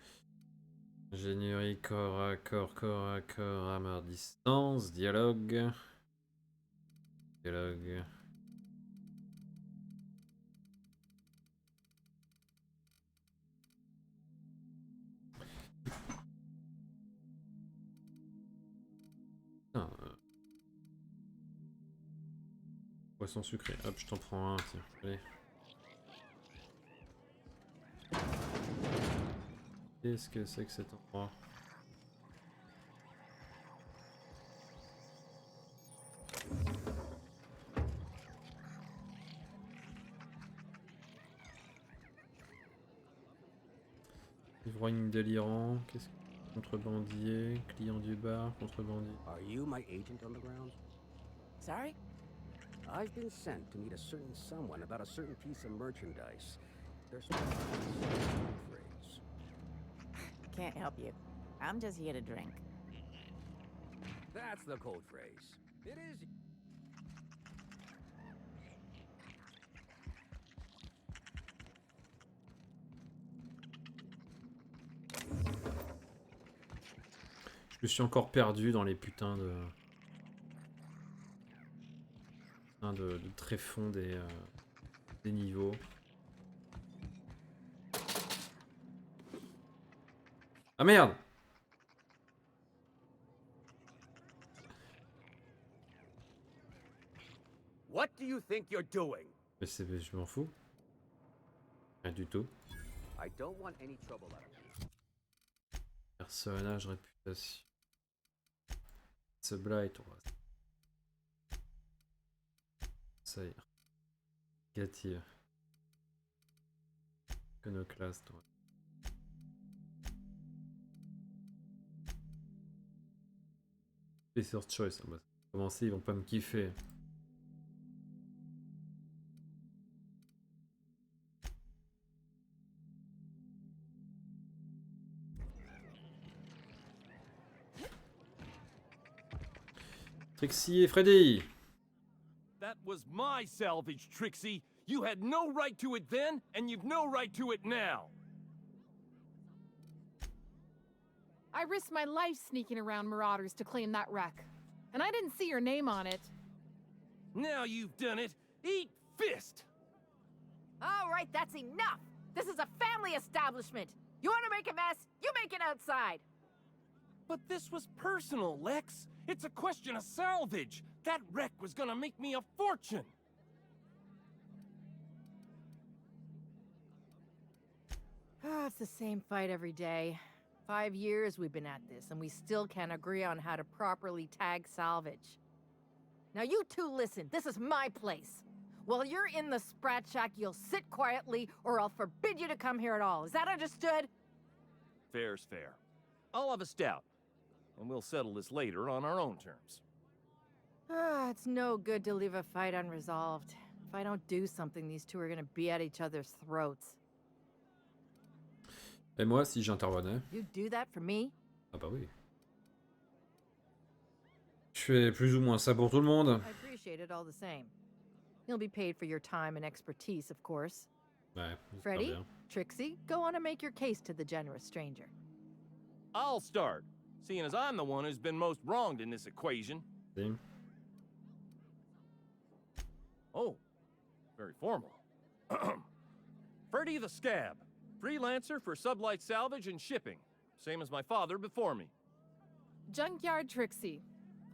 Ingénierie, corps à corps, armeur distance, dialogue. Dialogue. Putain, poisson sucré. Hop, je t'en prends un, tiens. Allez. Qu'est-ce que c'est que cet endroit? Ivrogne délirant, qu'est-ce que... Contrebandier, client du bar, contrebandier. Are you my agent on the ground? Sorry? I've been sent to meet a certain someone about a certain piece of merchandise. There's no phrase. Can't help you. I'm just here to drink. That's the code phrase. It is. Je suis encore perdu dans les putains de tréfonds des niveaux. Ah merde! What do you think you're doing? Mais c'est, je m'en fous. Rien du tout. I don't want any trouble out of you. Personnage, réputation. Sublight, on va. Ça y est. Négative. Iconoclaste, ouais. Plaisir choice, on va commencer, ils vont pas me kiffer. Trixie et Freddy. That was my salvage, Trixie. You had no right to it then, and you've no right to it now. I risked my life sneaking around Marauders to claim that wreck. And I didn't see your name on it. Now you've done it. Eat fist! All right, that's enough! This is a family establishment! You want to make a mess? You make it outside! But this was personal, Lex. It's a question of salvage. That wreck was gonna make me a fortune. Ah, it's the same fight every day. 5 years we've been at this, and we still can't agree on how to properly tag salvage. Now you two listen, this is my place. While you're in the Sprat Shack, you'll sit quietly, or I'll forbid you to come here at all. Is that understood? Fair's fair. I'll have a stout, and we'll settle this later on our own terms. Ah, it's no good to leave a fight unresolved. If I don't do something, these two are gonna be at each other's throats. Et moi, si j'intervenais? You do that for me? Ah bah oui. Je fais plus ou moins ça pour tout le monde. I appreciate it all the same. You'll be paid for your time and expertise, of course. Ouais, Freddy, bien. Trixie, go on and make your case to the generous stranger. I'll start, seeing as I'm the one who's been most wronged in this equation. See? Oh, very formal. Freddy the Scab, freelancer for sublight salvage and shipping, same as my father before me. Junkyard Trixie.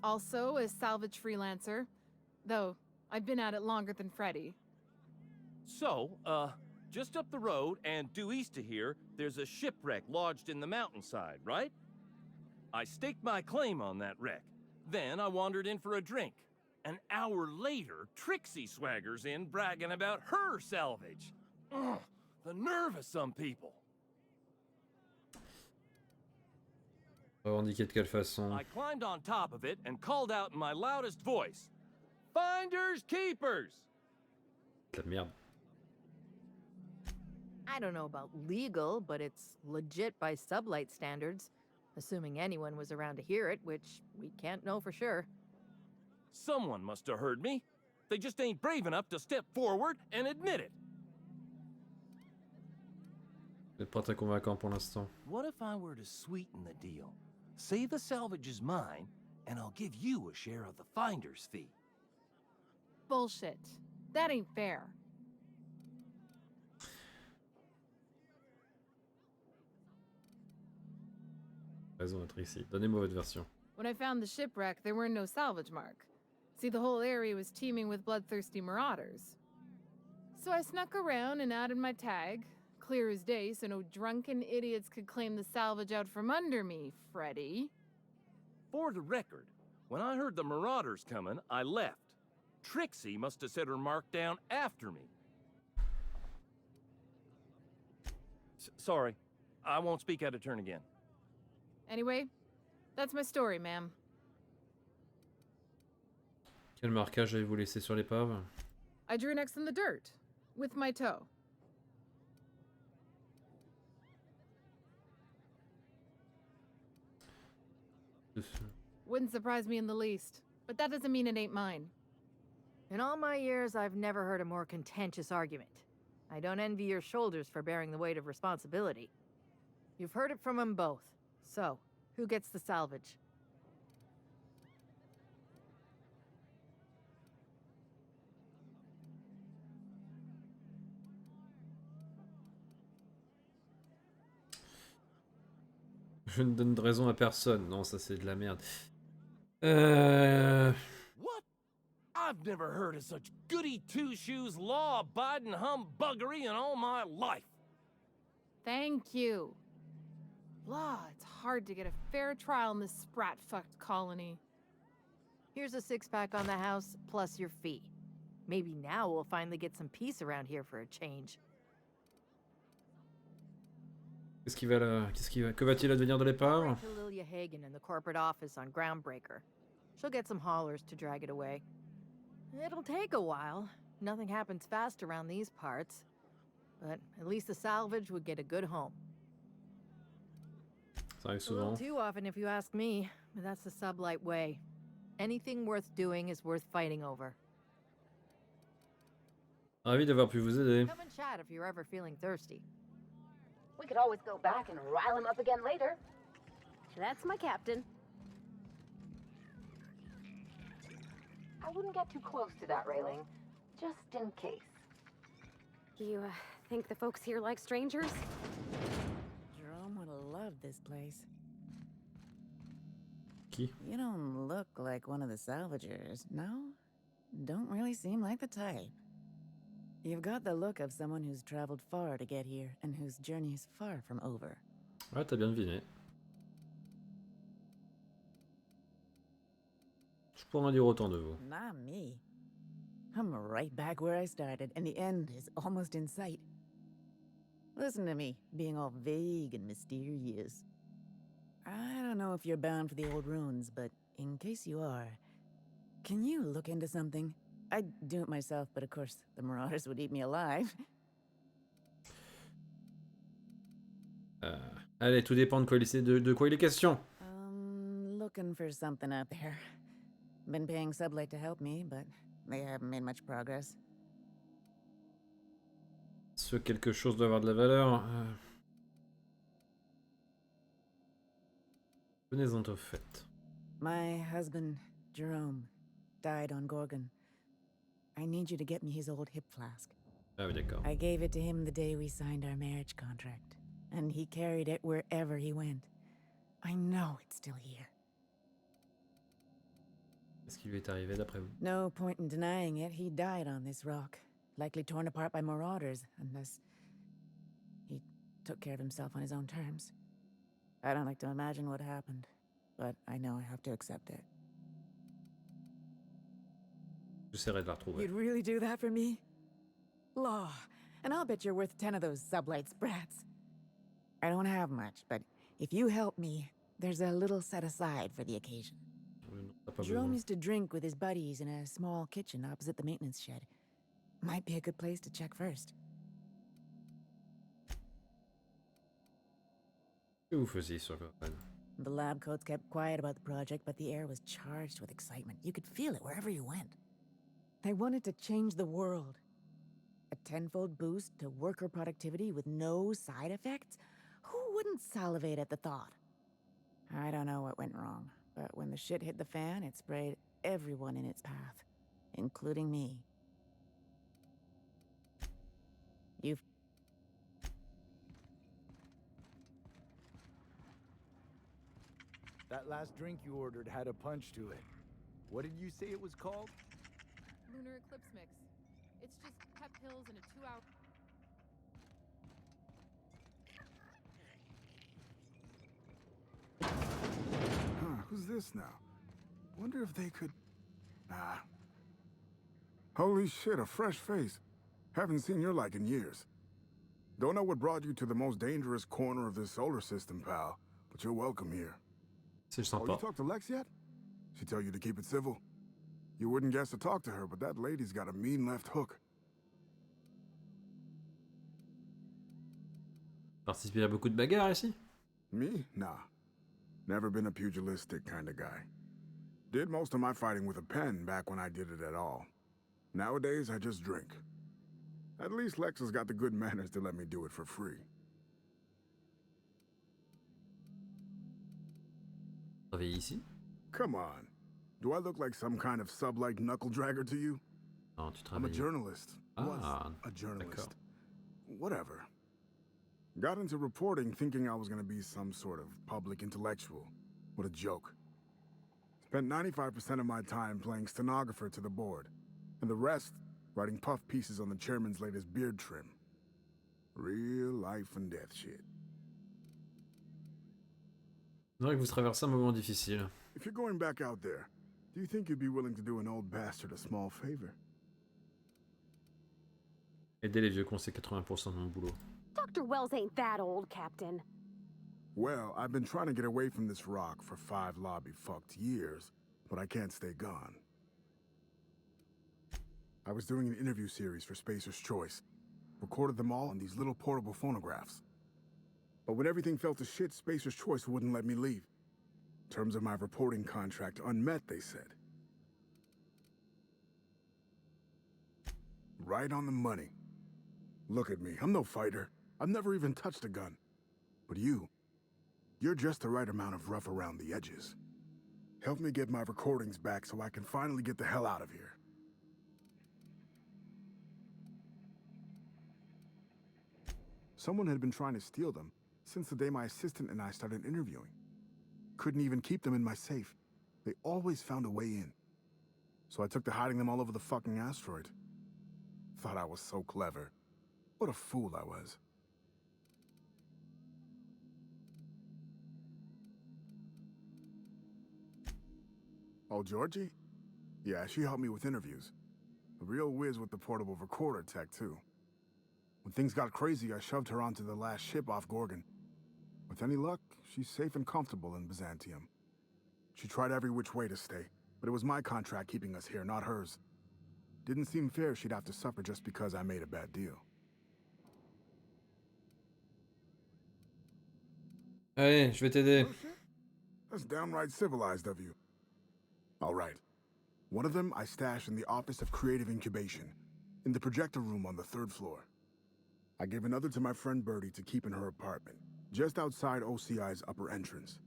Also a salvage freelancer. Though, I've been at it longer than Freddy. So, just up the road and due east of here, there's a shipwreck lodged in the mountainside, right? I staked my claim on that wreck. Then I wandered in for a drink. An hour later, Trixie swaggers in bragging about her salvage. Ugh, the nerve of some people. Revendiquer de quelle façon? I climbed on top of it and called out in my loudest voice, "Finders keepers!" La merde. I don't know about legal, but it's legit by sublight standards. Assuming anyone was around to hear it, which we can't know for sure. Someone must have heard me. They just ain't brave enough to step forward and admit it. Vous êtes pas très convaincant pour l'instant. What if I were to sweeten the deal? Say the salvage is mine, and I'll give you a share of the finder's fee. bullshit. That ain't fair. Raison, Trixie. Donnez-moi votre version. When I found the shipwreck, there were no salvage mark. See, the whole area was teeming with bloodthirsty marauders. So I snuck around and added my tag, clear as day so no drunken idiots could claim the salvage out from under me, Freddy. For the record, when I heard the marauders coming, I left. Trixie must have set her mark down after me. Sorry, I won't speak out of turn again. Anyway, that's my story, ma'am. Quel marquage avez-vous laissé sur l'épave? I drew an X in the dirt, with my toe. Wouldn't surprise me in the least, but that doesn't mean it ain't mine. In all my years, I've never heard a more contentious argument. I don't envy your shoulders for bearing the weight of responsibility. You've heard it from them both. So, who gets the salvage? Je ne donne de raison à personne. Non, ça c'est de la merde. What? I've never heard of such goody two-shoes, law-abiding humbuggery in all my life. Thank you. Law, it's hard to get a fair trial in this sprat-fucked colony. Here's a six-pack on the house, plus your fee. Maybe now we'll finally get some peace around here for a change. Que va-t-il advenir de l'épave? Right to Lilia Hagen in the corporate office on Groundbreaker. She'll get some haulers to drag it away. It'll take a while. Nothing happens fast around these parts. But at least the salvage would get a good home. Ça arrive A little souvent. too often if you ask me, but that's the sublight way. Anything worth doing is worth fighting over. Ravi d'avoir pu vous aider. Come and chat if you're ever feeling thirsty. We could always go back and rile him up again later. That's my captain. I wouldn't get too close to that railing, just in case. You, think the folks here like strangers? Jerome would have loved this place. Qui? You don't look like one of the salvagers, no? Don't really seem like the type. You've got the look of someone who's traveled far to get here, and whose journey is far from over. Ouais, t'as bien deviné. Je pourrais en dire autant de vous. Not me. I'm right back where I started, and the end is almost in sight. Listen to me, being all vague and mysterious. I don't know if you're bound for the old ruins, but in case you are, can you look into something? I'd do it myself, but of course, the marauders would eat me alive. Allez, tout dépend de quoi il est question. Looking for something out there. Been paying Sublight to help me, but they haven't made much progress. Ce quelque chose doit avoir de la valeur. Venez-en au fait. My husband, Jerome, died on Gorgon. I need you to get me his old hip flask. Ah oui, d'accord. I gave it to him the day we signed our marriage contract, and he carried it wherever he went. I know it's still here. Qu'est-ce qui lui est arrivé d'après vous? No point in denying it, he died on this rock. Likely torn apart by marauders, unless he took care of himself on his own terms. I don't like to imagine what happened, but I know I have to accept it. J'essaierai de la retrouver. You'd really do that for me? Law, and I'll bet you're worth 10 of those Sublight sprats. I don't have much, but if you help me, there's a little set aside for the occasion. Jerome used to drink with his buddies in a small kitchen opposite the maintenance shed. Might be a good place to check first. Que vous faisiez sur Gorgon? The lab coats kept quiet about the project, but the air was charged with excitement. You could feel it wherever you went. They wanted to change the world. A tenfold boost to worker productivity with no side effects? Who wouldn't salivate at the thought? I don't know what went wrong, but when the shit hit the fan, it sprayed everyone in its path. including me. You've... That last drink you ordered had a punch to it. What did you say it was called? Lunar Eclipse Mix. It's just pep pills and a 2-hour... Huh, who's this now? Wonder if they could... Nah. Holy shit, a fresh face. Haven't seen your like in years. Don't know what brought you to the most dangerous corner of this solar system, pal, but you're welcome here. C'est Oh, you sympa. talked to Lex yet? She tell you to keep it civil? You wouldn't guess to talk to her, but that lady's got a mean left hook. Participé à beaucoup de bagarres ici? Me? Nah. Never been a pugilistic kind of guy. Did most of my fighting with a pen back when I did it at all. Nowadays, I just drink. At least Lex has got the good manners to let me do it for free. Travailler ici? Come on. Do I look like some kind of sub-like knuckle-dragger to you? Non, tu I'm a travailles. journalist. Was Ah, a journalist. d'accord. Whatever. Got into reporting thinking I was gonna be some sort of public intellectual. What a joke. Spent 95% of my time playing stenographer to the board, and the rest writing puff pieces on the chairman's latest beard trim. Real life and death shit. C'est vrai que vous traversez un moment difficile. If you're going back out there, do you think you'd be willing to do an old bastard a small favor? Aider les vieux cons, c'est 80% de mon boulot. Dr. Wells ain't that old, Captain. Well, I've been trying to get away from this rock for 5 lobby-fucked years, but I can't stay gone. I was doing an interview series for Spacer's Choice. Recorded them all on these little portable phonographs. But when everything fell to shit, Spacer's Choice wouldn't let me leave. Terms of my reporting contract unmet, they said. Right on the money. Look at me, I'm no fighter. I've never even touched a gun. But you're just the right amount of rough around the edges. Help me get my recordings back so I can finally get the hell out of here. Someone had been trying to steal them since the day my assistant and I started interviewing. Couldn't even keep them in my safe. They always found a way in. So I took to hiding them all over the fucking asteroid. Thought I was so clever. What a fool I was. Oh, Georgie? Yeah, she helped me with interviews. A real whiz with the portable recorder tech, too. When things got crazy, I shoved her onto the last ship off Gorgon. With any luck, she's safe and comfortable in Byzantium. She tried every which way to stay, but it was my contract keeping us here, not hers. Didn't seem fair she'd have to suffer just because I made a bad deal. Allez, je vais t'aider. That's downright civilized of you. All right. One of them I stashed in the Office of Creative Incubation, in the projector room on the 3rd floor. I gave another to my friend Birdie to keep in her apartment, just outside OCI's upper entrance.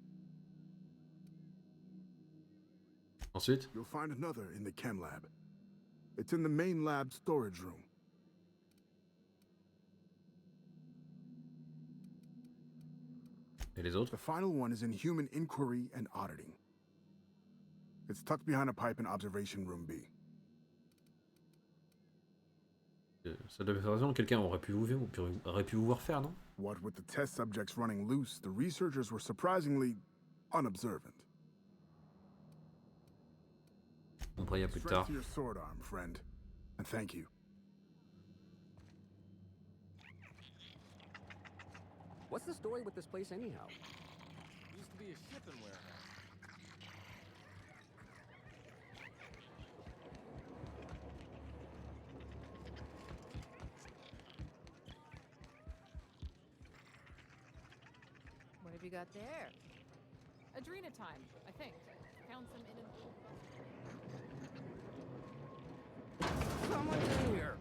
Ensuite? You'll find another in the chem lab. It's in the main lab storage room. Et les autres? The final one is in human inquiry and auditing. It's tucked behind a pipe in observation room B. Ça devait faire raison, quelqu'un aurait pu vous voir faire, non? What with the test subjects running loose, the researchers were surprisingly unobservant. On brilla plus Strength tard. to your sword arm, friend. And thank you. What's the story with this place anyhow? Used to be a shipping warehouse. What have you got there? Adrenatime, I think. Found some in... Someone's in here!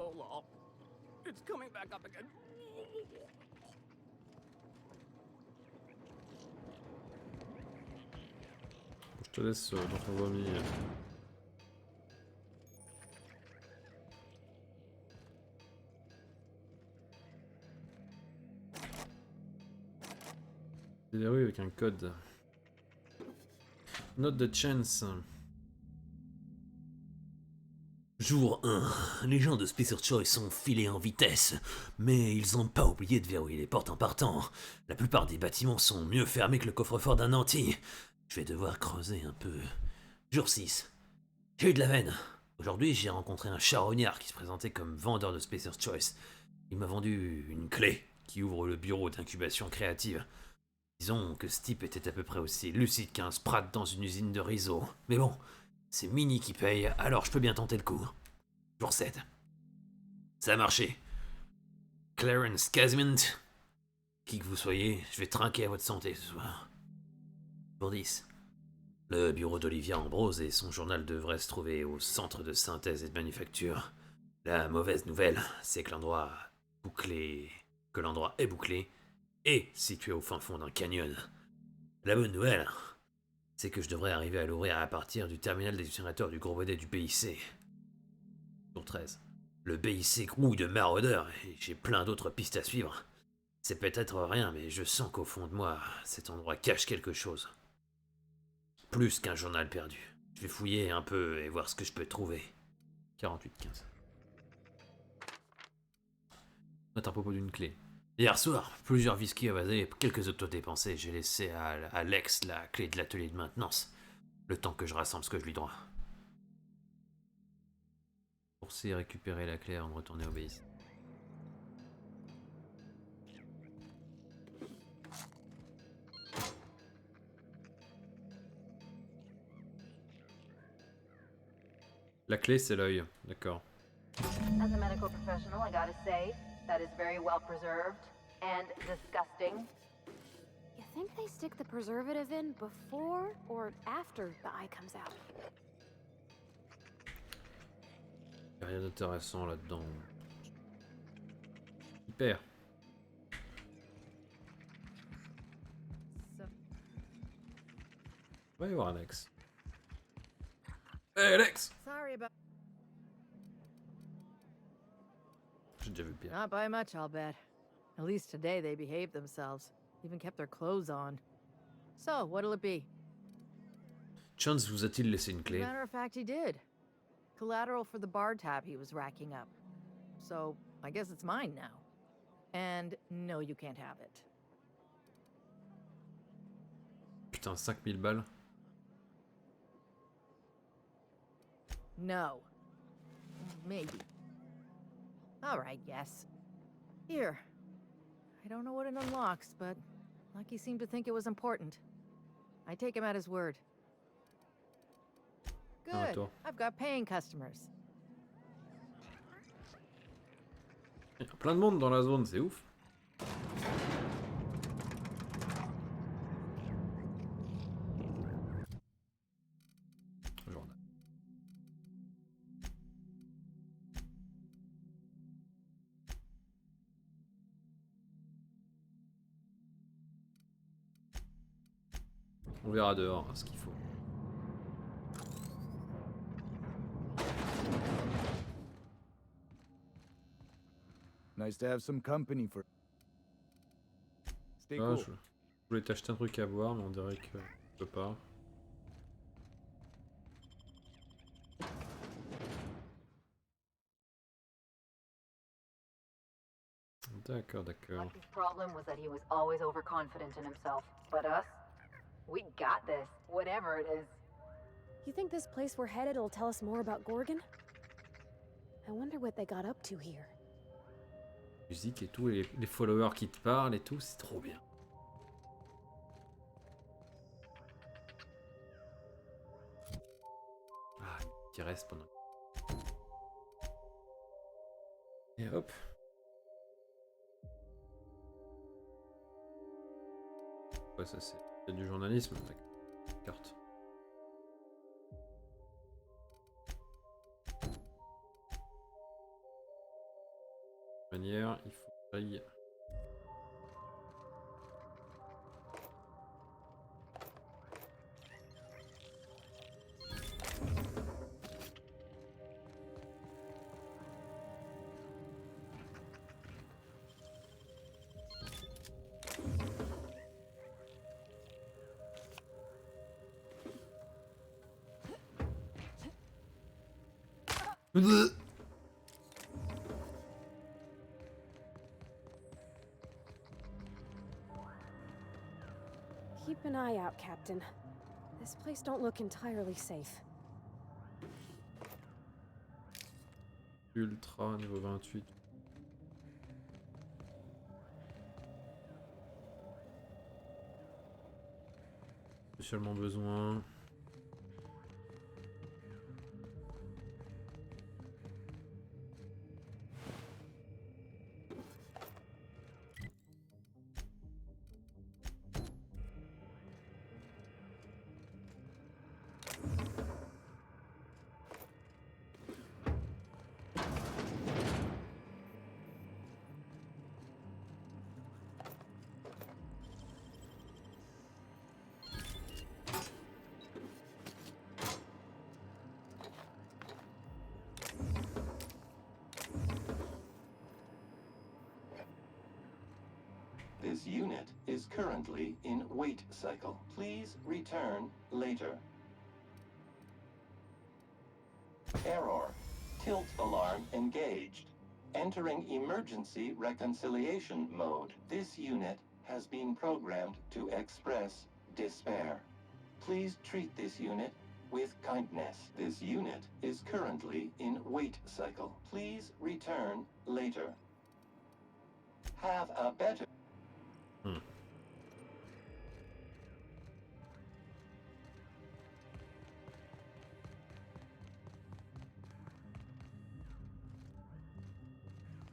Oh, lol. It's coming back up again. Je te laisse dans ton vomi. Verrouille avec un code. Note de chance. Jour 1. Les gens de Spacer Choice sont filés en vitesse, mais ils ont pas oublié de verrouiller les portes en partant. La plupart des bâtiments sont mieux fermés que le coffre-fort d'un nanti. Je vais devoir creuser un peu. Jour 6. J'ai eu de la veine. Aujourd'hui, j'ai rencontré un charognard qui se présentait comme vendeur de Spacer Choice. Il m'a vendu une clé qui ouvre le bureau d'incubation créative. Disons que ce type était à peu près aussi lucide qu'un sprat dans une usine de réseaux. Mais bon, c'est Mini qui paye, alors je peux bien tenter le coup. Jour 7. Ça a marché. Clarence Casimond. Qui que vous soyez, je vais trinquer à votre santé ce soir. Jour 10. Le bureau d'Olivia Ambrose et son journal devraient se trouver au centre de synthèse et de manufacture. La mauvaise nouvelle, c'est que l'endroit est bouclé et situé au fin fond d'un canyon. La bonne nouvelle, c'est que je devrais arriver à l'ouvrir à partir du terminal des utilisateurs du gros bonnet du BIC. Jour 13. Le BIC grouille de maraudeurs et j'ai plein d'autres pistes à suivre. C'est peut-être rien, mais je sens qu'au fond de moi, cet endroit cache quelque chose. Plus qu'un journal perdu. Je vais fouiller un peu et voir ce que je peux trouver. 48-15. Note à propos d'une clé. Hier soir, plusieurs whisky évasés et quelques autos dépensés. J'ai laissé à Alex la clé de l'atelier de maintenance. Le temps que je rassemble ce que je lui dois. Forcer et récupérer la clé avant de retourner au BIC. La clé, c'est l'œil. D'accord. As a medical professional, I gotta say, that is very well preserved and disgusting. You think they stick the preservative in before or after the eye comes out? Y a rien d'intéressant là-dedans. Super. Va y voir Alex. Hey Alex! Sorry about. J'ai déjà vu pire. Not by much, I'll bet. At least today they behaved themselves. Even kept their clothes on. So, what'll it be? Chance vous a-t-il laissé une clé? Matter of fact, he did. Collateral for the bar tab he was racking up. So, I guess it's mine now. And no, you can't have it. Putain, 5000 balles. No. Maybe. Alright, yes. Here. I don't know what it unlocks, but Lucky seemed to think it was important. I take him at his word. Good. I've got paying customers. Il y a plein de monde dans la zone, c'est ouf. Journal. On verra dehors ce qu'il faut. Nice to have some company for. Stay Ah, cool. je voulais t'acheter un truc à boire, mais on dirait que je peux pas. D'accord, d'accord. Lucky's problem was that he was always overconfident in himself. But us? We got this, whatever it is. You think this place we're headed will tell us more about Gorgon? I wonder what they got up to here. Musique et tout, les followers qui te parlent et tout, c'est trop bien. Ah, qui reste pendant. Et hop. Ouais, ça c'est du journalisme, d'accord. Carte. De toute manière, il faut que j'aille. Keep an eye out, Captain. This place don't look entirely safe. Ultra, niveau 28. Spécialement besoin. This unit is currently in wait cycle. Please return later. Error. Tilt alarm engaged. Entering emergency reconciliation mode. This unit has been programmed to express despair. Please treat this unit with kindness. This unit is currently in wait cycle. Please return later. Have a better...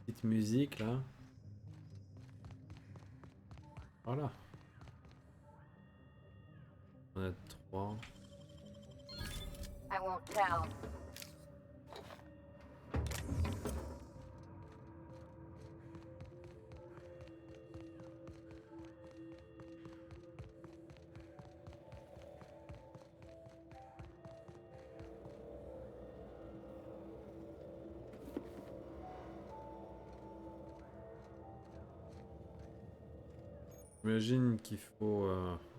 Petite musique là. Voilà. On a 3. I won't tell. J'imagine qu'il faut...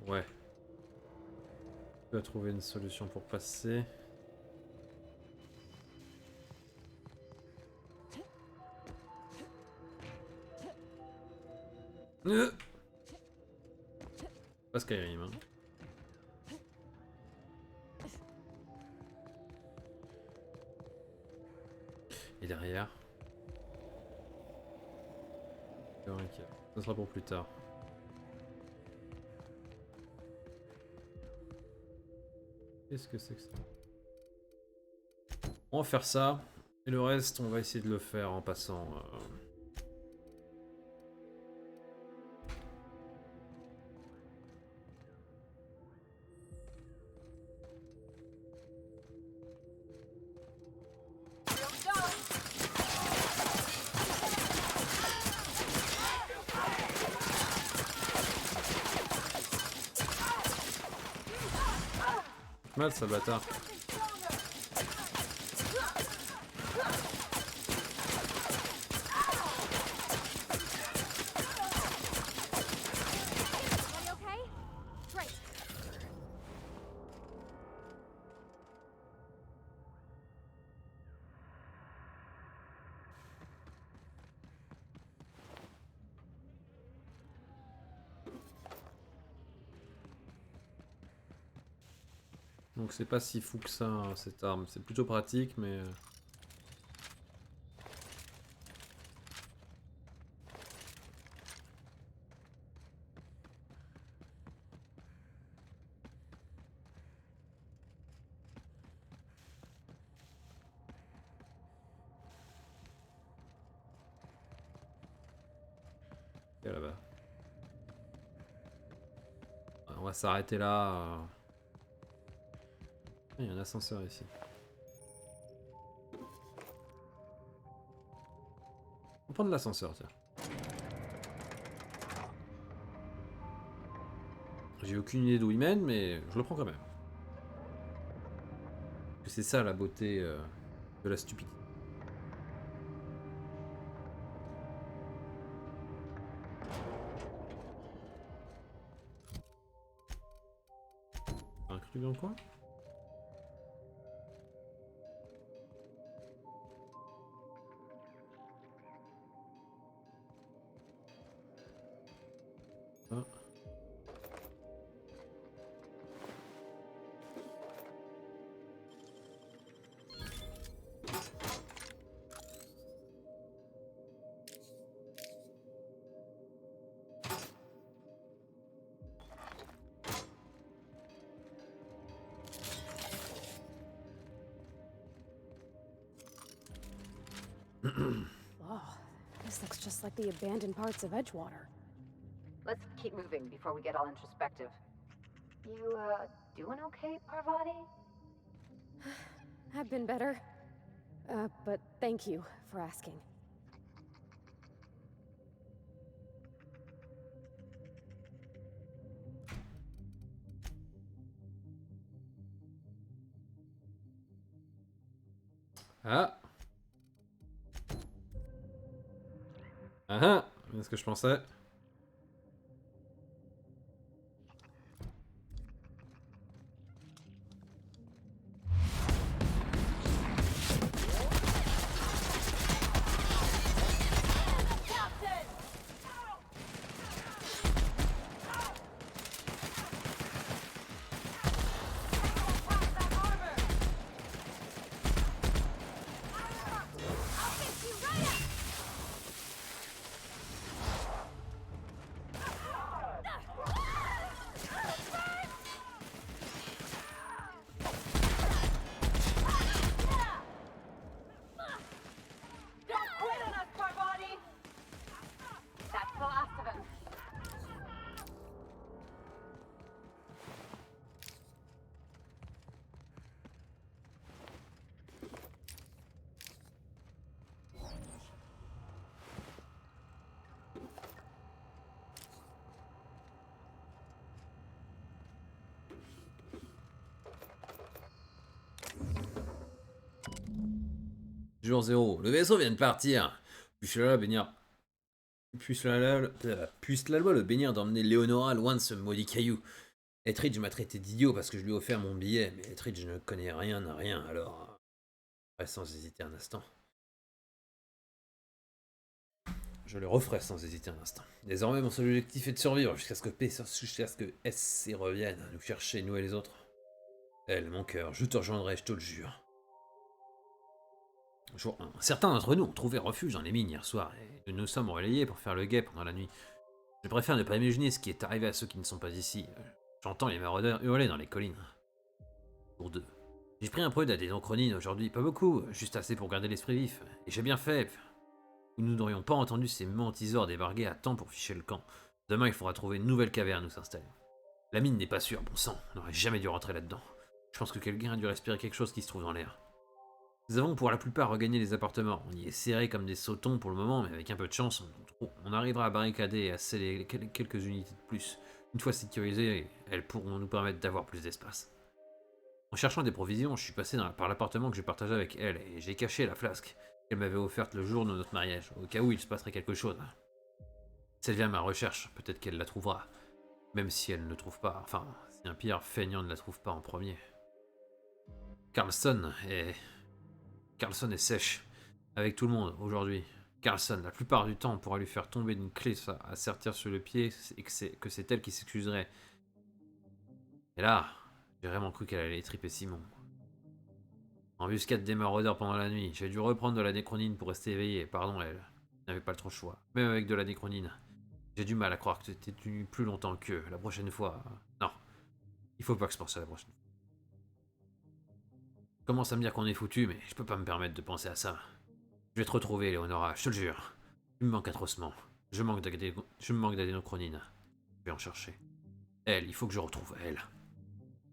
ouais. Tu dois trouver une solution pour passer. Pas Skyrim, hein. Et derrière. Ça sera pour plus tard. Qu'est-ce que c'est que ça? On va faire ça. Et le reste, on va essayer de le faire en passant. Mal ça bâtard. Donc c'est pas si fou que ça, hein, cette arme. C'est plutôt pratique, mais... Et là-bas. On va s'arrêter là. Il y a un ascenseur ici. On va prendre l'ascenseur, tiens. J'ai aucune idée d'où il mène, mais je le prends quand même. Parce que c'est ça la beauté de la stupidité. Un truc dans le coin? Oh, this looks just like the abandoned parts of Edgewater. Let's keep moving before we get all introspective. You, doing okay, Parvati? I've been better. But thank you for asking. Ah. Ah ah. C'est ce que je pensais. Jour 0. Le vaisseau vient de partir. Puisse la loi le bénir d'emmener Leonora loin de ce maudit caillou. Ettridge m'a traité d'idiot parce que je lui ai offert mon billet, mais Ettridge ne connaît rien à rien, alors... Reste sans hésiter un instant. Je le referai sans hésiter un instant. Désormais, mon seul objectif est de survivre jusqu'à ce que SC revienne nous chercher, nous et les autres. Elle, mon cœur, je te rejoindrai, je te le jure. Jour 1. Certains d'entre nous ont trouvé refuge dans les mines hier soir, et nous nous sommes relayés pour faire le guet pendant la nuit. Je préfère ne pas imaginer ce qui est arrivé à ceux qui ne sont pas ici. J'entends les maraudeurs hurler dans les collines. Jour 2. J'ai pris un peu d'adénochronine aujourd'hui, pas beaucoup, juste assez pour garder l'esprit vif. Et j'ai bien fait. Nous n'aurions pas entendu ces mentiseurs débarquer à temps pour ficher le camp. Demain, il faudra trouver une nouvelle caverne où s'installer. La mine n'est pas sûre, bon sang, on n'aurait jamais dû rentrer là-dedans. Je pense que quelqu'un a dû respirer quelque chose qui se trouve dans l'air. Nous avons pour la plupart regagné les appartements. On y est serré comme des sautons pour le moment, mais avec un peu de chance, on arrivera à barricader et à sceller quelques unités de plus. Une fois sécurisées, elles pourront nous permettre d'avoir plus d'espace. En cherchant des provisions, je suis passé par l'appartement que je partageais avec elle, et j'ai caché la flasque qu'elle m'avait offerte le jour de notre mariage, au cas où il se passerait quelque chose. Si elle vient à ma recherche, peut-être qu'elle la trouvera. Même si elle ne le trouve pas, enfin, si un pire feignant ne la trouve pas en premier. Carlson est sèche, avec tout le monde, aujourd'hui. Carlson, la plupart du temps, on pourra lui faire tomber une clé à sertir sur le pied, et que c'est elle qui s'excuserait. Et là, j'ai vraiment cru qu'elle allait triper Simon. Embuscade des maraudeurs pendant la nuit, j'ai dû reprendre de la nécronine pour rester éveillé, pardon elle. Je n'avais pas trop le choix, même avec de la nécronine. J'ai du mal à croire que tu étais tenu plus longtemps qu'eux, la prochaine fois... Non, il faut pas que je pense à la prochaine fois. Je commence à me dire qu'on est foutu, mais je peux pas me permettre de penser à ça. Je vais te retrouver, Léonora, je te le jure. Tu me manques atrocement. Je me manque d'adénochronine. Je vais en chercher. Elle, il faut que je retrouve elle.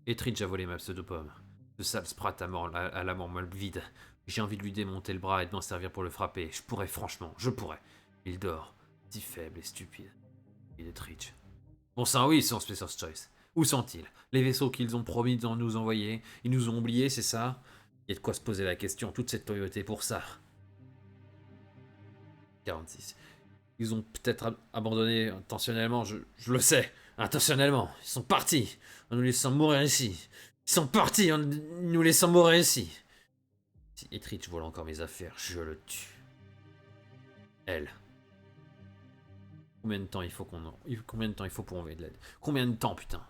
Ettridge a volé ma pseudo-pomme. Ce sale sprat à la mort mal vide. J'ai envie de lui démonter le bras et de m'en servir pour le frapper. Je pourrais, franchement, je pourrais. Il dort, si faible et stupide. Il est Ettridge. Bon sang, oui, son Spacer's Choice. Où sont-ils? Les vaisseaux qu'ils ont promis de nous envoyer, ils nous ont oubliés, c'est ça? Il y a de quoi se poser la question, toute cette loyauté pour ça. 46. Ils ont peut-être abandonné intentionnellement, je le sais, intentionnellement. Ils sont partis en nous laissant mourir ici. Ils sont partis en nous laissant mourir ici. Si Ettridge vole encore mes affaires, je le tue. Elle. Combien de temps il faut pour envoyer de l'aide? Combien de temps, putain?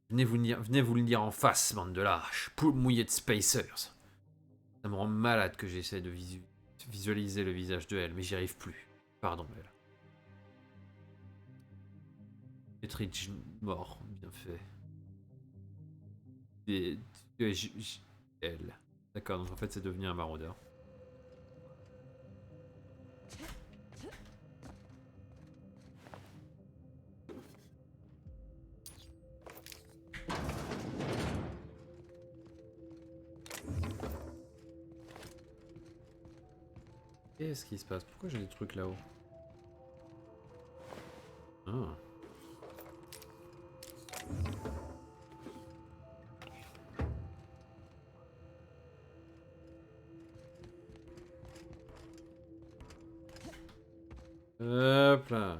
Venez vous le dire en face, bande de lâches, poule mouillée de spacers. Ça me rend malade que j'essaie de visualiser le visage de elle, mais j'y arrive plus. Pardon, elle. Ettridge mort, bien fait. Et elle. D'accord, donc en fait c'est devenu un maraudeur. Qu'est-ce qui se passe? Pourquoi j'ai des trucs là-haut? Ah. Hop là.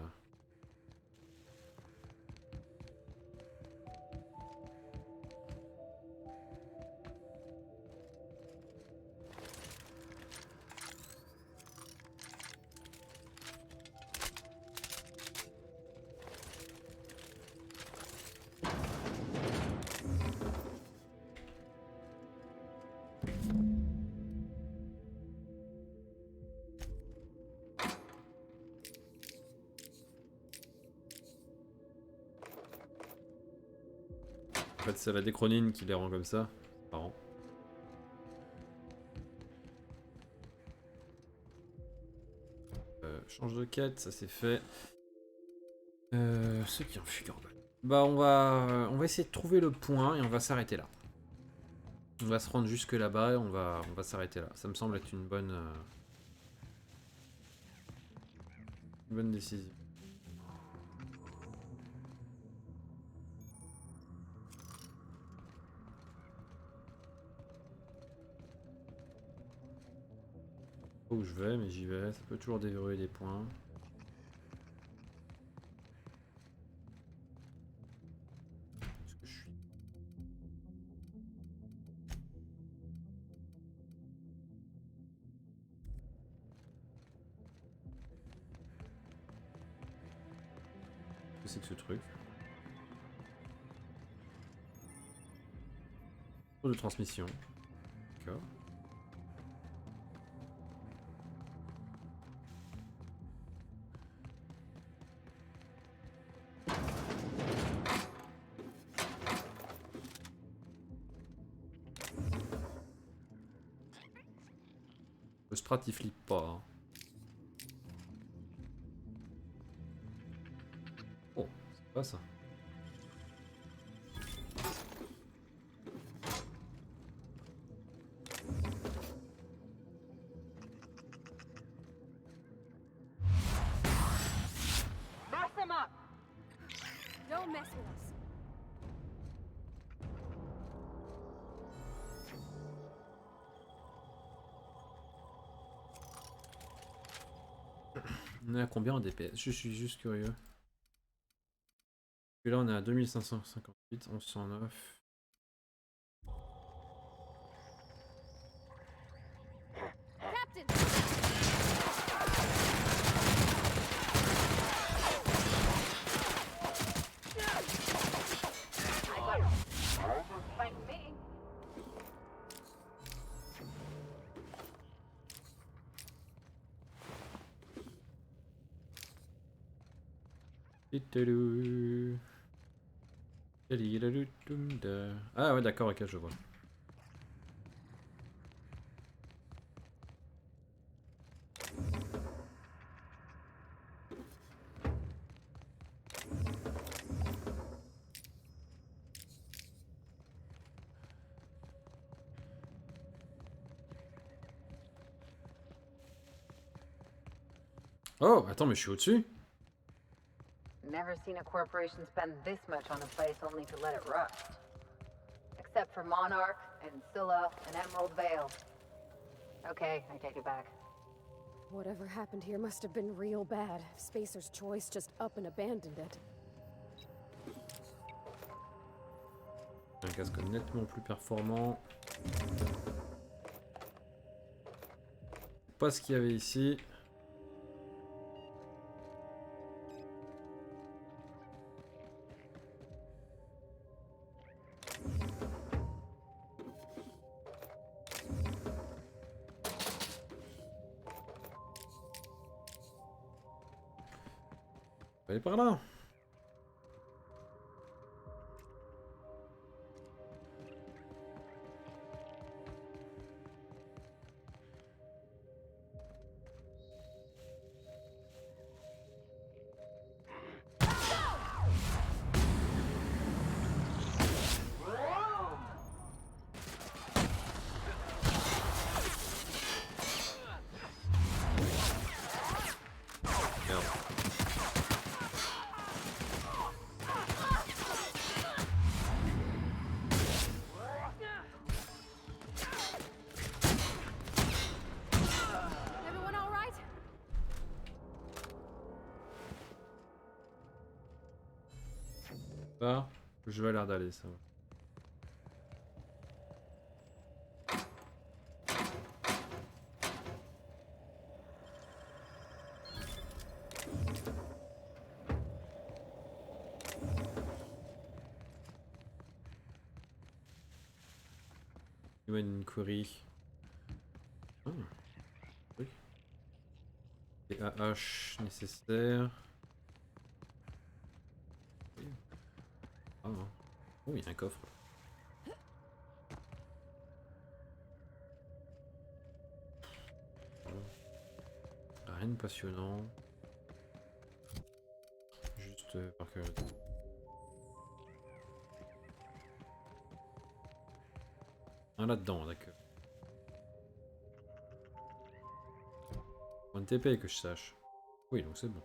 En fait, c'est la déchronine qui les rend comme ça. C'est marrant. Change de quête, ça c'est fait. Ceux qui ont fui Gorgon. Bah on va essayer de trouver le point et on va s'arrêter là. On va se rendre jusque là-bas et on va s'arrêter là. Ça me semble être une bonne décision. Où je vais, mais j'y vais. Ça peut toujours déverrouiller des points. Est-ce que je suis... Qu'est-ce que c'est que ce truc? De transmission. D'accord. Le strat il flippe pas. Hein. Oh, c'est pas ça. Mess them up! Don't mess with us. On est à combien en DPS? Je suis juste curieux. Et là on est à 2558, 1109. Ah ouais d'accord, ok je vois. Oh attends mais je suis au-dessus. Never seen a corporation spend this much on a place only to let it rust. Except for Monarch and Scylla and Emerald Vale. Okay, I take it back. Whatever happened here must have been real bad. Spacer's Choice just up and abandoned it. Un casque nettement plus performant. Pas ce qu'il y avait ici. Allez par là. Pas. Le jeu a l'air d'aller, ça va. Une query. Ah. Oui. Et AH nécessaire. Oui. Ah non. Oh, il y a un coffre. Rien de passionnant. Juste par curiosité. Un là-dedans, d'accord. Point de TP que je sache. Oui, donc c'est bon.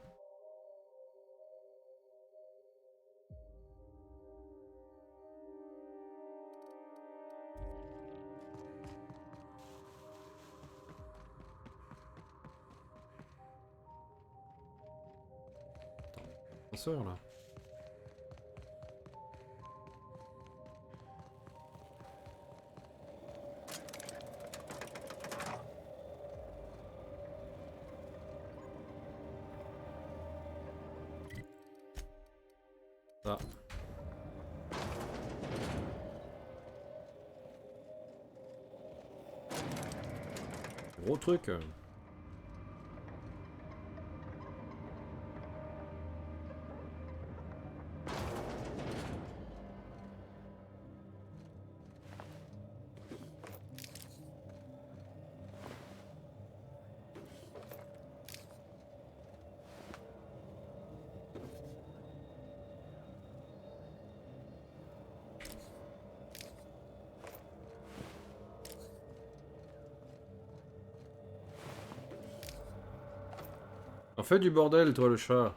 On sort là. Ça. Gros truc. On fait du bordel, toi, le chat.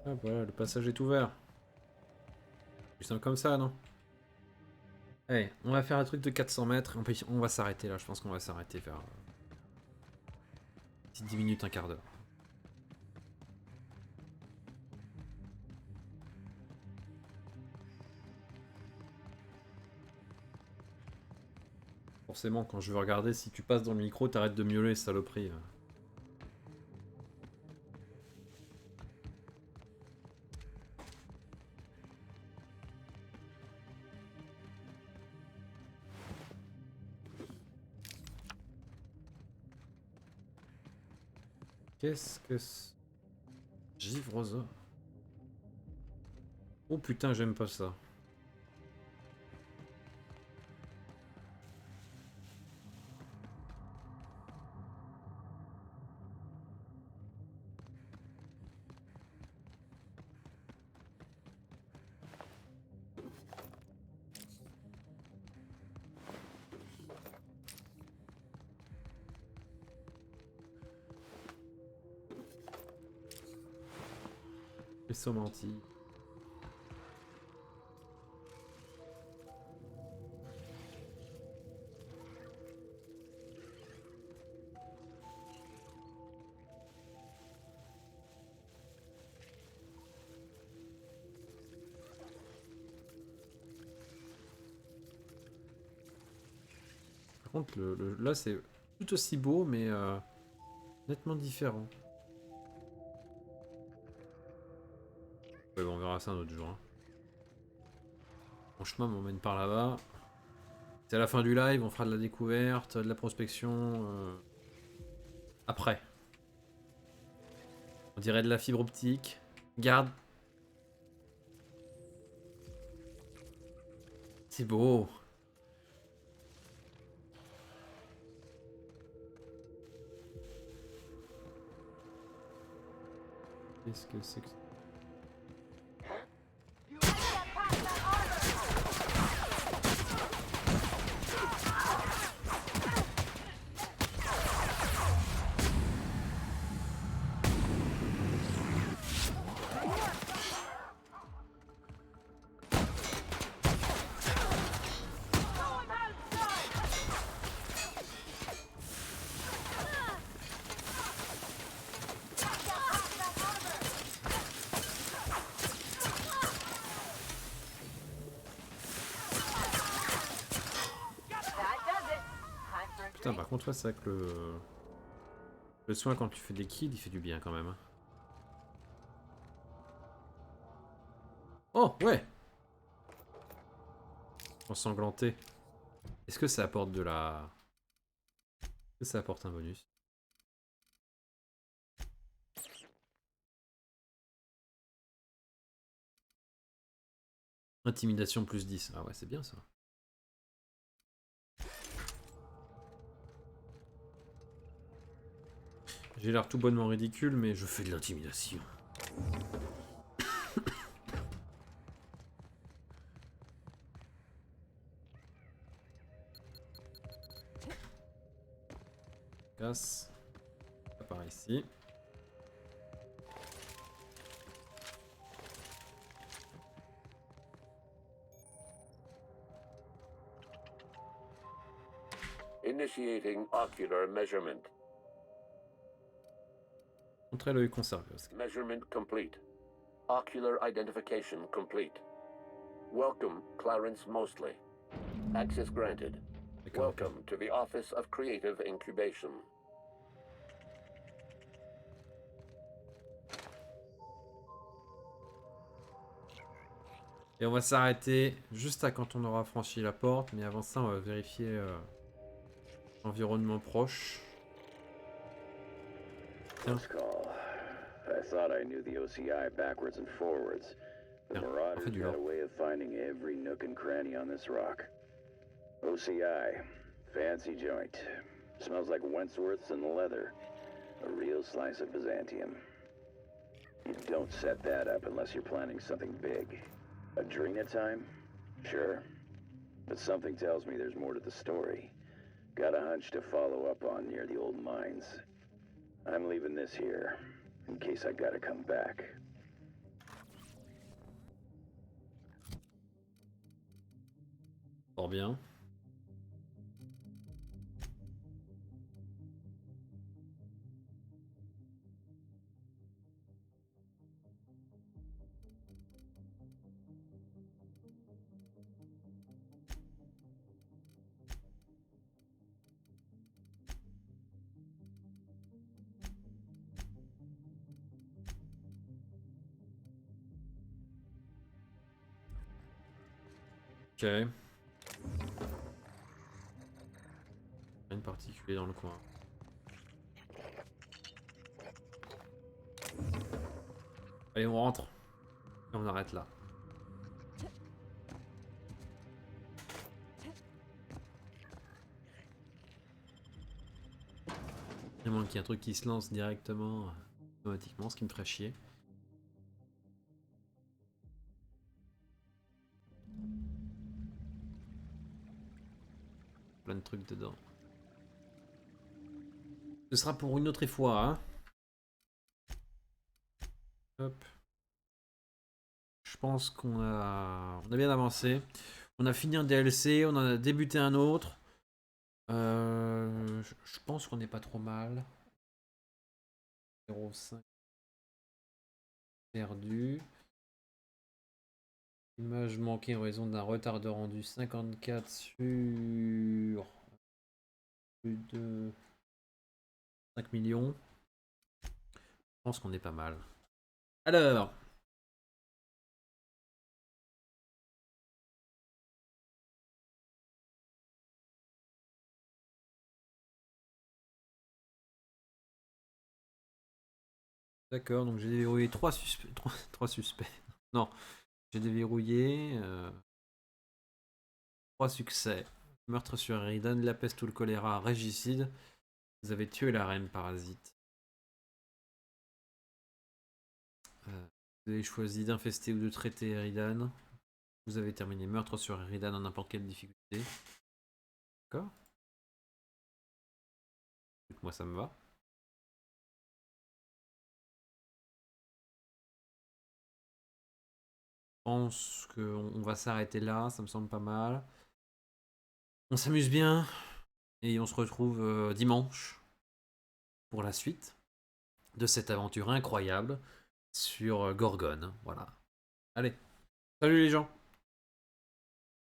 Ah voilà, le passage est ouvert. Plus simple comme ça, non? Allez, on va faire un truc de 400 mètres. On va s'arrêter là, je pense qu'on va s'arrêter vers 10 minutes, un quart d'heure. Forcément, quand je veux regarder, si tu passes dans le micro, t'arrêtes de miauler, saloperie. Qu'est-ce que c'est? Givrosa. Oh putain, j'aime pas ça. Les sommantis. Par contre, là c'est tout aussi beau, mais nettement différent. Ouais, bon, on verra ça un autre jour. Hein. Mon chemin m'emmène par là-bas. C'est à la fin du live, on fera de la découverte, de la prospection. Après. On dirait de la fibre optique. Garde. C'est beau. Qu'est-ce que c'est que ça? Putain, par contre, ouais, c'est vrai que le soin quand tu fais des kills, il fait du bien quand même. Oh, ouais. Ensanglanté. Est-ce que ça apporte de la... Est-ce que ça apporte un bonus? Intimidation plus 10. Ah ouais, c'est bien ça. J'ai l'air tout bonnement ridicule, mais je fais de l'intimidation. Casse. Ça part ici. Initiating ocular measurement. Montrez l'œil conservé. Measurement complete. Ocular identification complete. Welcome, Clarence Mostly. Access granted. Welcome to the Office of Creative Incubation. Et on va s'arrêter juste à quand on aura franchi la porte, mais avant ça on va vérifier l'environnement proche. Close call. I thought I knew the OCI backwards and forwards. The Marauders got a way of finding every nook and cranny on this rock. OCI, fancy joint. Smells like Wentworth's and leather. A real slice of Byzantium. You don't set that up unless you're planning something big. Adrena time? Sure. But something tells me there's more to the story. Got a hunch to follow up on near the old mines. I'm leaving this here, in case I gotta come back. Fort bien. Ok. Rien de particulier dans le coin. Allez, on rentre. Et on arrête là. À moins qu'il y ait un truc qui se lance directement, automatiquement, ce qui me ferait chier. Plein de trucs dedans. Ce sera pour une autre fois, hein. Hop. Je pense qu'on a bien avancé. On a fini un DLC, on en a débuté un autre. Je pense qu'on n'est pas trop mal. 0,5 perdu. Image manquée en raison d'un retard de rendu 54 sur plus de 5 millions. Je pense qu'on est pas mal. Alors. D'accord, donc j'ai déverrouillé 3 suspects. 3 suspects. Non, j'ai déverrouillé 3 succès. Meurtre sur Eridan, la peste ou le choléra, régicide. Vous avez tué la reine parasite. Vous avez choisi d'infester ou de traiter Eridan. Vous avez terminé meurtre sur Eridan en n'importe quelle difficulté. D'accord. Moi ça me va. Je pense qu'on va s'arrêter là, ça me semble pas mal. On s'amuse bien et on se retrouve dimanche pour la suite de cette aventure incroyable sur Gorgone. Voilà. Allez, salut les gens!